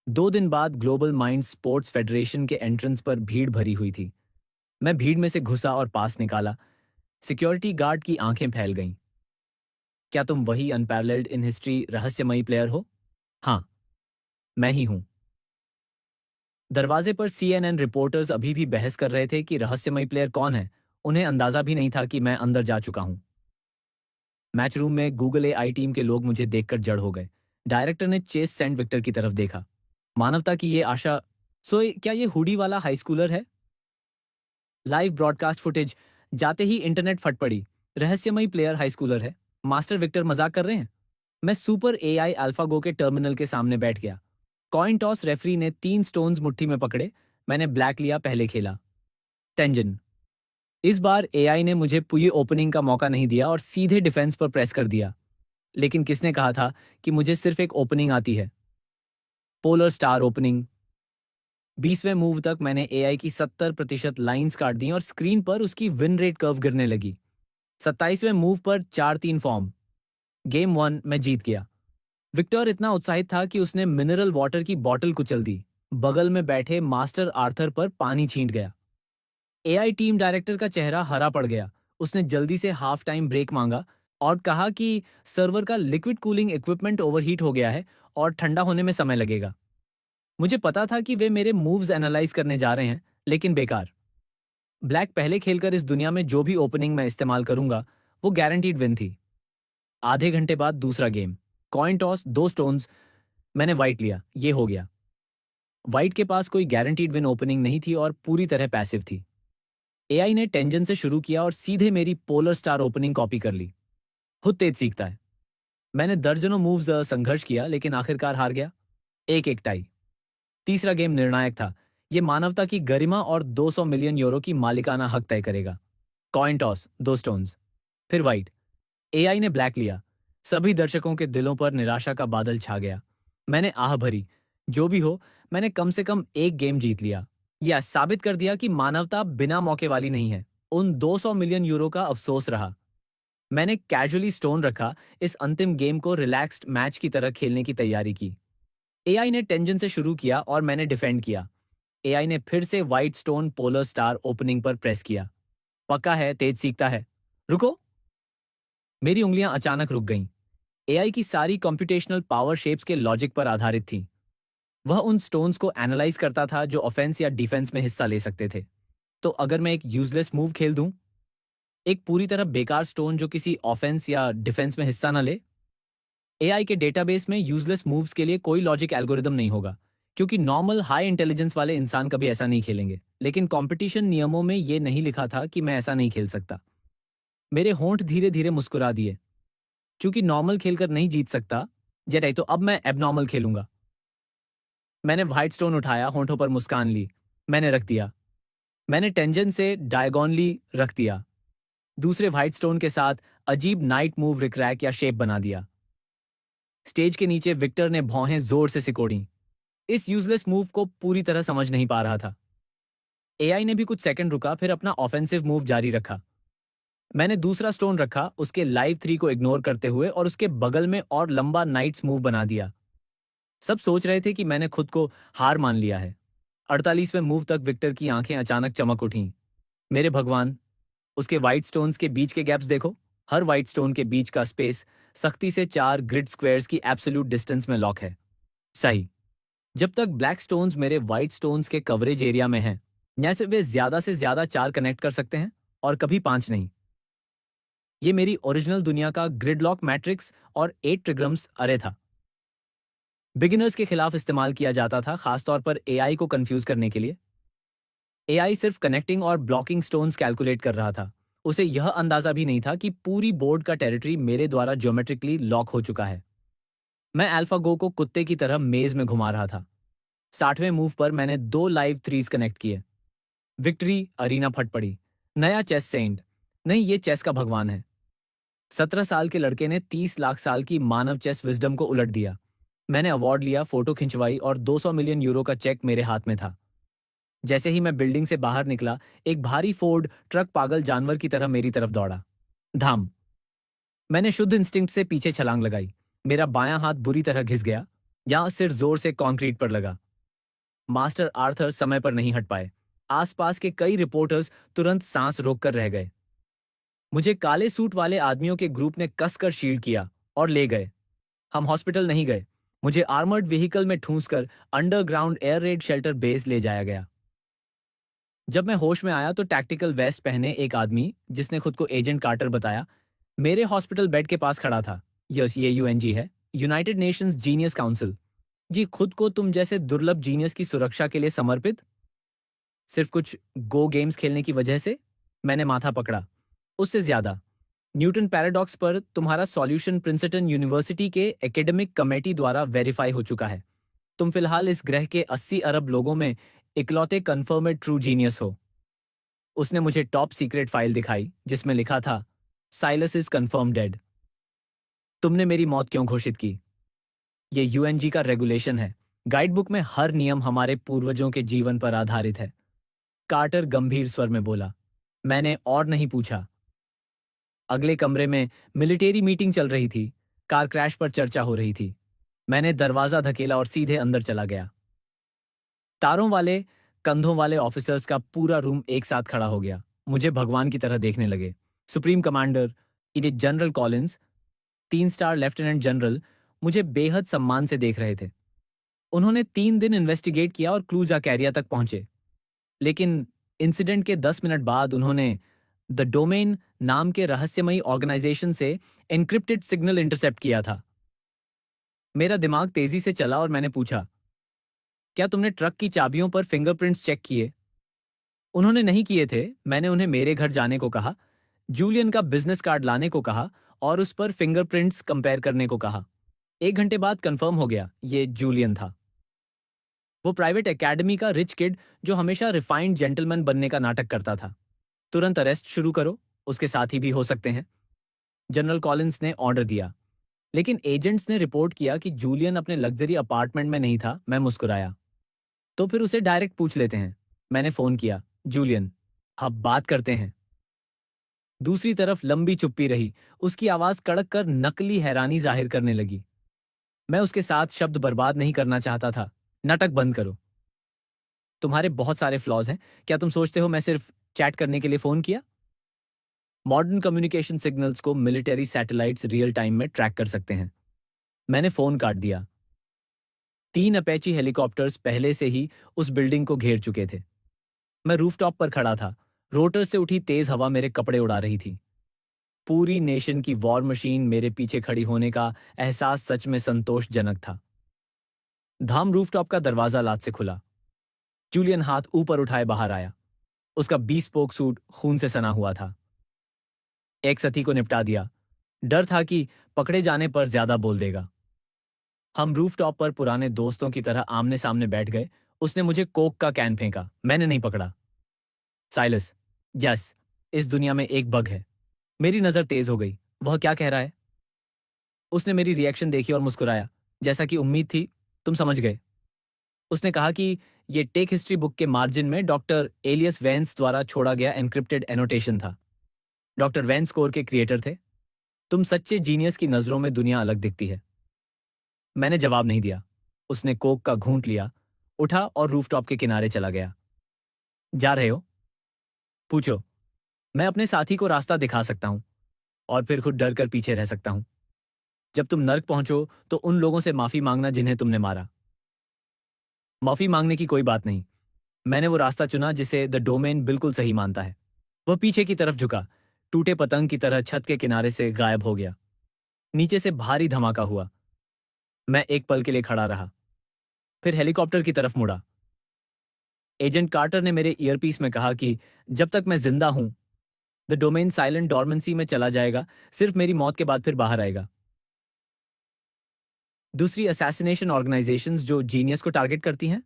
2 दिन बाद ग्लोबल माइंड स्पोर्ट्स फेडरेशन के एंट्रेंस पर भीड़ भरी हुई थी। मैं भीड़ में से घुसा और पास निकाला। सिक्योरिटी गार्ड की आंखें फैल गईं। क्या तुम वही अनपैरेलल्ड इन हिस्ट्री रहस्यमयी प्लेयर हो? हाँ, मैं ही हूं। दरवाजे पर सीएनएन रिपोर्टर्स अभी भी बहस कर रहे थे कि रहस्यमयी प्लेयर कौन है। उन्हें अंदाजा भी नहीं था कि मैं अंदर जा चुका हूं। मैच रूम में गूगल एआई टीम के लोग मुझे देखकर जड़ हो गए। डायरेक्टर ने चेस सेंट विक्टर की तरफ देखा। मानवता की ये आशा। क्या ये हुडी वाला हाई स्कूलर है? Live broadcast footage. जाते ही इंटरनेट फट पड़ी। रहस्यमयी प्लेयर हाई स्कूलर है। मास्टर विक्टर मजाक कर रहे हैं। मैं सुपर एआई अल्फागो के टर्मिनल के सामने बैठ गया। कॉइन टॉस रेफरी ने 3 स्टोन्स मुट्ठी में पकड़े। मैंने ब्लैक लिया, पहले खेला। टेंजन। इस बार एआई ने मुझे पूरी ओपनिंग का मौका नहीं दिया और सीधे डिफेंस पर प्रेस कर दिया। लेकिन किसने कहा था कि मुझे सिर्फ एक ओपनिंग आती है? Polar star opening. 20वें मूव तक मैंने एआई की 70% लाइंस काट दी और स्क्रीन पर उसकी विन रेट कर्व गिरने लगी। 27वें मूव पर 4-3 फॉर्म। गेम 1 मैं जीत गया। विक्टर इतना उत्साहित था कि उसने मिनरल वाटर की बॉटल कुचल दी। बगल में बैठे मास्टर आर्थर पर पानी छींट गया। एआई टीम डायरेक्टर का चेहरा हरा पड़ गया। उसने जल्दी से हाफ टाइम ब्रेक मांगा और कहा कि सर्वर का लिक्विड कूलिंग इक्विपमेंट ओवरहीट हो गया है और ठंडा होने में समय लगेगा। मुझे पता था कि वे मेरे मूव्स एनालाइज करने जा रहे हैं, लेकिन बेकार। ब्लैक पहले खेलकर इस दुनिया में जो भी ओपनिंग मैं इस्तेमाल करूंगा वो गारंटीड विन थी। आधे घंटे बाद दूसरा गेम। Coin toss, 2 stones. मैंने व्हाइट लिया, ये हो गया। व्हाइट के पास कोई गारंटीड विन ओपनिंग नहीं थी और पूरी तरह पैसिव थी। एआई ने टेंजन से शुरू किया और सीधे मेरी पोलर स्टार ओपनिंग कॉपी कर ली। खुद तेज सीखता है। मैंने दर्जनों मूव्स संघर्ष किया, लेकिन आखिरकार हार गया। 1-1 टाई। तीसरा गेम निर्णायक था। ये मानवता की गरिमा और 200 मिलियन यूरो की मालिकाना हक तय करेगा। Coin toss, 2 stones. फिर व्हाइट। एआई ने ब्लैक लिया। सभी दर्शकों के दिलों पर निराशा का बादल छा गया। मैंने आह भरी। जो भी हो, मैंने कम से कम एक गेम जीत लिया। यह साबित कर दिया कि मानवता बिना मौके वाली नहीं है। उन 200 मिलियन यूरो का अफसोस रहा। मैंने कैजुअली स्टोन रखा, इस अंतिम गेम को रिलैक्स्ड मैच की तरह खेलने की तैयारी की। एआई ने टेंजन से शुरू किया और मैंने डिफेंड किया। एआई ने फिर से white stone polar star opening पर प्रेस किया। पक्का है, तेज सीखता है। रुको। मेरी उंगलियां अचानक रुक गईं। एआई की सारी कंप्यूटेशनल पावर शेप्स के लॉजिक पर आधारित थी। वह उन स्टोन्स को एनालाइज करता था जो ऑफेंस या डिफेंस में हिस्सा ले सकते थे। तो अगर मैं एक यूजलेस मूव खेल दूं, एक पूरी तरह बेकार स्टोन जो किसी ऑफेंस या डिफेंस में हिस्सा न ले, एआई के डेटाबेस में यूजलेस मूव्स के लिए कोई लॉजिक एल्गोरिदम नहीं होगा, क्योंकि नॉर्मल हाई इंटेलिजेंस वाले इंसान कभी ऐसा नहीं खेलेंगे। लेकिन कंपटीशन नियमों में यह नहीं लिखा था कि मैं ऐसा नहीं खेल सकता। मेरे होंठ धीरे धीरे मुस्कुरा दिए। चूंकि नॉर्मल खेलकर नहीं जीत सकता, जय तो अब मैं एबनॉर्मल खेलूंगा। मैंने व्हाइट स्टोन उठाया, होंठों पर मुस्कान ली। मैंने रख दिया। मैंने टेंजन से डायगोनली रख दिया। दूसरे व्हाइट स्टोन के साथ अजीब नाइट मूव रिक्रैक या शेप बना दिया। स्टेज के नीचे विक्टर ने भौहें जोर से सिकोड़ी। इस यूजलेस मूव को पूरी तरह समझ नहीं पा रहा था। एआई ने भी कुछ सेकंड रुका, फिर अपना ऑफेंसिव मूव जारी रखा। मैंने दूसरा स्टोन रखा, उसके लाइव 3 को इग्नोर करते हुए, और उसके बगल में और लंबा नाइट्स मूव बना दिया। सब सोच रहे थे कि मैंने खुद को हार मान लिया है। 48वें मूव तक विक्टर की आंखें अचानक चमक उठीं। मेरे भगवान, उसके व्हाइट स्टोन्स के बीच के गैप्स देखो। हर व्हाइट स्टोन के बीच का स्पेस सख्ती से 4 ग्रिड स्क्वायर्स की एब्सोल्यूट डिस्टेंस में लॉक है। सही। जब तक ब्लैक स्टोन्स मेरे व्हाइट स्टोन्स के कवरेज एरिया में हैं, जैसे वे ज्यादा से ज्यादा 4 कनेक्ट कर सकते हैं और कभी 5 नहीं। ये मेरी ओरिजिनल दुनिया का ग्रिडलॉक मैट्रिक्स और 8 ट्रिग्रम्स अरे था। बिगिनर्स के खिलाफ इस्तेमाल किया जाता था, खासतौर पर एआई को कंफ्यूज करने के लिए। एआई सिर्फ कनेक्टिंग और ब्लॉकिंग स्टोन्स कैलकुलेट कर रहा था। उसे यह अंदाजा भी नहीं था कि पूरी बोर्ड का टेरिटरी मेरे द्वारा ज्योमेट्रिकली लॉक हो चुका है। मैं अल्फागो को कुत्ते की तरह मेज में घुमा रहा था। 60वें मूव पर मैंने 2 लाइव 3s कनेक्ट किए। विक्ट्री, अरीना फट पड़ी। नया चेस सेंट। नहीं, ये चेस का भगवान है। 17 साल के लड़के ने 30 लाख साल की मानव चेस विजडम को उलट दिया। मैंने अवार्ड लिया, फोटो खिंचवाई और 200 मिलियन यूरो का चेक मेरे हाथ में था। जैसे ही मैं बिल्डिंग से बाहर निकला, एक भारी फोर्ड ट्रक पागल जानवर की तरह मेरी तरफ दौड़ा। धाम। मैंने शुद्ध इंस्टिंक्ट से पीछे छलांग लगाई। मेरा बायां हाथ बुरी तरह घिस गया, जहां सिर जोर से कंक्रीट पर लगा। मास्टर आर्थर समय पर नहीं हट पाए। आसपास के कई रिपोर्टर्स तुरंत सांस रोककर रह गए। मुझे काले सूट वाले आदमियों के ग्रुप ने कसकर शील्ड किया और ले गए। हम हॉस्पिटल नहीं गए। मुझे आर्मर्ड व्हीकल में ठूंसकर underground air raid shelter base ले जाया गया। जब मैं होश में आया तो टैक्टिकल वेस्ट पहने एक आदमी, जिसने खुद को एजेंट कार्टर बताया, मेरे हॉस्पिटल बेड के पास खड़ा था। यस, ये यूएनजी है, यूनाइटेड नेशंस जीनियस काउंसिल। जी, खुद को तुम जैसे दुर्लभ जीनियस की सुरक्षा के लिए समर्पित? सिर्फ कुछ गो गेम्स खेलने की वजह से? मैंने माथा पकड़ा। उससे ज्यादा, न्यूटन पैराडॉक्स पर तुम्हारा सॉल्यूशन प्रिंसटन यूनिवर्सिटी के एकेडमिक कमेटी द्वारा वेरीफाई हो चुका है। तुम फिलहाल इस ग्रह के 80 अरब लोगों में इकलौते कन्फर्मेड ट्रू जीनियस हो। उसने मुझे टॉप सीक्रेट फाइल दिखाई जिसमें लिखा था, साइलस इज कन्फर्म डेड। तुमने मेरी मौत क्यों घोषित की? ये यूएनजी का रेगुलेशन है। गाइड बुक में हर नियम हमारे पूर्वजों के जीवन पर आधारित है। कार्टर गंभीर स्वर में बोला। मैंने और नहीं पूछा। अगले कमरे में मिलिटेरी मीटिंग चल रही थी। कार क्रैश पर चर्चा हो रही थी। मैंने दरवाजा धकेला और सीधे अंदर चला गया। तारों वाले, कंधों वाले ऑफिसर्स का पूरा रूम एक साथ खड़ा हो गया। मुझे भगवान की तरह देखने लगे। Supreme commander edit general Collins, 3 star lieutenant general, मुझे बेहद सम्मान से देख रहे थे। उन्होंने 3 दिन इन्वेस्टिगेट किया और क्लूजा कैरिया तक पहुंचे। लेकिन इंसिडेंट के 10 मिनट बाद उन्होंने द डोमेन नाम के रहस्यमयी ऑर्गेनाइजेशन से एन्क्रिप्टेड सिग्नल इंटरसेप्ट किया था। मेरा दिमाग तेजी से चला और मैंने पूछा, क्या तुमने ट्रक की चाबियों पर फिंगरप्रिंट्स चेक किए? उन्होंने नहीं किए थे। मैंने उन्हें मेरे घर जाने को कहा, जूलियन का बिजनेस कार्ड लाने को कहा और उस पर फिंगरप्रिंट्स कंपेयर करने को कहा। 1 घंटे बाद कंफर्म हो गया, ये जूलियन था। वो प्राइवेट एकेडमी का रिच किड जो हमेशा रिफाइंड जेंटलमैन बनने का नाटक करता था। तुरंत अरेस्ट शुरू करो, उसके साथी भी हो सकते हैं। जनरल कॉलिंस ने ऑर्डर दिया। लेकिन एजेंट्स ने रिपोर्ट किया कि जूलियन अपने लग्जरी अपार्टमेंट में नहीं था। मैं मुस्कुराया। तो फिर उसे डायरेक्ट पूछ लेते हैं। मैंने फोन किया, जूलियन, अब बात करते हैं। दूसरी तरफ लंबी चुप्पी रही। उसकी आवाज कड़क कर नकली हैरानी जाहिर करने लगी। मैं उसके साथ शब्द बर्बाद नहीं करना चाहता था। नाटक बंद करो। तुम्हारे बहुत सारे फ्लॉज हैं। क्या तुम सोचते हो मैं सिर्फ चैट करने के लिए फोन किया? मॉडर्न कम्युनिकेशन सिग्नल्स को मिलिट्री सैटेलाइट्स रियल टाइम में ट्रैक कर सकते हैं। मैंने फोन काट दिया। 3 अपैची हेलीकॉप्टर्स पहले से ही उस बिल्डिंग को घेर चुके थे। मैं रूफटॉप पर खड़ा था। रोटर से उठी तेज हवा मेरे कपड़े उड़ा रही थी। पूरी नेशन की वॉर मशीन मेरे पीछे खड़ी होने का एहसास सच में संतोषजनक था। धाम रूफटॉप का दरवाजा लात से खुला। जूलियन हाथ ऊपर उठाए बाहर आया। उसका 20 स्पोक सूट खून से सना हुआ था। एक सती को निपटा दिया। डर था कि पकड़े जाने पर ज्यादा बोल देगा। हम रूफटॉप पर पुराने दोस्तों की तरह आमने सामने बैठ गए। उसने मुझे कोक का कैन फेंका। मैंने नहीं पकड़ा। साइलस, यस, इस दुनिया में एक बग है। मेरी नजर तेज हो गई। वह क्या कह रहा है? उसने मेरी रिएक्शन देखी और मुस्कुराया। जैसा कि उम्मीद थी, तुम समझ गए। उसने कहा कि ये टेक हिस्ट्री बुक के मार्जिन में डॉक्टर एलियस वेंस द्वारा छोड़ा गया एन्क्रिप्टेड एनोटेशन था। डॉक्टर वेंस कोर के क्रिएटर थे। तुम सच्चे जीनियस की नजरों में दुनिया अलग दिखती है। मैंने जवाब नहीं दिया। उसने कोक का घूंट लिया, उठा और रूफटॉप के किनारे चला गया। जा रहे हो? पूछो। मैं अपने साथी को रास्ता दिखा सकता हूं और फिर खुद डर कर पीछे रह सकता हूं। जब तुम नर्क पहुंचो तो उन लोगों से माफी मांगना जिन्हें तुमने मारा। माफी मांगने की कोई बात नहीं। मैंने वो रास्ता चुना जिसे द डोमेन बिल्कुल सही मानता है। वह पीछे की तरफ झुका, टूटे पतंग की तरह छत के किनारे से गायब हो गया। नीचे से भारी धमाका हुआ। मैं एक पल के लिए खड़ा रहा, फिर हेलीकॉप्टर की तरफ मुड़ा। एजेंट कार्टर ने मेरे ईयरपीस में कहा कि जब तक मैं जिंदा हूं, द डोमेन साइलेंट डॉर्मेंसी में चला जाएगा, सिर्फ मेरी मौत के बाद फिर बाहर आएगा। दूसरी असैसिनेशन ऑर्गेनाइजेशंस जो जीनियस को टारगेट करती हैं।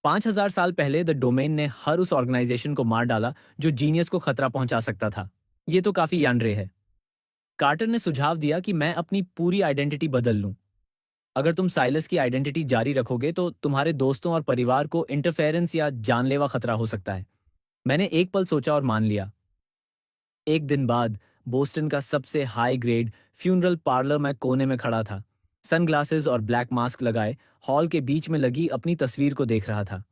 5,000 साल पहले द डोमेन ने हर उस ऑर्गेनाइजेशन को मार डाला जो जीनियस को खतरा पहुंचा सकता था। ये तो काफी यानरे है। कार्टर ने सुझाव दिया कि मैं अपनी पूरी आइडेंटिटी बदल लूं। अगर तुम साइलस की आइडेंटिटी जारी रखोगे तो तुम्हारे दोस्तों और परिवार को इंटरफेरेंस या जानलेवा खतरा हो सकता है। मैंने एक पल सोचा और मान लिया। एक दिन बाद बोस्टन का सबसे हाई ग्रेड फ्यूनरल पार्लर में कोने में खड़ा था, सनग्लासेस और ब्लैक मास्क लगाए, हॉल के बीच में लगी अपनी तस्वीर को देख रहा था।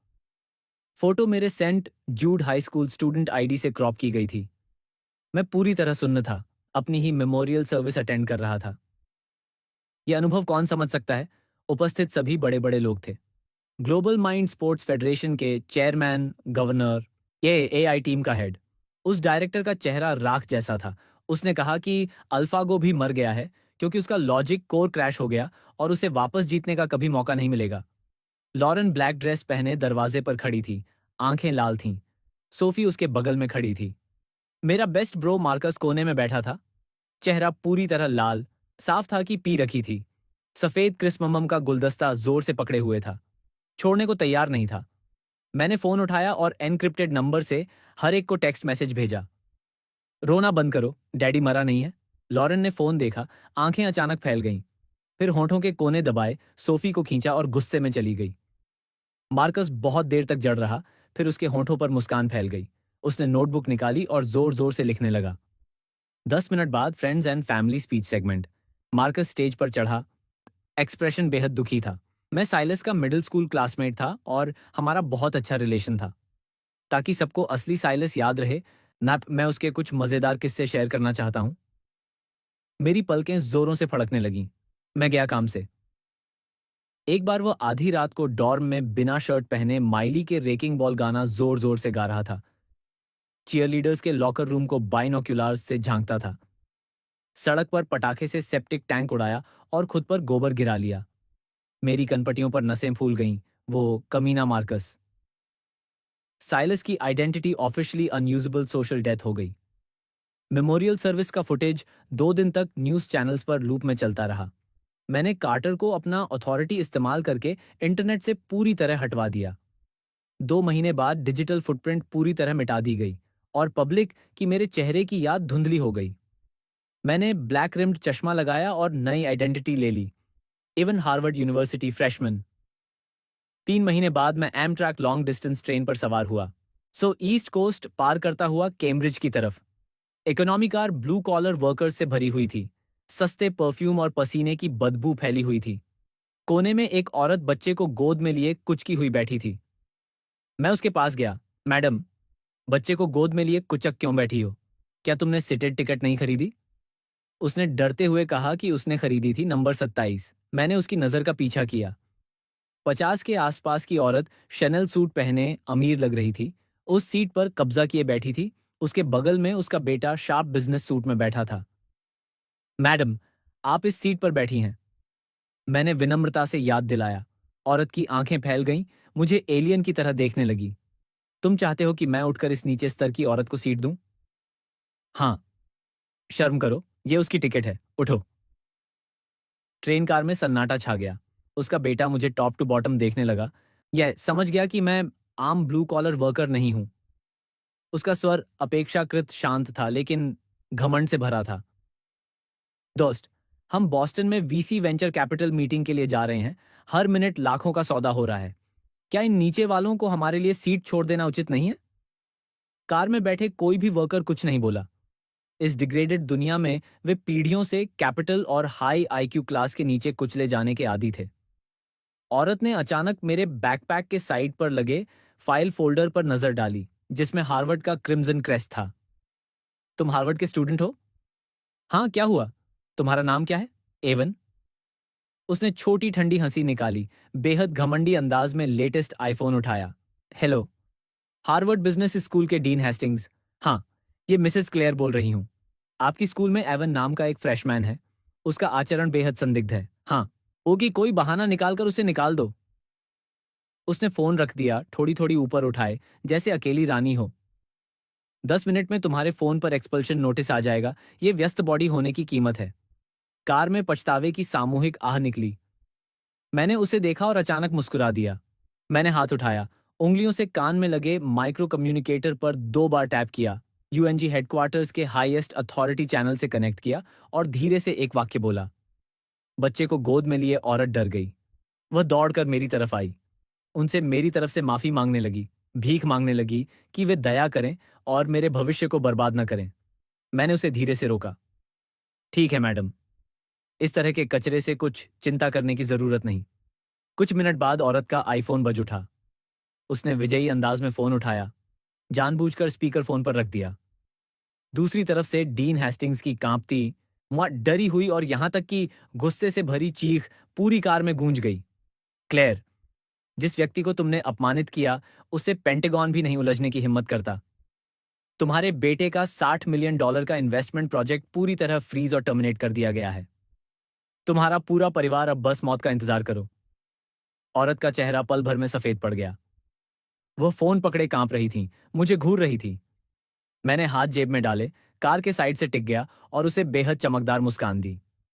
फोटो मेरे Saint Jude high school student ID से क्रॉप की गई थी। मैं पूरी तरह सुन्न था, अपनी ही मेमोरियल सर्विस अटेंड कर रहा था। यह अनुभव कौन समझ सकता है? उपस्थित सभी बड़े बड़े लोग थे। ग्लोबल माइंड स्पोर्ट्स फेडरेशन के चेयरमैन, गवर्नर, ये एआई टीम का हेड। उस डायरेक्टर का चेहरा राख जैसा था। उसने कहा कि अल्फागो भी मर गया है क्योंकि उसका लॉजिक कोर क्रैश हो गया और उसे वापस जीतने का कभी मौका नहीं मिलेगा। लॉरेन ब्लैक ड्रेस पहने दरवाजे पर खड़ी थी, आंखें लाल थीं। सोफी उसके बगल में खड़ी थी। मेरा बेस्ट ब्रो मार्कस कोने में बैठा था, चेहरा पूरी तरह लाल, साफ था कि पी रखी थी। सफेद क्रिस्मम का गुलदस्ता जोर से पकड़े हुए था, छोड़ने को तैयार नहीं था। मैंने फोन उठाया और एनक्रिप्टेड नंबर से हर एक को टेक्स्ट मैसेज भेजा। रोना बंद करो, डैडी मरा नहीं है। लॉरेन ने फोन देखा, आंखें अचानक फैल गईं। फिर होठों के कोने दबाए सोफी को खींचा और गुस्से में चली गई। मार्कस बहुत देर तक जड़ रहा, फिर उसके होठों पर मुस्कान फैल गई। उसने नोटबुक निकाली और जोर जोर से लिखने लगा। 10 मिनट बाद friends and family speech segment. Marcus stage पर चढ़ा, एक्सप्रेशन बेहद दुखी था। मैं साइलस का मिडिल स्कूल क्लासमेट था और हमारा बहुत अच्छा रिलेशन था। ताकि सबको असली साइलस याद रहे, ना मैं उसके कुछ मजेदार किस्से शेयर करना चाहता हूं। मेरी पलकें जोरों से फड़कने लगीं। मैं गया काम से। एक बार वो आधी रात को डॉर्म में बिना शर्ट पहने माइली के रेकिंग बॉल गाना जोर जोर से गा रहा था। चीयरलीडर्स के लॉकर रूम को बाइनोक्यूलर्स से झांकता था। सड़क पर पटाखे से सेप्टिक टैंक उड़ाया और खुद पर गोबर गिरा लिया। मेरी कनपटियों पर नसें फूल गईं। वो कमीना मार्कस। साइलस की identity officially unusable social death हो गई। मेमोरियल सर्विस का फुटेज 2 दिन तक न्यूज चैनल्स पर लूप में चलता रहा। मैंने कार्टर को अपना अथॉरिटी इस्तेमाल करके इंटरनेट से पूरी तरह हटवा दिया। 2 महीने बाद डिजिटल फुटप्रिंट पूरी तरह मिटा दी गई और पब्लिक की मेरे चेहरे की याद धुंधली हो गई। मैंने ब्लैक रिम्ड चश्मा लगाया और नई आइडेंटिटी ले ली, इवन हार्वर्ड यूनिवर्सिटी फ्रेशमैन। 3 महीने बाद मैं एमट्रैक लॉन्ग डिस्टेंस ट्रेन पर सवार हुआ। ईस्ट कोस्ट पार करता हुआ कैम्ब्रिज की तरफ। Economy car blue collar workers से भरी हुई थी। सस्ते परफ्यूम और पसीने की बदबू फैली हुई थी। कोने में एक औरत बच्चे को गोद में लिए कुचकी हुई बैठी थी। मैं उसके पास गया। मैडम, बच्चे को गोद में लिए कुचक क्यों बैठी हो? क्या तुमने सीटेड टिकट नहीं खरीदी? उसने डरते हुए कहा कि उसने खरीदी थी नंबर 27। मैंने उसकी नजर का पीछा किया। 50 के आसपास की औरत शनेल सूट पहने अमीर लग रही थी। उस सीट पर कब्जा किए बैठी थी। उसके बगल में उसका बेटा शार्प बिजनेस सूट में बैठा था। मैडम, आप इस सीट पर बैठी हैं। मैंने विनम्रता से याद दिलाया। औरत की आंखें फैल गईं, मुझे एलियन की तरह देखने लगी। तुम चाहते हो कि मैं उठकर इस नीचे स्तर की औरत को सीट दूं? हाँ। शर्म करो, ये उसकी टिकट है, उठो। ट्रेन कार में सन्नाटा छा गया। उसका बेटा मुझे टॉप टू बॉटम देखने लगा। यह समझ गया कि मैं आम ब्लू कॉलर वर्कर नहीं हूं। उसका स्वर अपेक्षाकृत शांत था लेकिन घमंड से भरा था। दोस्त, हम बॉस्टन में वीसी वेंचर कैपिटल मीटिंग के लिए जा रहे हैं। हर मिनट लाखों का सौदा हो रहा है। क्या इन नीचे वालों को हमारे लिए सीट छोड़ देना उचित नहीं है? कार में बैठे कोई भी वर्कर कुछ नहीं बोला। इस डिग्रेडेड दुनिया में वे पीढ़ियों से कैपिटल और हाई आईक्यू क्लास के नीचे कुचले जाने के आदी थे। औरत ने अचानक मेरे बैकपैक के साइड पर लगे फाइल फोल्डर पर नजर डाली जिसमें हार्वर्ड का क्रिम्सन क्रेस्ट था। तुम हार्वर्ड के स्टूडेंट हो? हाँ, क्या हुआ? तुम्हारा नाम क्या है? एवन। उसने छोटी ठंडी हंसी निकाली, बेहद घमंडी अंदाज में लेटेस्ट आईफोन उठाया। हेलो, हार्वर्ड बिजनेस स्कूल के डीन हेस्टिंग्स। हाँ, ये मिसेस क्लेयर बोल रही हूँ। आपकी स्कूल में एवन नाम का एक फ्रेशमैन है। उसका आचरण बेहद संदिग्ध है। हाँ, होगी कोई बहाना निकालकर उसे निकाल दो। उसने फोन रख दिया, थोड़ी थोड़ी ऊपर उठाए, जैसे अकेली रानी हो। 10 मिनट में तुम्हारे फोन पर एक्सपल्शन नोटिस आ जाएगा। ये व्यस्त बॉडी होने की कीमत है। कार में पछतावे की सामूहिक आह निकली। मैंने उसे देखा और अचानक मुस्कुरा दिया। मैंने हाथ उठाया, उंगलियों से कान में लगे माइक्रो कम्युनिकेटर पर 2 बार टैप किया, यूएनजी हेडक्वार्टर्स के हाईएस्ट अथॉरिटी चैनल से कनेक्ट किया और धीरे से एक वाक्य बोला। बच्चे को गोद में लिए औरत डर गई। वह दौड़कर मेरी तरफ आई। उनसे मेरी तरफ से माफी मांगने लगी, भीख मांगने लगी कि वे दया करें और मेरे भविष्य को बर्बाद न करें। मैंने उसे धीरे से रोका। ठीक है मैडम, इस तरह के कचरे से कुछ चिंता करने की जरूरत नहीं। कुछ मिनट बाद औरत का आईफोन बज उठा। उसने विजयी अंदाज में फोन उठाया, जानबूझकर स्पीकर फोन पर रख दिया। दूसरी तरफ से डीन हेस्टिंग्स की कांपती, मुआ डरी हुई और यहां तक कि गुस्से से भरी चीख पूरी कार में गूंज गई। क्लेयर, जिस व्यक्ति को तुमने अपमानित किया, उसे पेंटागन भी नहीं उलझने की हिम्मत करता। तुम्हारे बेटे का $60 मिलियन का इन्वेस्टमेंट प्रोजेक्ट पूरी तरह फ्रीज और टर्मिनेट कर दिया गया है। तुम्हारा पूरा परिवार अब बस मौत का इंतजार करो। औरत का चेहरा पल भर में सफेद पड़ गया। वह फोन पकड़े कांप रही थी, मुझे घूर रही थी। मैंने हाथ जेब में डाले, कार के साइड से टिक गया और उसे बेहद चमकदार मुस्कान दी।